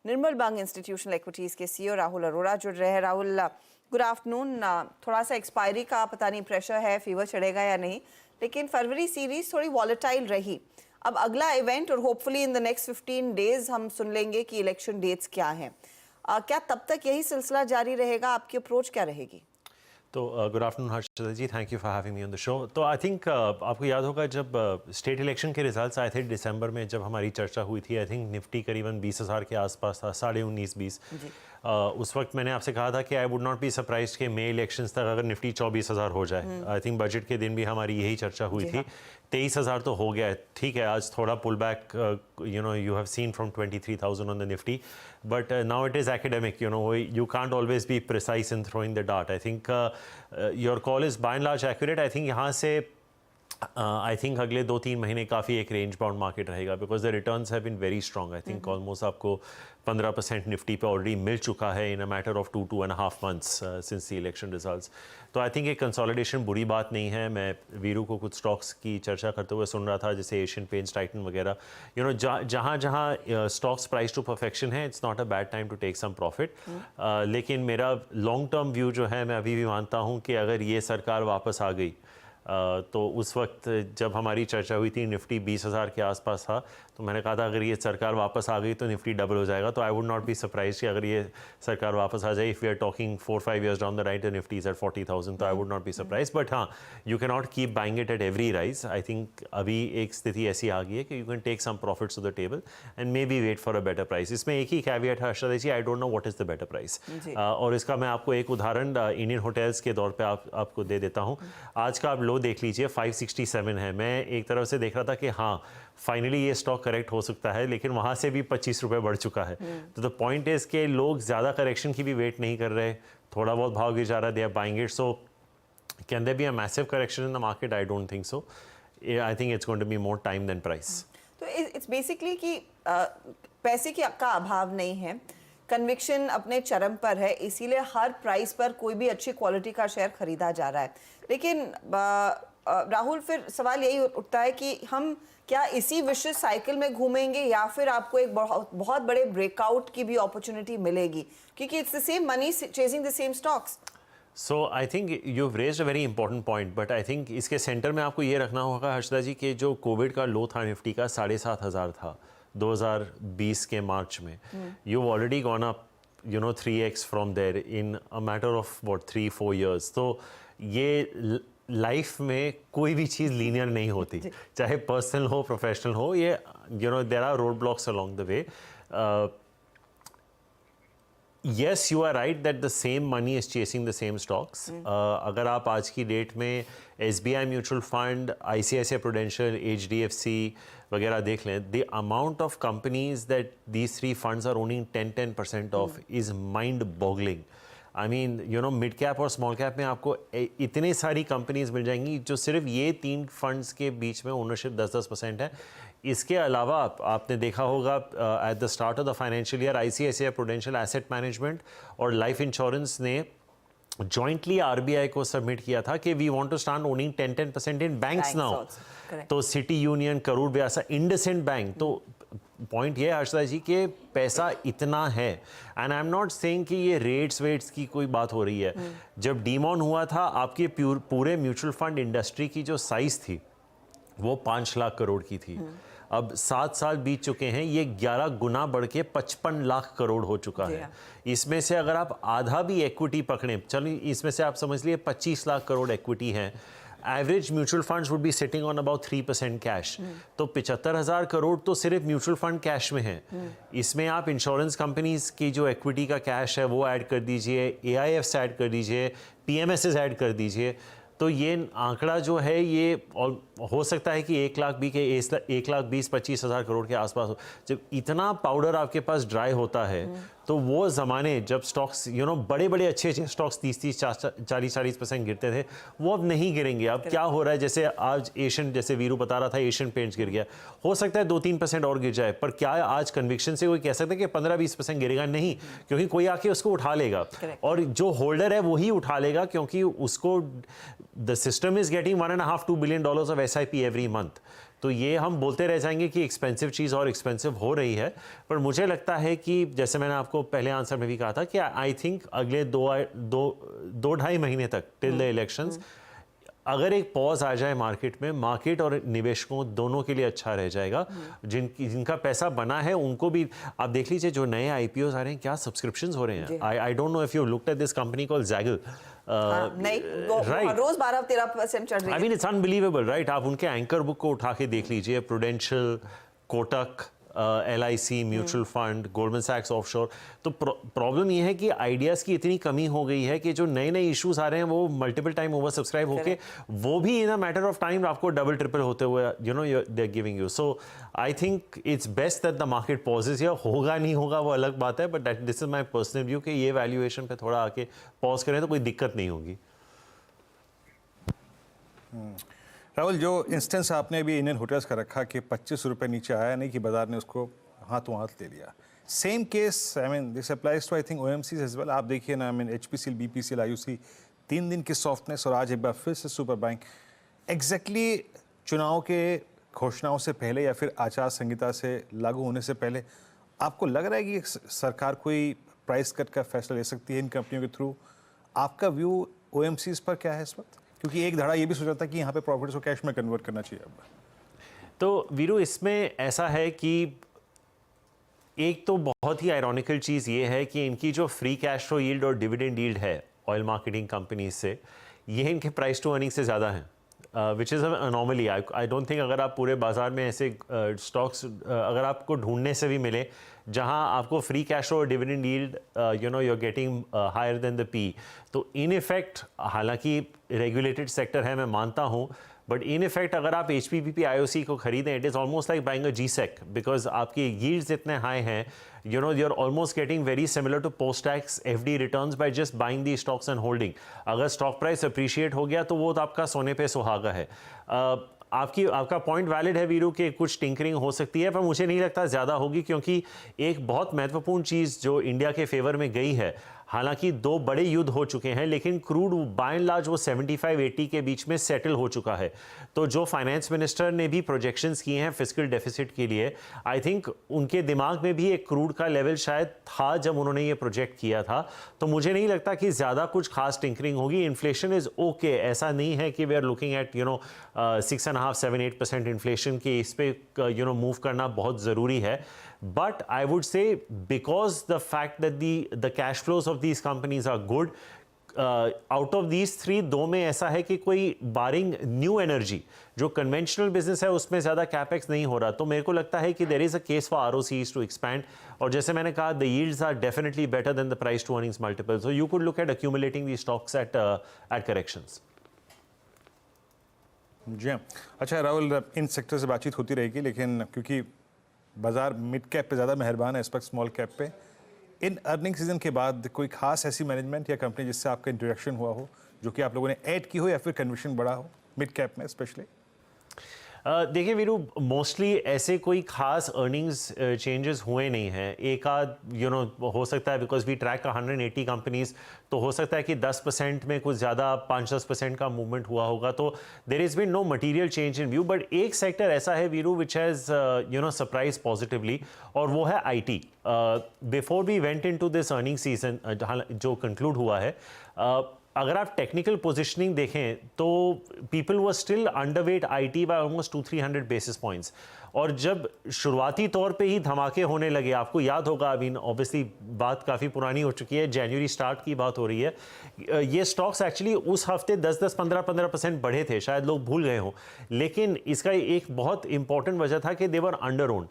निर्मल बंग इंस्टीट्यूशनल इक्विटीज के CEO राहुल अरोड़ा जुड़ रहे हैं। Rahul, good afternoon. थोड़ा सा एक्सपायरी का पता नहीं प्रेशर है, फीवर चढ़ेगा या नहीं, लेकिन फरवरी सीरीज थोड़ी वॉलेटाइल रही। अब अगला इवेंट और hopefully in the next 15 days हम सुन लेंगे कि इलेक्शन डेट्स क्या हैं। क्या तब तक यही सिलसिला जारी रहेगा? आपकी अप्रोच क्या रहेगी? तो good afternoon Harshada ji, thank you for having me on the show. तो आई थिंक आपको याद होगा जब स्टेट इलेक्शन के रिजल्ट्स आए थे दिसंबर में, जब हमारी चर्चा हुई थी, आई थिंक निफ्टी करीबन 20,000 के आसपास था, 19.5-20। उस वक्त मैंने आपसे कहा था कि आई वुड नॉट बी सरप्राइज कि मई इलेक्शंस तक अगर निफ्टी 24,000 हो जाए। आई थिंक बजट के दिन भी हमारी यही चर्चा हुई थी। 23,000 तो हो गया है, ठीक है, आज थोड़ा pull back, you have seen from 23,000 on the Nifty, but now it is academic, you can't always be precise in throwing the dart. I think your call is by and large accurate. I think यहाँ से I think अगले 2-3 महीने काफ़ी एक range bound market रहेगा, because the returns have been very strong. I think almost आपको 15% Nifty पे already मिल चुका है in a matter of 2.5 months since the election results. तो आई थिंक एक कंसोलिडेशन बुरी बात नहीं है। मैं वीरू को कुछ स्टॉक्स की चर्चा करते हुए सुन रहा था, जैसे एशियन पेंट्स, टाइटन वगैरह, जहाँ स्टॉक्स प्राइस टू परफेक्शन है, it's not a bad time to take some profit. लेकिन मेरा लॉन्ग टर्म व्यू जो है, मैं अभी भी मानता हूँ कि अगर ये सरकार वापस आ गई, तो उस वक्त जब हमारी चर्चा हुई थी निफ्टी 20,000 के आसपास था, तो मैंने कहा था अगर ये सरकार वापस आ गई तो निफ्टी डबल हो जाएगा। तो I would not be surprise कि अगर ये सरकार वापस आ जाए, if we are talking 4-5 years down the right, Nifty is at 40,000, तो I would not be surprise. But हाँ, you can not keep buying it at every rise. I think अभी एक स्थिति ऐसी आ गई है कि you can take some profits to the table and maybe wait for a better price. इसमें एक ही कैविएट है Harshada ji, I don't know what is the better price. और इसका मैं आपको एक उदाहरण इंडियन होटल्स के तौर पर आपको दे देता हूँ। आज का आप लो देख लीजिए, 567 है। मैं एक तरफ से देख रहा था कि हाँ फाइनली ये स्टॉक करेक्ट हो सकता है, लेकिन वहाँ से भी 25 रुपये बढ़ चुका है। तो द पॉइंट इज के लोग ज़्यादा करेक्शन की भी वेट नहीं कर रहे, थोड़ा बहुत भाव गिर जा रहा है, they are buying it. So can there be a massive correction in the market? I don't think so. I think it's going to be more time than price. तो इट्स बेसिकली कि पैसे का अभाव नहीं है, कन्विक्शन अपने चरम पर है, इसीलिए हर प्राइस पर कोई भी अच्छी क्वालिटी का शेयर खरीदा जा रहा है। लेकिन राहुल, फिर सवाल यही उठता है कि हम क्या इसी विशेष साइकिल में घूमेंगे या फिर आपको एक बहुत बड़े ब्रेकआउट की भी अपॉर्चुनिटी मिलेगी, क्योंकि it's the same money chasing the same stocks. So I think you have raised a very important point, but I think इसके सेंटर में आपको ये रखना होगा हर्षदा जी कि जो कोविड का लो था निफ्टी का 7,500 था 2020 के मार्च में, you already gone up 3x from there in a matter of 3-4 years। तो ये लाइफ में कोई भी चीज़ लीनियर नहीं होती, चाहे पर्सनल हो प्रोफेशनल हो, ये there are road blocks along the way. Yes, you are right that the same money is chasing the same stocks. अगर आप आज की डेट में SBI mutual fund, ICICI Prudential, HDFC वगैरह देख लें, the amount of companies that these 3 funds are owning 10% of is mind boggling. I mean mid cap और small cap में आपको इतनी सारी कंपनीज मिल जाएंगी जो सिर्फ ये 3 फंड्स के बीच में ओनरशिप 10% है। इसके अलावा आपने देखा होगा at the start of the financial year ICICI Prudential asset management और लाइफ इंश्योरेंस ने जॉइंटली RBI को सबमिट किया था कि we want to start owning 10% in banks now. तो सिटी यूनियन, करूर व्यासा, इंडसइंड बैंक। तो पॉइंट ये है हर्षदा जी कि पैसा इतना है, and I am not saying कि ये रेट्स वेट्स की कोई बात हो रही है। जब डीमॉन हुआ था, आपके पूरे म्यूचुअल फंड इंडस्ट्री की जो साइज थी वो 5 लाख करोड़ की थी। अब 7 साल बीत चुके हैं, ये 11 गुना बढ़ के 55 लाख करोड़ हो चुका है। इसमें से अगर आप आधा भी इक्विटी पकड़ें, चलिए इसमें से आप समझ लिए 25 लाख करोड़ इक्विटी है, average mutual funds would be sitting on about 3% cash. तो 75,000 करोड़ तो सिर्फ म्यूचुअल फंड कैश में है। इसमें आप इंश्योरेंस कंपनीज की जो इक्विटी का कैश है वो ऐड कर दीजिए, AIFs ऐड कर दीजिए, PMSs ऐड कर दीजिए, तो ये आंकड़ा जो है ये हो सकता है कि 1,20,25,000 करोड़ के आसपास हो। जब इतना पाउडर आपके पास ड्राई होता है तो वो ज़माने जब स्टॉक्स बड़े बड़े अच्छे स्टॉक्स 30-30, 40-40% गिरते थे, वो अब नहीं गिरेंगे। अब क्या हो रहा है, जैसे आज एशियन, जैसे वीरू बता रहा था एशियन पेंट्स गिर गया, हो सकता है 2-3% और गिर जाए, पर क्या आज कन्विक्शन से कोई कह सकता है कि 15-20% गिरेगा? नहीं, क्योंकि कोई आके उसको उठा लेगा और जो होल्डर है वही उठा लेगा, क्योंकि उसको the system is getting $1.5-2 billion of SIP every month. तो ये हम बोलते रह जाएंगे कि एक्सपेंसिव चीज़ और एक्सपेंसिव हो रही है, पर मुझे लगता है कि जैसे मैंने आपको पहले आंसर में भी कहा था कि आई थिंक अगले 2-2.5 महीने तक टिल द इलेक्शंस अगर एक पॉज आ जाए मार्केट में, मार्केट और निवेशकों दोनों के लिए अच्छा रह जाएगा। जिनका पैसा बना है उनको भी आप देख लीजिए, जो नए आईपीओ आ रहे हैं, क्या सब्सक्रिप्शंस हो रहे हैं। I don't know if you looked at this company called Zaggle। नहीं, रोज 12-13% चढ़ रही है। I mean it's unbelievable, right? आप उनके एंकर बुक को उठा के देख लीजिए, Prudential, Kotak, LIC, mutual fund, Goldman सैक्स ऑफशोर। तो प्रॉब्लम ये है कि आइडियाज़ की इतनी कमी हो गई है कि जो नए नए इश्यूज आ रहे हैं वो मल्टीपल टाइम ओवर सब्सक्राइब होके वो भी in a matter of time आपको डबल ट्रिपल होते हुए they are giving you. So I think it's best that the market pauses. या होगा नहीं होगा वो अलग बात है, but this is my personal view कि ये वैल्यूएशन पे थोड़ा आके पॉज करें तो कोई दिक्कत नहीं होगी। राहुल, जो इंस्टेंस आपने अभी इंडियन होटल्स का रखा कि 25 रुपये नीचे आया नहीं कि बाजार ने उसको हाथों हाथ ले लिया, same case I mean this applies to I think OMCs as well. आप देखिए ना, I mean HPCL, BPCL, IOC 3 दिन की सॉफ्टनेस और आज एक बार फिर से सुपर बैंक एग्जैक्टली चुनाव के घोषणाओं से पहले या फिर आचार संहिता से लागू होने से पहले आपको लग रहा है कि सरकार कोई प्राइस कट का फैसला ले सकती है इन कंपनियों के थ्रू? आपका व्यू OMCs पर क्या है इस वक्त? क्योंकि एक धड़ा ये भी सोचा था कि यहाँ पे प्रॉफिट्स को कैश में कन्वर्ट करना चाहिए अब। तो वीरू, इसमें ऐसा है कि एक तो बहुत ही आयरॉनिकल चीज़ ये है कि इनकी जो फ्री कैश फ्लो यील्ड और डिविडेंड यील्ड है ऑयल मार्केटिंग कंपनीज से, ये इनके प्राइस टू अर्निंग से ज़्यादा है, which is anomaly. I don't think अगर आप पूरे बाजार में ऐसे स्टॉक्स अगर आपको ढूंढने से भी मिले जहां आपको फ्री कैश फ्लो और dividend yield you are getting higher than the P, तो इन इफेक्ट, हालांकि रेगुलेटेड सेक्टर है मैं मानता हूं, बट इन इफेक्ट अगर आप HPPP IOC को खरीदें, it is almost like buying a GSEC, because आपके यील्ड्स इतने हाई हैं, you are almost getting very similar to post tax FD returns by just buying the stocks and holding. अगर stock price appreciate हो गया तो वो तो आपका सोने पे सुहागा है। आपका पॉइंट वैलिड है वीरू कि कुछ टिंकरिंग हो सकती है, पर मुझे नहीं लगता ज़्यादा होगी, क्योंकि एक बहुत महत्वपूर्ण चीज़ जो इंडिया के फेवर में गई है, हालांकि 2 बड़े युद्ध हो चुके हैं लेकिन क्रूड बाय एंड लार्ज वो 75-80 के बीच में सेटल हो चुका है। तो जो फाइनेंस मिनिस्टर ने भी प्रोजेक्शंस किए हैं फिस्कल डेफिसिट के लिए, आई थिंक उनके दिमाग में भी एक क्रूड का लेवल शायद था जब उन्होंने ये प्रोजेक्ट किया था। तो मुझे नहीं लगता कि ज़्यादा कुछ खास टिंकरिंग होगी। इन्फ्लेशन इज़ ओके, ऐसा नहीं है कि we are looking at 6.5-7-8% inflation के इस पे मूव करना बहुत ज़रूरी है। But I would say because the fact that the cash flows of these companies are good, out of these 3, 2 में ऐसा है कि कोई बारिंग न्यू एनर्जी जो कन्वेंशनल बिजनेस है उसमें ज़्यादा कैपेक्स नहीं हो रहा, तो मेरे को लगता है कि there is a case for ROCs to expand. और जैसे मैंने कहा, the yields are definitely better than the price to earnings multiple, so you could look at accumulating the stocks at corrections. जी हाँ। अच्छा राहुल, इन सेक्टर से बातचीत होती रहेगी, लेकिन क्योंकि बाजार मिड कैप पे ज़्यादा मेहरबान है इस वक्त स्मॉल कैप पे, इन अर्निंग सीजन के बाद कोई खास ऐसी मैनेजमेंट या कंपनी जिससे आपका इंट्रोडक्शन हुआ हो, जो कि आप लोगों ने ऐड की हो या फिर कन्विक्शन बढ़ा हो मिड कैप में स्पेशली? देखिए वीरू, मोस्टली ऐसे कोई खास अर्निंग्स चेंजेस हुए नहीं हैं। एक आध हो सकता है, बिकॉज वी ट्रैक 180 कंपनीज, तो हो सकता है कि 10% में कुछ ज़्यादा 5-10% का मूवमेंट हुआ होगा, तो there is been no material change in view. But एक सेक्टर ऐसा है Viru which has surprised positively, और वो है IT। Before we went in to this earning season जो कंक्लूड हुआ है, अगर आप टेक्निकल पोजिशनिंग देखें तो people were still underweight IT by almost 200-300 basis points. और जब शुरुआती तौर पे ही धमाके होने लगे, आपको याद होगा, अभी ऑब्वियसली बात काफ़ी पुरानी हो चुकी है, जनवरी स्टार्ट की बात हो रही है, ये स्टॉक्स एक्चुअली उस हफ्ते 10-10, 15-15% बढ़े थे, शायद लोग भूल गए हों, लेकिन इसका एक बहुत इंपॉर्टेंट वजह था कि दे वर अंडर ओन्ड।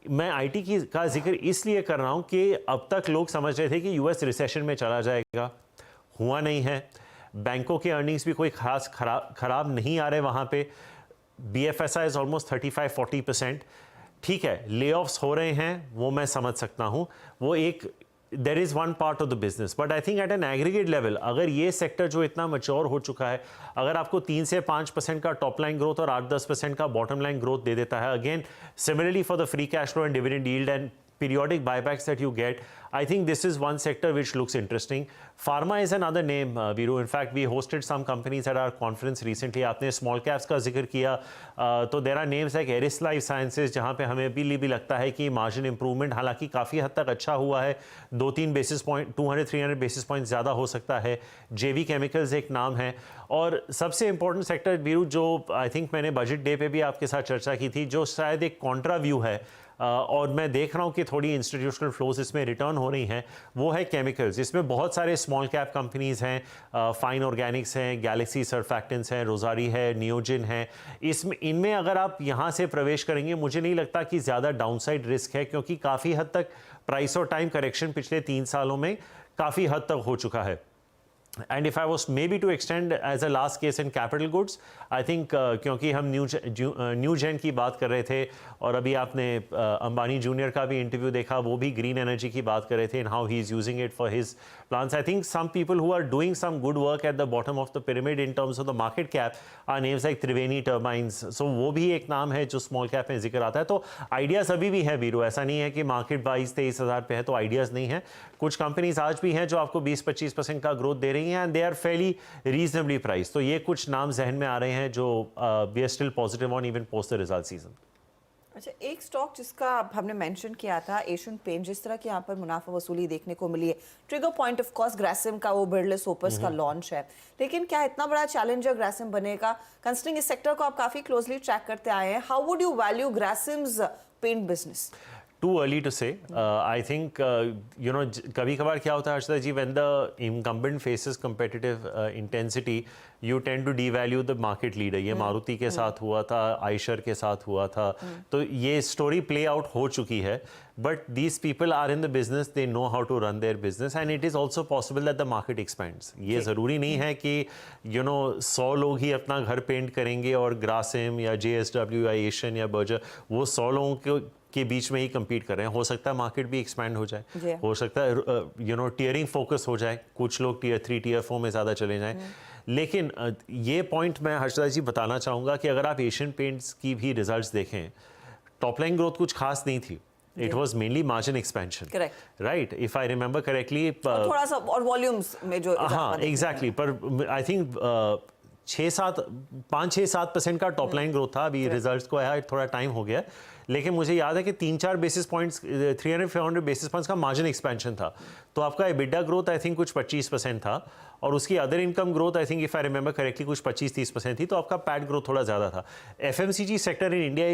मैं IT का जिक्र इसलिए कर रहा हूँ कि अब तक लोग समझ रहे थे कि US रिसेशन में चला जाएगा, हुआ नहीं है। बैंकों के अर्निंग्स भी कोई खास खराब नहीं आ रहे वहाँ पे। BFSI is almost 35-40%। ठीक है, ले ऑफ्स हो रहे हैं, वो मैं समझ सकता हूँ, वो एक there is one part of the business, but I think at an aggregate level अगर ये सेक्टर जो इतना मैच्योर हो चुका है, अगर आपको 3 से 5% का टॉप लाइन ग्रोथ और 8-10% का बॉटम लाइन ग्रोथ दे देता है, again similarly for the free cash flow and dividend yield and periodic buybacks that you get, I think this is one sector which looks interesting. Pharma is another name, Viru. In fact, we hosted some companies at our conference recently. आपने small caps का जिक्र किया, तो there are names like Eris Life Sciences, जहाँ पे हमें भी लगता है कि margin improvement हालांकि काफ़ी हद तक अच्छा हुआ है, 2-3 basis point, 200-300 basis points ज़्यादा हो सकता है. JV Chemicals एक नाम है. और सबसे इम्पोर्टेंट सेक्टर वीरू जो आई थिंक मैंने बजट डे पे भी आपके साथ चर्चा की थी, जो शायद एक कॉन्ट्रा व्यू है और मैं देख रहा हूँ कि थोड़ी इंस्टीट्यूशनल फ्लोज इसमें रिटर्न हो रही हैं, वो है केमिकल्स. इसमें बहुत सारे स्मॉल कैप कंपनीज़ हैं, फाइन ऑर्गेनिक्स हैं, गैलेक्सी सर्फैक्टेंट्स हैं, रोजारी है, नियोजिन है. इनमें अगर आप यहाँ से प्रवेश करेंगे, मुझे नहीं लगता कि ज़्यादा डाउनसाइड रिस्क है, क्योंकि काफ़ी हद तक प्राइस और टाइम करेक्शन पिछले 3 सालों में काफ़ी हद तक हो चुका है. And if I was maybe to extend as a last case in capital goods, I think क्योंकि हम न्यू जेन की बात कर रहे थे और अभी आपने अंबानी जूनियर का भी इंटरव्यू देखा, वो भी ग्रीन एनर्जी की बात कर रहे थे and how he is using it for his plants. I think some people who are doing some good work at the bottom of the pyramid in terms of the market cap are names like Triveni Turbines. So वो भी एक नाम है जो small cap में जिक्र आता है. तो आइडियाज़ अभी भी है वीरू, ऐसा नहीं है कि मार्केट 22-23 हज़ार पे है तो आइडियाज़ नहीं है. कुछ कंपनीज आज भी हैं जो आपको 20-25% का ग्रोथ दे रही हैं and they are fairly reasonably price. तो ये कुछ नाम जहन में आ रहे हैं जो we are still positive on even post the result season. अच्छा, एक स्टॉक जिसका हमने मेंशन किया था, एशियन पेंट, जिस तरह की यहाँ पर मुनाफा वसूली देखने को मिली है. Trigger point of course Grasim का वो बिल्डलेस ओपस का लॉन्च है, लेकिन क्या इतना बड़ा चैलेंजर ग्रासिम बनेगा? कंसिडरिंग इस सेक्टर को आप काफी क्लोजली ट्रैक करते आए हैं, how would you value Grasim's paint business? Too early to say. I think कभी कभार क्या होता है हर्षदा जी, when the incumbent faces competitive intensity, you tend to devalue the market leader. ये मारुति के साथ हुआ था, आयशर के साथ हुआ था, तो ये स्टोरी प्ले आउट हो चुकी है. But these people are in the business, they know how to run their business, and it is also possible that the market expands. ये ज़रूरी नहीं है कि 100 लोग ही अपना घर पेंट करेंगे और ग्रासिम या JSW या एशियन या बर्जर वो 100 लोगों के बीच में ही compete कर रहे हैं. हो सकता है मार्केट भी एक्सपैंड हो जाए, हो सकता है टियरिंग फोकस हो जाए, कुछ लोग टियर 3 टियर 4 में ज़्यादा चले जाएं. लेकिन ये पॉइंट मैं हर्षदा जी बताना चाहूँगा कि अगर आप एशियन पेंट्स की भी रिजल्ट्स देखें, टॉप लाइन ग्रोथ कुछ खास नहीं थी. It was mainly margin expansion. Correct. Right. If I remember correctly. थोड़ा सा और वॉल्यूम्स में जो. हाँ, exactly. पर I think 5-6-7% का टॉप लाइन ग्रोथ था. अभी रिजल्ट्स को आया थोड़ा टाइम हो गया, लेकिन मुझे याद है कि 3-4 बेसिस पॉइंट्स, 300-400 बेसिस पॉइंट्स का मार्जिन एक्सपेंशन था. तो आपका एबिडा ग्रोथ आई थिंक कुछ 25% था और उसकी other income growth I think if I remember correctly कुछ 25-30% थी. तो आपका पैट ग्रोथ थोड़ा ज़्यादा था. FMCG sector in India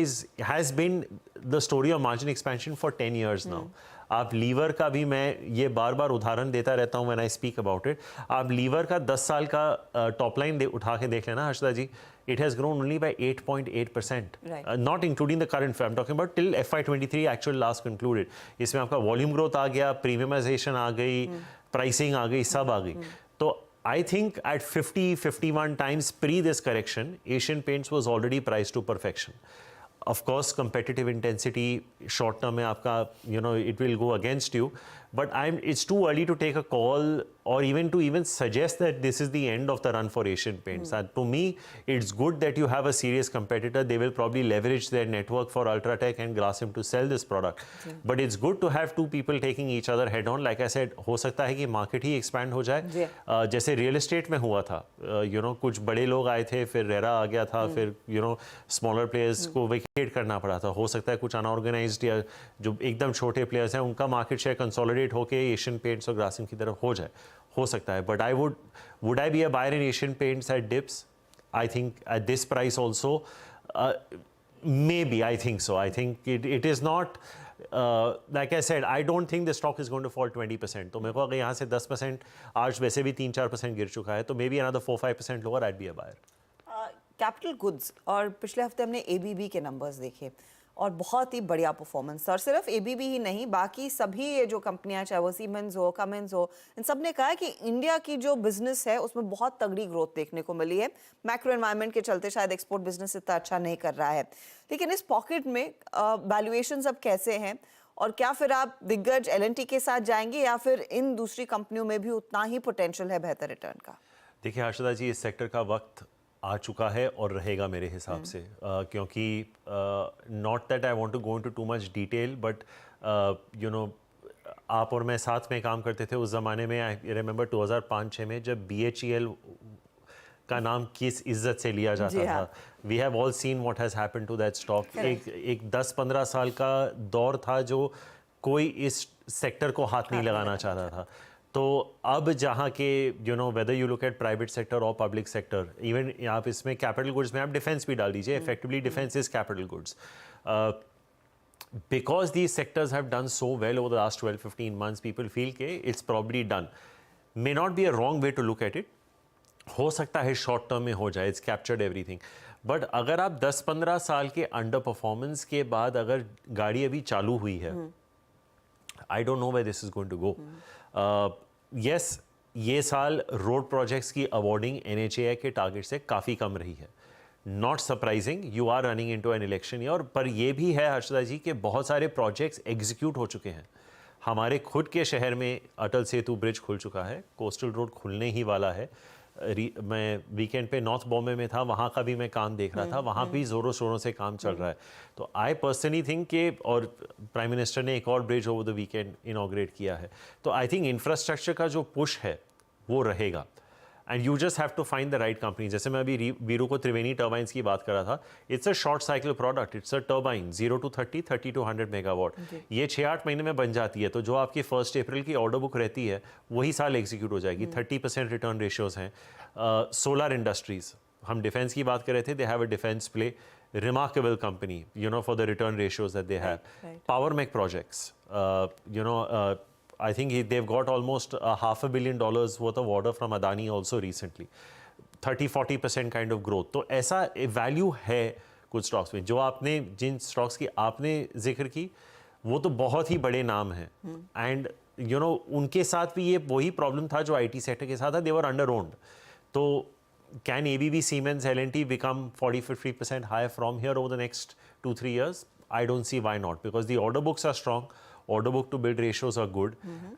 has been the story of margin expansion for 10 years now. आप लीवर का भी, मैं ये बार बार उदाहरण देता रहता हूँ when I speak about it. आप लीवर का 10 साल का टॉप लाइन उठा के देख लेना हर्षदा जी, it has grown only by 8.8%. Right. Not including the current, I'm talking about till FY23 actual last concluded. इसमें आपका वॉल्यूम ग्रोथ आ गया, प्रीमियमाइजेशन आ गई, प्राइसिंग आ गई, सब आ गई. तो I think at 50-51 times pre this correction, Asian Paints was already priced to perfection. Of course, competitive intensity short term में आपका it will go against you, but it's too early to take a call or even to suggest that this is the end of the run for Asian Paints. To me, it's good that you have a serious competitor. They will probably leverage their network for Ultratech and Grasim to sell this product. But it's good to have two people taking each other head on. Like I said, हो सकता है कि market ही expand हो जाए. जैसे real estate में हुआ था, कुछ बड़े लोग आए थे, फिर रेरा आ गया था, फिर smaller players को vacate करना पड़ा था. हो सकता है कुछ unorganized या जो एकदम छोटे players हैं, उनका market share consolidate होके Asian Paints और Grasim की तरफ हो जाए. हो सकता है, but I would I be a buyer in Asian Paints at dips? I think at this price also, maybe. I think so. I think it is not like I said. I don't think the stock is going to fall 20%. तो मेरे को अगर यहाँ से 10%, आज वैसे भी 3-4% गिर चुका है, तो maybe another 4-5% lower, I'd be a buyer. Capital goods, और पिछले हफ्ते हमने ABB के नंबर्स देखे और बहुत ही बढ़िया परफॉर्मेंस. और सिर्फ ABB ही नहीं, बाकी सभी ये जो कंपनियां, चाहे वो सीमेंस हो, कमिंस हो, इन सब ने कहा है कि इंडिया की जो बिजनेस है उसमें बहुत तगड़ी ग्रोथ देखने को मिली है. मैक्रो एनवायरनमेंट के चलते शायद एक्सपोर्ट बिजनेस इतना अच्छा नहीं कर रहा है, लेकिन इस पॉकेट में वैल्यूएशंस अब कैसे हैं, और क्या फिर आप दिग्गज L&T के साथ जाएंगे या फिर इन दूसरी कंपनियों में भी उतना ही पोटेंशियल है बेहतर रिटर्न का? देखिए हर्षदा जी, इस सेक्टर का वक्त आ चुका है और रहेगा मेरे हिसाब से, क्योंकि not that I want to go into too much detail, but you know आप और मैं साथ में काम करते थे उस ज़माने में। आई रिमेंबर 2005-6 में जब BHEL का नाम किस इज्जत से लिया जाता था। We have all seen what has happened to that stock. एक 10-15 साल का दौर था जो कोई इस सेक्टर को हाथ नहीं लगाना चाहता था। तो अब जहाँ के you know whether you look at private sector और पब्लिक सेक्टर, इवन आप इसमें कैपिटल गुड्स में आप डिफेंस भी डाल दीजिए, effectively defence is capital goods. Because these sectors have done so well over the last 12-15 months, people feel कि it's probably done. May not be a wrong way to look at it. हो सकता है short term में हो जाए, it's captured everything. But अगर आप 10-15 साल के अंडर परफॉर्मेंस के बाद अगर गाड़ी अभी चालू हुई है, I don't know where this is going to go. Yes, ये साल रोड प्रोजेक्ट्स की अवॉर्डिंग NHAI के टारगेट से काफ़ी कम रही है। Not surprising, you are running into an election year. पर ये भी है हर्षदा जी कि बहुत सारे प्रोजेक्ट्स एग्जीक्यूट हो चुके हैं। हमारे खुद के शहर में अटल सेतु ब्रिज खुल चुका है, कोस्टल रोड खुलने ही वाला है। मैं वीकेंड पे नॉर्थ बॉम्बे में था, वहाँ का भी मैं काम देख रहा था, वहाँ भी ज़ोरों शोरों से काम चल रहा है। तो आई पर्सनली थिंक कि, और प्राइम मिनिस्टर ने एक और bridge over the weekend inaugurate किया है। तो आई थिंक इंफ्रास्ट्रक्चर का जो पुश है वो रहेगा। And you just have to find the right company. जैसे मैं अभी वीरू को त्रिवेणी टर्बाइंस की बात कर रहा था, it's a short cycle product, it's a turbine 0 to 30, 30 to 100 megawatt. ये 6-8 महीने में बन जाती है। तो जो आपकी 1 अप्रैल की ऑर्डर बुक रहती है वही साल एग्जीक्यूट हो जाएगी। 30% रिटर्न रेशियोज हैं। सोलर इंडस्ट्रीज, हम डिफेंस की बात कर रहे थे, they have a defence play, remarkable company you know for the return ratios that they have. Power make projects, you know I think they've got almost $500 million worth of order from Adani also recently. 30-40% kind of growth. तो ऐसा value है कुछ stocks में। जो आपने जिन stocks की आपने जिक्र की वो तो बहुत ही बड़े नाम हैं। एंड यू नो उनके साथ भी ये वही प्रॉब्लम था जो IT सेक्टर के साथ था, दे वर अंडर ओन्ड। तो can ABB, Siemens, L&T become 40-50% higher from here over the next 2-3 years? I don't see why not, because the order books are strong. Order book to build ratios are good,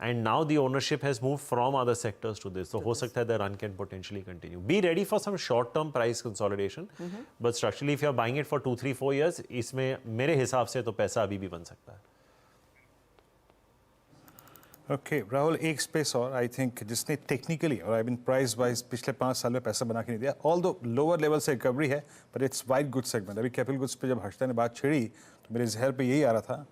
and now the ownership has moved from other sectors to this. So हो सकता है the run can potentially continue. Be ready for some short-term price consolidation, but structurally if you are buying it for 2-3-4 years, इसमें मेरे हिसाब से तो पैसा अभी भी बन सकता है। ओके राहुल, एक स्पेस और आई थिंक जिसने टेक्निकली और आई मीन प्राइस वाइज पिछले 5 साल में पैसा बना के नहीं दिया, ऑल दो लोअर लेवल से रिकवरी है, but it's white good segment. अभी कैपिटल गुड्स पे जब हर्षदा ने बात छेड़ी तो मेरे जहर पे यही आ रहा था,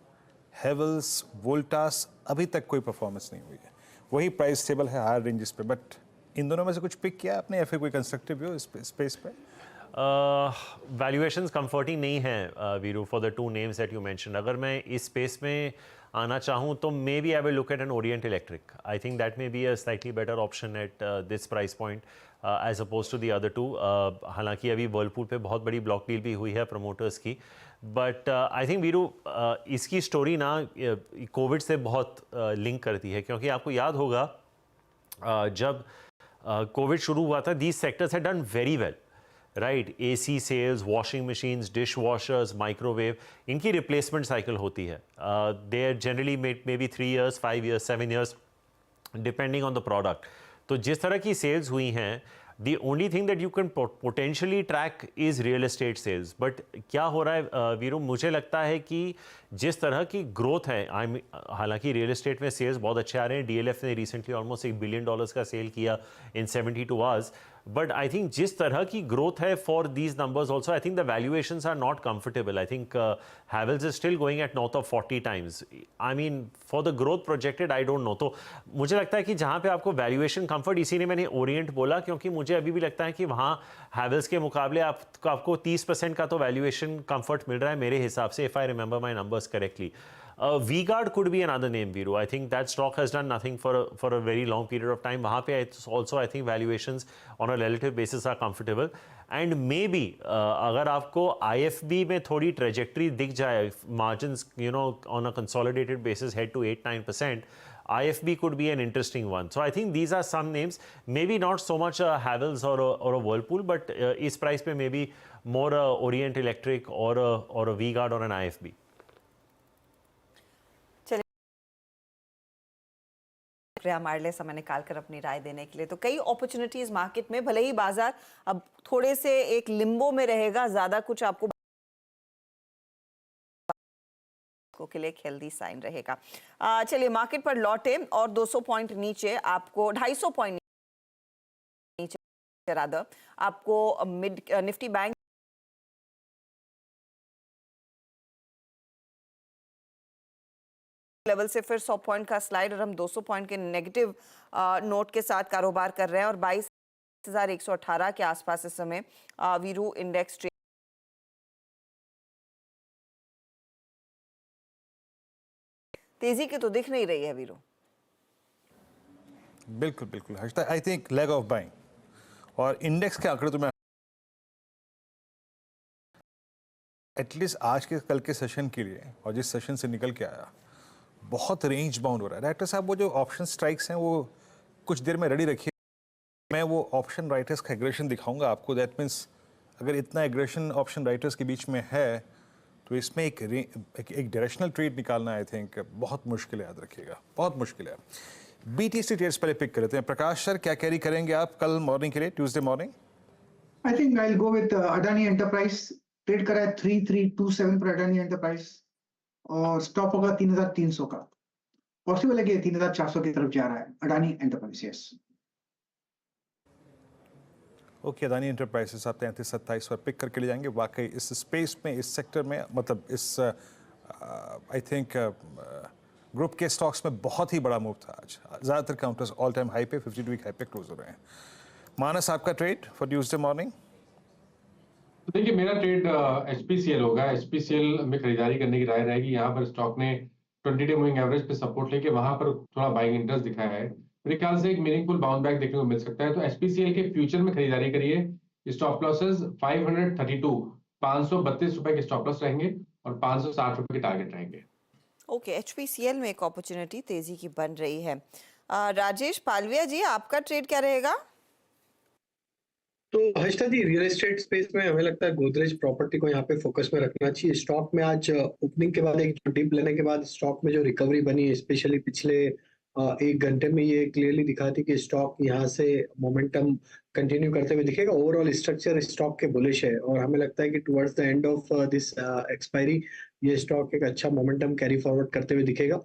हेवल्स, वोल्टास अभी तक कोई परफॉर्मेंस नहीं हुई है, वही प्राइस स्टेबल है हायर रेंजेस पे। बट इन दोनों में से कुछ पिक किया आपने या फिर कोई कंस्ट्रक्टिव व्यू इस स्पेस पे? वैल्यूएशंस कंफर्टिंग नहीं है Viru for the two names that you mention. अगर मैं इस स्पेस में आना चाहूँ तो maybe I will look at an Orient Electric. I think that maybe a slightly better option at this price point as oppose to the other two. हालांकि अभी Whirlpool पे बहुत बड़ी ब्लॉक डील भी हुई है प्रमोटर्स की, बट आई थिंक वीरू इसकी स्टोरी ना कोविड से बहुत लिंक करती है, क्योंकि आपको याद होगा जब कोविड शुरू हुआ था, these sectors had done very well, right. AC sales, washing machines, dish washers, microwave, इनकी रिप्लेसमेंट साइकिल होती है। They are generally maybe 3 years, 5 years, 7 years depending on the product. तो जिस तरह की सेल्स हुई हैं, the only thing that you can potentially track is real estate sales. But क्या हो रहा है वीरू, मुझे लगता है कि जिस तरह की ग्रोथ है, हालांकि रियल एस्टेट में सेल्स बहुत अच्छे आ रहे हैं। DLF ने रिसेंटली ऑलमोस्ट $1 billion का सेल किया इन 72 hours। बट आई थिंक जिस तरह की ग्रोथ है for these numbers also, I think the valuations are not comfortable. I think Havells is still going at north of 40 times। I mean for the growth projected I don't know. तो मुझे लगता है कि जहाँ पे आपको वैल्यूएशन कंफर्ट, इसीलिए मैंने ओरिएंट बोला, क्योंकि मुझे अभी भी लगता है कि वहाँ हैवेल्स के मुकाबले आपको 30% का तो वैल्यूएशन कंफर्ट मिल रहा है मेरे हिसाब से, if I remember my numbers correctly. V-Guard could be another name, Viru. I think that stock has done nothing for a very long period of time. वहाँ पे also I think valuations on a relative basis are comfortable. And maybe अगर आपको IFB में थोड़ी trajectory दिख जाए, margins you know on a consolidated basis head to 8-9%, IFB could be an interesting one. So I think these are some names. Maybe not so much a Havells or a Whirlpool, but इस price पे maybe more a Orient Electric or a V-Guard or an IFB. हमारे लिए समय निकाल कर अपनी राय देने के लिए। तो कई अपॉर्चुनिटीज मार्केट में, भले ही बाजार अब थोड़े से एक लिम्बो में रहेगा, ज्यादा कुछ आपको के लिए एक हेल्दी साइन रहेगा। चलिए मार्केट पर लौटे और 200 पॉइंट नीचे आपको 250 पॉइंट नीचे रादर आपको मिड निफ्टी बैंक लेवल से फिर 100 पॉइंट का स्लाइड और हम 200 पॉइंट के नेगेटिव नोट के साथ कारोबार कर रहे हैं और 22,118 के आसपास इस समय वीरू इंडेक्स तेजी की तो दिख नहीं रही है वीरू। बिल्कुल बिल्कुल Harshita, I think leg of buying और इंडेक्स के आंकड़े तो मैं एटलीस्ट आज के कल के सेशन के लिए और जिस सेशन से निकल के आया बहुत रेंज बाउंड हो रहा है। डायरेक्टर साहब वो जो ऑप्शन स्ट्राइक्स हैं वो कुछ देर में रेडी रखिए, मैं वो ऑप्शन राइटर्स का एग्रेशन दिखाऊंगा आपको। दैट मीन्स अगर इतना एग्रेशन ऑप्शन राइटर्स के बीच में है तो इसमें एक डायरेक्शनल ट्रेड निकालना आई थिंक बहुत मुश्किल है, याद रखिएगा बहुत मुश्किल है। बीटीसी ट्रेड्स पहले पिक कर लेते हैं। प्रकाश सर क्या कैरी करेंगे आप कल मॉर्निंग के लिए, Tuesday morning? I think I will go with Adani enterprise. Trade करा है 3327 पर अडानी एंटरप्राइज और स्टॉप होगा 3300 का। पॉसिबल है कि 3400 की तरफ जा रहा है Adani enterprise. Yes okay, Adani enterprises आप 33-27 पर पिक करके ले जाएंगे। वाकई इस स्पेस में इस सेक्टर में मतलब इस आई थिंक ग्रुप के स्टॉक्स में बहुत ही बड़ा मूव था आज। ज़्यादातर काउंटर्स ऑल टाइम हाई पे 52 वीक हाई पे क्लोज हो रहे हैं। मानस आपका ट्रेड फॉर ट्यूसडे मॉर्निंग? देखिए मेरा ट्रेड एचपीसीएल होगा। एचपीसीएल में खरीदारी करने की राय रहेगी। यहाँ पर स्टॉक ने 20 डे मूविंग एवरेज पे सपोर्ट लेके वहां पर थोड़ा बाइंग इंटरेस्ट दिखाया है। मेरे ख्याल से एक मीनिंगफुल बाउंस बैक देखने को मिल सकता है। तो एचपीसीएल के फ्यूचर में खरीदारी करिए। स्टॉप लॉसेस 532 532 रुपए के स्टॉप लॉस रहेंगे और 560 रुपए के टारगेट रहेंगे। ओके, एचपीसीएल में एक अपॉर्चुनिटी तेजी की बन रही है। राजेश पालविया जी आपका ट्रेड क्या रहेगा? तो हर्षिता जी रियल एस्टेट स्पेस में हमें लगता है गोदरेज प्रॉपर्टी को यहाँ पे फोकस में रखना चाहिए। स्टॉक में आज ओपनिंग के बाद एक डिप लेने के बाद स्टॉक में जो रिकवरी बनी स्पेशली पिछले 1 घंटे में ये क्लियरली दिखा थी कि स्टॉक यहाँ से मोमेंटम कंटिन्यू करते हुए दिखेगा। ओवरऑल स्ट्रक्चर स्टॉक के बुलिश है और हमें लगता है कि towards the end of this expiry ये स्टॉक एक अच्छा मोमेंटम कैरी फॉरवर्ड करते हुए दिखेगा।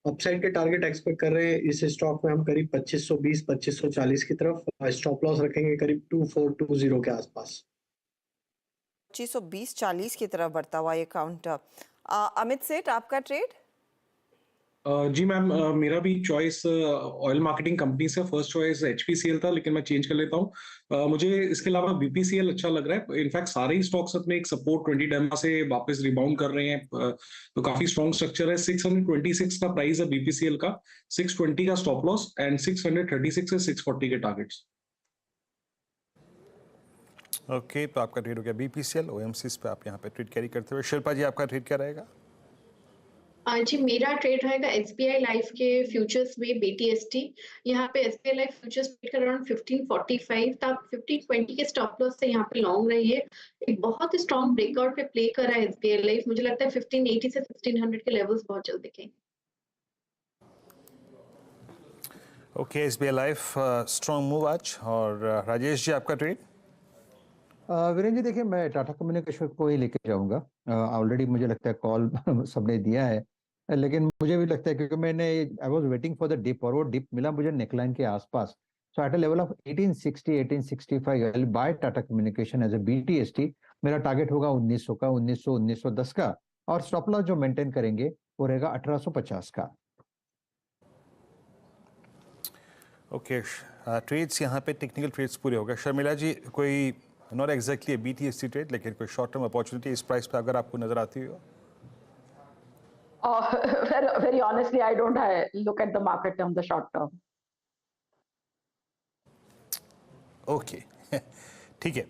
अपसाइड के टारगेट एक्सपेक्ट कर रहे हैं इस स्टॉक में हम करीब 2520 2540 की तरफ। स्टॉप लॉस रखेंगे करीब 2420 के आसपास। 2520-40 की तरफ बढ़ता हुआ ये काउंटर। अमित सेठ आपका ट्रेड? जी मैम, मेरा भी चॉइस ऑयल मार्केटिंग कंपनी से फर्स्ट चॉइस एचपीसीएल था, लेकिन मैं चेंज कर लेता हूँ। मुझे इसके अलावा बीपीसीएल अच्छा लग रहा है। इनफैक्ट सारे ही स्टॉक्स अपने एक सपोर्ट 20 डेमा से वापस रिबाउंड कर रहे हैं। तो काफी स्ट्रॉन्ग स्ट्रक्चर है। 626 का प्राइस है बीपीसीएल का, 620 का स्टॉप लॉस एंड 636 से 640 के टारगेट्स। ओके, तो आपका ट्रेड हो गया बीपीसीएल। ओएमसीज पे आप यहाँ पे ट्रेड कैरी करते हुए। शिल्पा जी आपका ट्रेड क्या रहेगा? जी मेरा ट्रेड रहेगा एसबीआई लाइफ के फ्यूचर्स में बीटीएसटी। यहाँ पे एसबीआई लाइफ फ्यूचर्स ट्रेड कर अराउंड 1545 तो आप 1520 के स्टॉप लॉस से यहाँ पे लॉन्ग रहिए। एक बहुत ही स्ट्रॉन्ग ब्रेकआउट पे प्ले कर रहा है एसबीआई लाइफ। मुझे लगता है 1580 से 1600 के लेवल्स बहुत जल्द दिखेंगे। Okay, SBI life strong move आज। और राजेश जी आपका ट्रेड? वीरेंद्र जी देखिए मैं टाटा कम्युनिकेशन को ही लेके जाऊंगा। ऑलरेडी मुझे लगता है कॉल सबने दिया है, लेकिन मुझे भी लगता है क्योंकि मैंने I was waiting for the dip और वो डिप मिला मुझे नेकलाइन के आसपास। So at a level of 1860 1865 I will buy Tata communication as a BTST. मेरा टारगेट होगा 1900 का, 1900 1910 का और स्टॉप लॉस जो मेंटेन करेंगे वो रहेगा 1850 का। ओके, ट्रेड्स यहाँ पे टेक्निकल ट्रेड्स पूरे हो गए। शर्मिला जी कोई नॉट एग्जैक्टली बीटीएसटी ट्रेड लेकिन कोई शॉर्ट टर्म अपॉर्चुनिटी इस प्राइस पे अगर आपको नजर आती हो? Very honestly, I don't look at the market on the short term. Okay, ठीक है।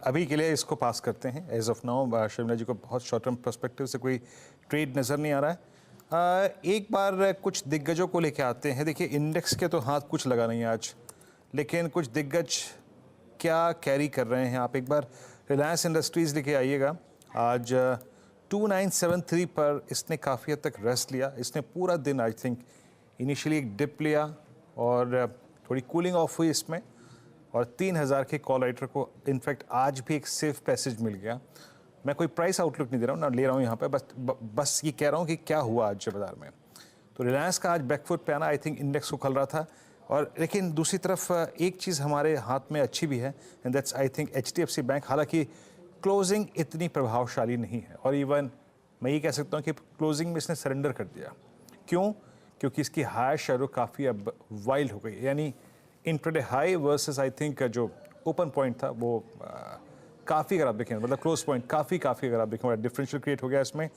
अभी के लिए इसको पास करते हैं। एज ऑफ नाउ शर्मिला जी को बहुत शॉर्ट टर्म पर्सपेक्टिव से कोई ट्रेड नज़र नहीं आ रहा है। एक बार कुछ दिग्गजों को लेके आते हैं। देखिए इंडेक्स के तो हाथ कुछ लगा नहीं आज, लेकिन कुछ दिग्गज क्या कैरी कर रहे हैं आप एक बार रिलायंस इंडस्ट्रीज़ लेके आइएगा। आज 2973 पर इसने काफ़ी हद तक रेस्ट लिया। इसने पूरा दिन आई थिंक इनिशियली एक डिप लिया और थोड़ी कूलिंग ऑफ हुई इसमें और 3000 के कॉल राइटर को इनफैक्ट आज भी एक सेफ पैसेज मिल गया मैं कोई प्राइस आउटलुक नहीं दे रहा हूँ ना ले रहा हूँ यहाँ पे, बस ये कह रहा हूँ कि क्या हुआ आज बाजार में। तो रिलायंस का आज बैकफुट पे आना, आई थिंक इंडेक्स को खल रहा था। और लेकिन दूसरी तरफ एक चीज़ हमारे हाथ में अच्छी भी है, and that's I think HDFC bank. हालांकि क्लोजिंग इतनी प्रभावशाली नहीं है, और इवन मैं ये कह सकता हूँ कि क्लोजिंग में इसने सरेंडर कर दिया। क्यों? क्योंकि इसकी हायर शेडो काफ़ी अब वाइल्ड हो गई, यानी intraday high versus I think जो ओपन पॉइंट था वो काफ़ी, अगर आप देखें मतलब क्लोज पॉइंट काफ़ी अगर आप देखें डिफरेंशियल क्रिएट हो गया इसमें।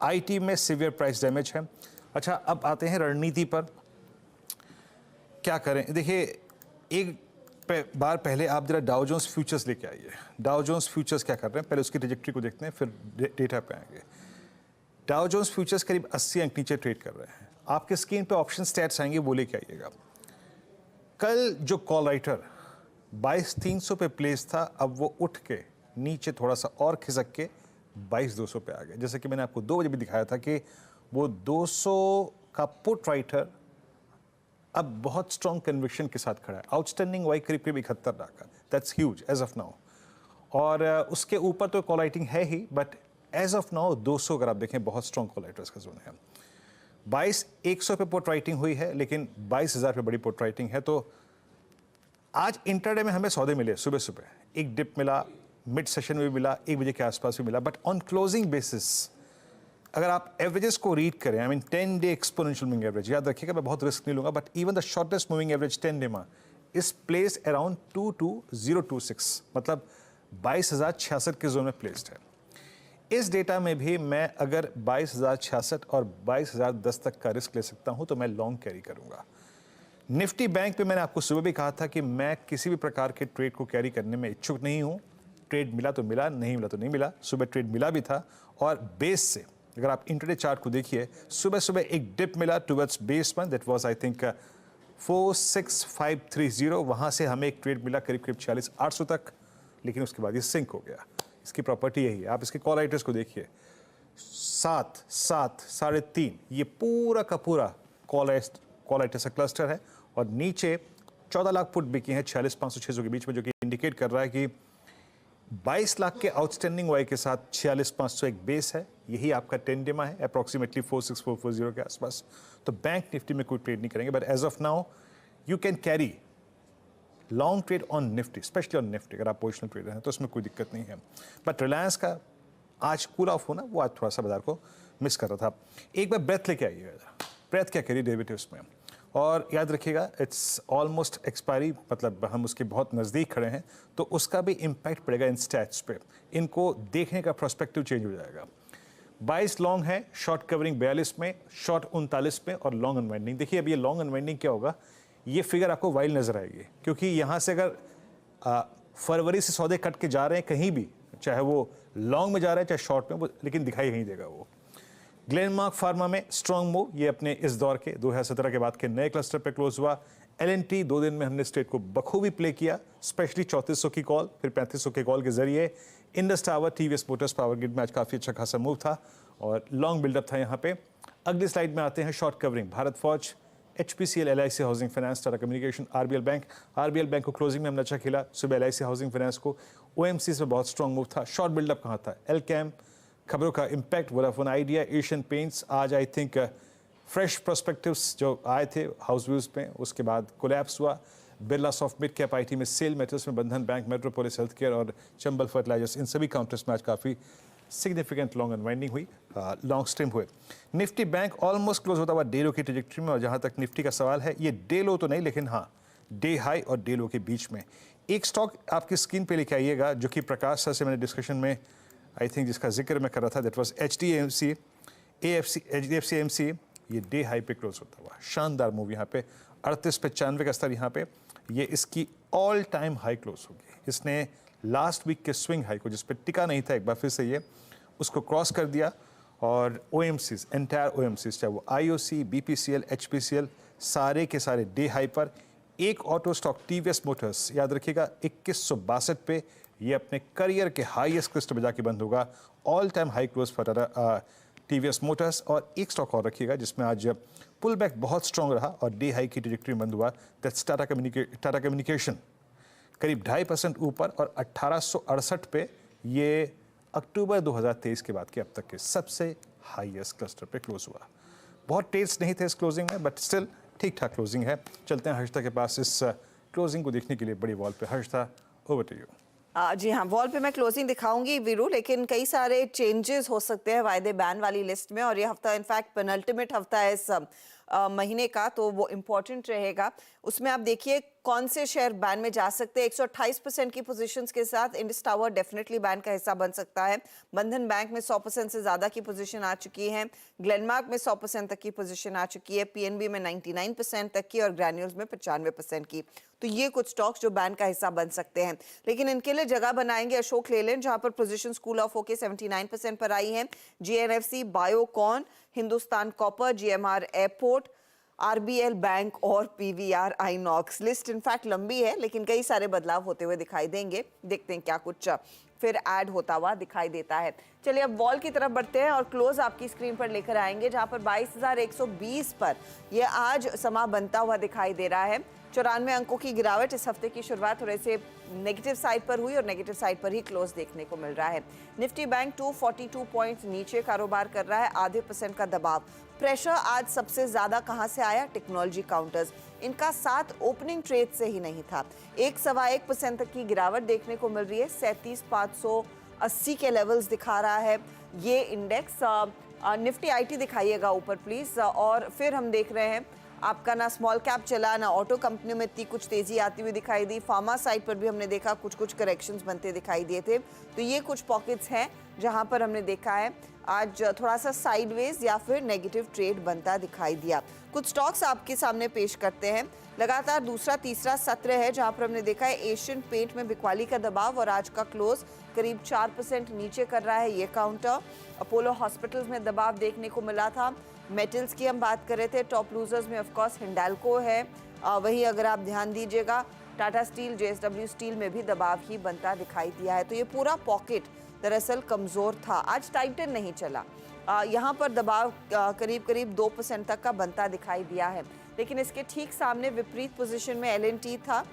IT में सीवियर प्राइस डैमेज है। अच्छा, अब आते हैं रणनीति पर, क्या करें। देखिए, एक बार पहले आप जरा डाउ जोन्स फ्यूचर्स लेके आइए। डाउ जोन्स फ्यूचर्स क्या कर रहे हैं, पहले उसकी ट्रैजेक्टरी को देखते हैं, फिर डेटा पे आएंगे। डाउ जोन्स फ्यूचर्स करीब 80 अंक नीचे ट्रेड कर रहे हैं। आपके स्क्रीन पे ऑप्शन स्टैट्स आएंगे, वो लेके आइएगा। कल जो कॉल राइटर 22,300 पे प्लेस था, अब वो उठ के नीचे थोड़ा सा और खिसक के 22,200 पे आ गए। जैसे कि मैंने आपको 2 बजे भी दिखाया था कि वो 200 का पुट राइटर अब बहुत स्ट्रॉन्ग कन्विक्शन के साथ खड़ा है। आउटस्टैंडिंग वाई करीब 71 लाख का, that's huge as of now. और उसके ऊपर तो कॉल राइटिंग है ही, बट एज ऑफ नाउ 200 अगर आप देखें बहुत स्ट्रॉन्ग कॉल राइटर्स का जोन है। 22,100 पे पुट राइटिंग हुई है, लेकिन 22,000 पे बड़ी पुट राइटिंग है। तो आज इंटरडे में हमें सौदे मिले, सुबह एक डिप मिला, मिड सेशन में भी मिला, 1 बजे के आसपास भी मिला। बट ऑन क्लोजिंग बेसिस अगर आप एवरेजेस को रीड करें, I mean 10 day exponential moving average, याद रखिएगा मैं बहुत रिस्क नहीं लूंगा, but even the shortest moving average 10 day में इस प्लेस अराउंड 22026, मतलब 22,066 के जोन में प्लेस्ड है। इस डेटा में भी मैं अगर 22,066 और 22,010 तक का रिस्क ले सकता हूं तो मैं लॉन्ग कैरी करूंगा। निफ्टी बैंक पे मैंने आपको सुबह भी कहा था कि मैं किसी भी प्रकार के ट्रेड को कैरी करने में इच्छुक नहीं हूं। ट्रेड मिला तो मिला, नहीं मिला तो नहीं मिला। सुबह ट्रेड मिला भी था, और बेस से अगर आप इंटरडे चार्ट को देखिए, सुबह एक डिप मिला towards base one, that was I think 46530। वहां से हमें एक ट्रेड मिला करीब 46,800 तक, लेकिन उसके बाद ये सिंक हो गया। इसकी प्रॉपर्टी यही है। आप इसके कॉल राइटर्स को देखिए, 7, 3.5, ये पूरा का पूरा कॉल राइटर्स का क्लस्टर है। और नीचे 14 लाख पुट बिकी हैं 46,500-600 के बीच में, जो कि इंडिकेट कर रहा है कि 22 लाख के आउटस्टैंडिंग वाई के साथ 46,500 एक बेस है। यही आपका 10 डे है, अप्रॉक्सीमेटली 46440 के आसपास। तो बैंक निफ्टी में कोई ट्रेड नहीं करेंगे, but as of now you can carry long trade on Nifty, specially on Nifty. अगर आप पोजिशनल ट्रेडर हैं तो उसमें कोई दिक्कत नहीं है। बट रिलायंस का आज कूल ऑफ होना, वो आज थोड़ा सा बाजार को मिस कर रहा था। एक बार ब्रेथ लेके आइएगा, ब्रेथ क्या करिए डेरिवेटिव्स में। और याद रखिएगा, इट्स ऑलमोस्ट एक्सपायरी, मतलब हम उसके बहुत नज़दीक खड़े हैं, तो उसका भी इम्पैक्ट पड़ेगा इन स्टैट्स पे। इनको देखने का प्रोस्पेक्टिव चेंज हो जाएगा। 22 लॉन्ग है, शॉर्ट कवरिंग 42 में, शॉर्ट 39 में, और लॉन्ग अनवाइंडिंग। देखिए अब ये लॉन्ग अनवाइंडिंग क्या होगा, ये फिगर आपको वाइल्ड नजर आएगी, क्योंकि यहाँ से अगर फरवरी से सौदे कट के जा रहे हैं कहीं भी, चाहे वो लॉन्ग में जा रहे हैं चाहे शॉर्ट में, वो लेकिन दिखाई नहीं देगा। वो ग्लेनमार्क फार्मा में स्ट्रॉन्ग मूव, ये अपने इस दौर के 2017 के बाद के नए क्लस्टर पे क्लोज हुआ। L&T 2 दिन में हमने स्ट्रेट को बखूबी प्ले किया, स्पेशली 3400 की कॉल, फिर 3500 के कॉल के जरिए। Indus tower, TVS Motors, power grid में आज काफ़ी अच्छा खासा मूव था और लॉन्ग बिल्डअप था यहाँ पे। अगली स्लाइड में आते हैं शॉर्ट कवरिंग, भारत फौज, HPCL, LIC housing finance, Tata communication, RBL bank. RBL bank को क्लोजिंग में हमने अच्छा खेला, सुबह LIC हाउसिंग फाइनेंस को, OMCs में बहुत स्ट्रॉन्ग मूव था। शॉर्ट बिल्डअप कहाँ था, Elcam, खबरों का impact, Vodafone idea, Asian paints. आज आई थिंक फ्रेश प्रोस्पेक्टिव्स जो आए थे हाउस व्यूज पे, उसके बाद कोलैप्स हुआ। Birla soft mid cap IT में, सेल मेटल्स में बंधन बैंक, मेट्रोपोलिस हेल्थ केयर और चंबल फर्टिलाइजर्स, इन सभी काउंटर्स में आज काफ़ी सिग्निफिकेंट लॉन्ग अनवाइंडिंग हुई, लॉन्ग स्ट्रीम हुए। निफ्टी बैंक ऑलमोस्ट क्लोज होता हुआ डे लो की ट्रैजेक्टरी में, और जहाँ तक निफ्टी का सवाल है, ये डे लो तो नहीं, लेकिन हाँ डे हाई और डे लो के बीच में। एक स्टॉक आपकी स्क्रीन पे लेके आइएगा, जो कि प्रकाश सर से मैंने डिस्कशन में आई थिंक जिसका जिक्र मैं कर रहा था, दैट वाज HDFC AMC। ये डे हाई पे क्लोज होता हुआ शानदार मूव यहाँ पे 3895 का स्तर यहाँ पे, ये इसकी ऑल टाइम हाई क्लोज होगी। इसने लास्ट वीक के स्विंग हाई को, जिस पे टिका नहीं था एक बार फिर से ये, उसको क्रॉस कर दिया। और OMCs, एंटायर OMCs, चाहे वो IOC, BPCL, HPCL, सारे के सारे डे हाई पर। एक ऑटो स्टॉक TVS मोटर्स, याद रखिएगा 2162 पे, ये अपने करियर के हाईएस्ट क्रिस्ट पे जाके बंद होगा। All time high close for TVS Motors. और एक स्टॉक और रखिएगा जिसमें आज पुल बैक बहुत स्ट्रॉन्ग रहा और डे हाई की ट्रैजेक्टरी बंद हुआ, दैट्स टाटा कम्युनिकेशन, करीब 2.5% ऊपर, और 1868 पे ये अक्टूबर 2023 के बाद के अब तक के सबसे हाईएस्ट क्लस्टर पे क्लोज हुआ। बहुत टेस्ट नहीं थे इस क्लोजिंग में, बट स्टिल ठीक ठाक क्लोजिंग है। चलते हैं हर्षिता के पास इस क्लोजिंग को देखने के लिए बड़ी वॉल पे। Harshita, over to you. जी हाँ, वॉल पे मैं क्लोजिंग दिखाऊंगी वीरू, लेकिन कई सारे चेंजेस हो सकते हैं वायदे बैन वाली लिस्ट में, और ये हफ्ता इनफैक्ट पेनल्टिमेट हफ्ता है इस महीने का, तो वो इम्पोर्टेंट रहेगा। उसमें आप देखिए कौन से शेयर बैन में जा सकते हैं। 128% की पोजीशंस के साथ इंडस टावर डेफिनेटली बैन का हिस्सा बन सकता है। बंधन बैंक में 100% से ज्यादा की पोजीशन आ चुकी है। ग्लेनमार्क में 100% तक की पोजीशन आ चुकी है। पीएनबी में 99% तक की और ग्रैन्यूल्स में 95% की। तो ये कुछ स्टॉक्स जो बैन का हिस्सा बन सकते हैं, लेकिन इनके लिए जगह बनाएंगे अशोक लेलैंड, जहां पर पोजीशन कूल ऑफ होके 79% पर आई है। GNFC, Biocon, Hindustan copper, GMR airport, RBL bank और पीवीआर आइनॉक्स। लिस्ट इनफैक्ट लंबी है, लेकिन कई सारे बदलाव होते हुए दिखाई देंगे। देखते हैं क्या कुछ फिर ऐड होता हुआ दिखाई देता है। चलिए अब वॉल की तरफ बढ़ते हैं और क्लोज आपकी स्क्रीन पर लेकर आएंगे, जहां पर 22,120 पर यह आज समा बनता हुआ दिखाई दे रहा है। 94 अंकों की गिरावट। इस हफ्ते की शुरुआत थोड़े से नेगेटिव साइड पर हुई और नेगेटिव साइड पर ही क्लोज देखने को मिल रहा है। निफ्टी बैंक 242 पॉइंट्स नीचे कारोबार कर रहा है, आधे % का दबाव। प्रेशर आज सबसे ज्यादा कहां से आया? टेक्नोलॉजी काउंटर्स, इनका साथ ओपनिंग ट्रेड से ही नहीं था। 1.25% तक की गिरावट देखने को मिल रही है। 37,580 के लेवल्स दिखा रहा है ये इंडेक्स। निफ्टी आईटी दिखाइएगा ऊपर प्लीज। और फिर हम देख रहे हैं आपका ना स्मॉल कैप चला, ना ऑटो कंपनियों में इतनी कुछ तेजी आती हुई दिखाई दी। फार्मा साइड पर भी हमने देखा कुछ करेक्शंस बनते दिखाई दिए थे। तो ये कुछ पॉकेट्स हैं जहां पर हमने देखा है आज थोड़ा सा साइडवेज या फिर नेगेटिव ट्रेड बनता दिखाई दिया। कुछ स्टॉक्स आपके सामने पेश करते हैं। लगातार दूसरा तीसरा सत्र है जहां पर हमने देखा है एशियन पेंट में बिकवाली का दबाव, और आज का क्लोज करीब 4% नीचे कर रहा है ये काउंटर। अपोलो हॉस्पिटल्स में दबाव देखने को मिला था। मेटल्स की हम बात कर रहे थे, टॉप लूजर्स में ऑफ कोर्स हिंडाल्को है। वही अगर आप ध्यान दीजिएगा टाटा स्टील, जेएसडब्ल्यू स्टील में भी दबाव ही बनता दिखाई दिया है। तो ये पूरा पॉकेट दरअसल कमजोर था, आज टाइटन नहीं चला। यहाँ पर दबाव करीब 2% तक का बनता दिखाई दिया है। लेकिन इसके ठीक सामने विपरीत पोजीशन में एलएनटी था।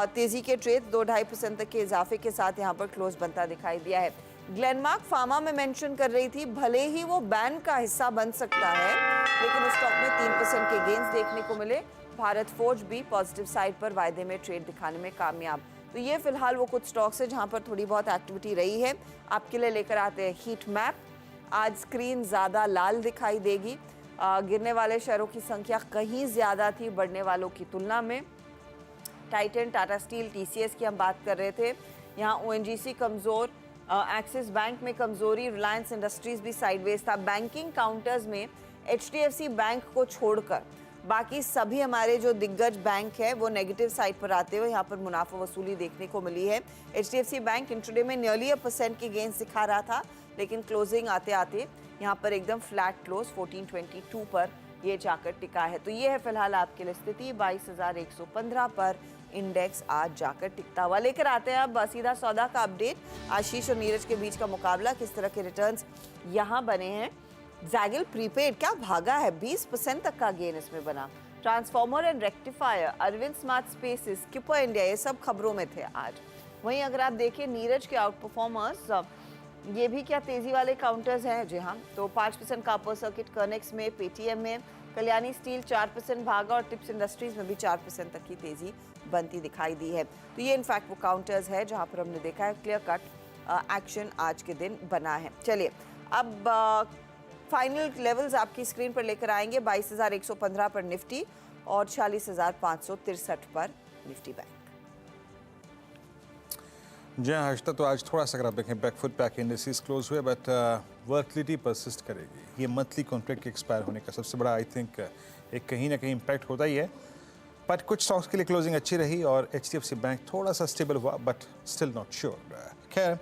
तेजी के ट्रेड 2-2.5% तक के इजाफे के साथ यहाँ पर क्लोज बनता दिखाई दिया है। ग्लेनमार्क फार्मा में मेंशन कर रही थी भले ही वो बैन का हिस्सा बन सकता है, लेकिन उस स्टॉक में 3% के गेंस देखने को मिले। भारत फोर्ज भी पॉजिटिव साइड पर वायदे में ट्रेड दिखाने में कामयाब। तो ये फिलहाल वो कुछ स्टॉक्स है जहां पर थोड़ी बहुत एक्टिविटी रही है। आपके लिए लेकर आते हैं हीट मैप। आज स्क्रीन ज़्यादा लाल दिखाई देगी। गिरने वाले शेयरों की संख्या कहीं ज़्यादा थी बढ़ने वालों की तुलना में। टाइटन, टाटा स्टील, टीसीएस की हम बात कर रहे थे। यहाँ ओएनजीसी कमज़ोर, एक्सिस बैंक में कमज़ोरी, रिलायंस इंडस्ट्रीज़ भी साइडवेज था। बैंकिंग काउंटर्स में एचडीएफसी बैंक को छोड़कर बाकी सभी हमारे जो दिग्गज बैंक है वो नेगेटिव साइड पर आते हुए यहाँ पर मुनाफा वसूली देखने को मिली है। एचडीएफसी बैंक इंट्राडे में नियरली 1% की गेंस दिखा रहा था, लेकिन क्लोजिंग आते आते यहाँ पर एकदम फ्लैट क्लोज 1422 पर ये जाकर टिका है। तो ये है फिलहाल आपके लिए स्थिति। 22,115 पर इंडेक्स आज जाकर टिकता हुआ। लेकर आते हैं अब सीधा सौदा का अपडेट। आशीष और नीरज के बीच का मुकाबला, किस तरह के रिटर्न्स यहाँ बने हैं। जैगिल प्रीपेड क्या भागा है, 20% तक का गेन इसमें बना। ट्रांसफॉर्मर एंड रेक्टिफायर, अरविंद स्मार्ट स्पेसेस, किपर इंडिया, ये सब खबरों में थे आज। वहीं अगर आप देखिए नीरज के आउट परफॉर्मर्स, ये भी क्या तेजी वाले काउंटर्स हैं। जी हाँ, तो 5% का अपर सर्किट कर्नेक्स में, पेटीएम में, कल्याणी स्टील 4% भागा और टिप्स इंडस्ट्रीज में भी 4% तक की तेजी बनती दिखाई दी है। तो ये इनफैक्ट वो काउंटर्स है जहां पर हमने देखा है क्लियर कट एक्शन आज के दिन बना है। चलिए अब फाइनल लेवल्स आपकी स्क्रीन पर लेकर आएंगे। 22,115 पर निफ्टी और 46,563 पर निफ्टी बैंक। जी हाँ हर्षिता, तो आज थोड़ा सा अगर आप देखें बैकफुट पैक इंडिसेस क्लोज हुए, बट वर्टिलिटी परसिस्ट करेगी। ये मंथली कॉन्ट्रैक्ट के एक्सपायर होने का सबसे बड़ा आई थिंक एक कहीं ना कहीं इम्पैक्ट होता ही है। बट कुछ स्टॉक्स के लिए क्लोजिंग अच्छी रही और एचडीएफसी बैंक थोड़ा सा स्टेबल हुआ, बट स्टिल नॉट श्योर। खैर,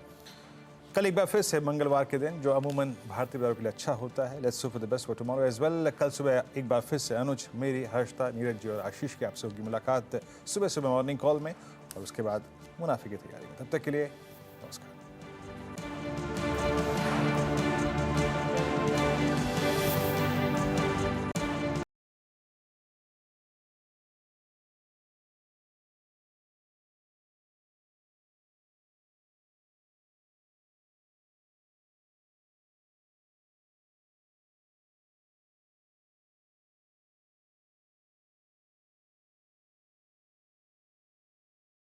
कल एक बार फिर से मंगलवार के दिन जो अमूमन भारतीय बाजारों के लिए अच्छा होता है, let's hope for the best for tomorrow as well. कल सुबह एक बार फिर से अनुज, मेरी, हर्षिता, नीरज जी और आशीष की आपसे होगी मुलाकात सुबह सुबह मॉर्निंग कॉल में, और उसके बाद मुनाफे की तैयारी में। तब तक के लिए नमस्कार।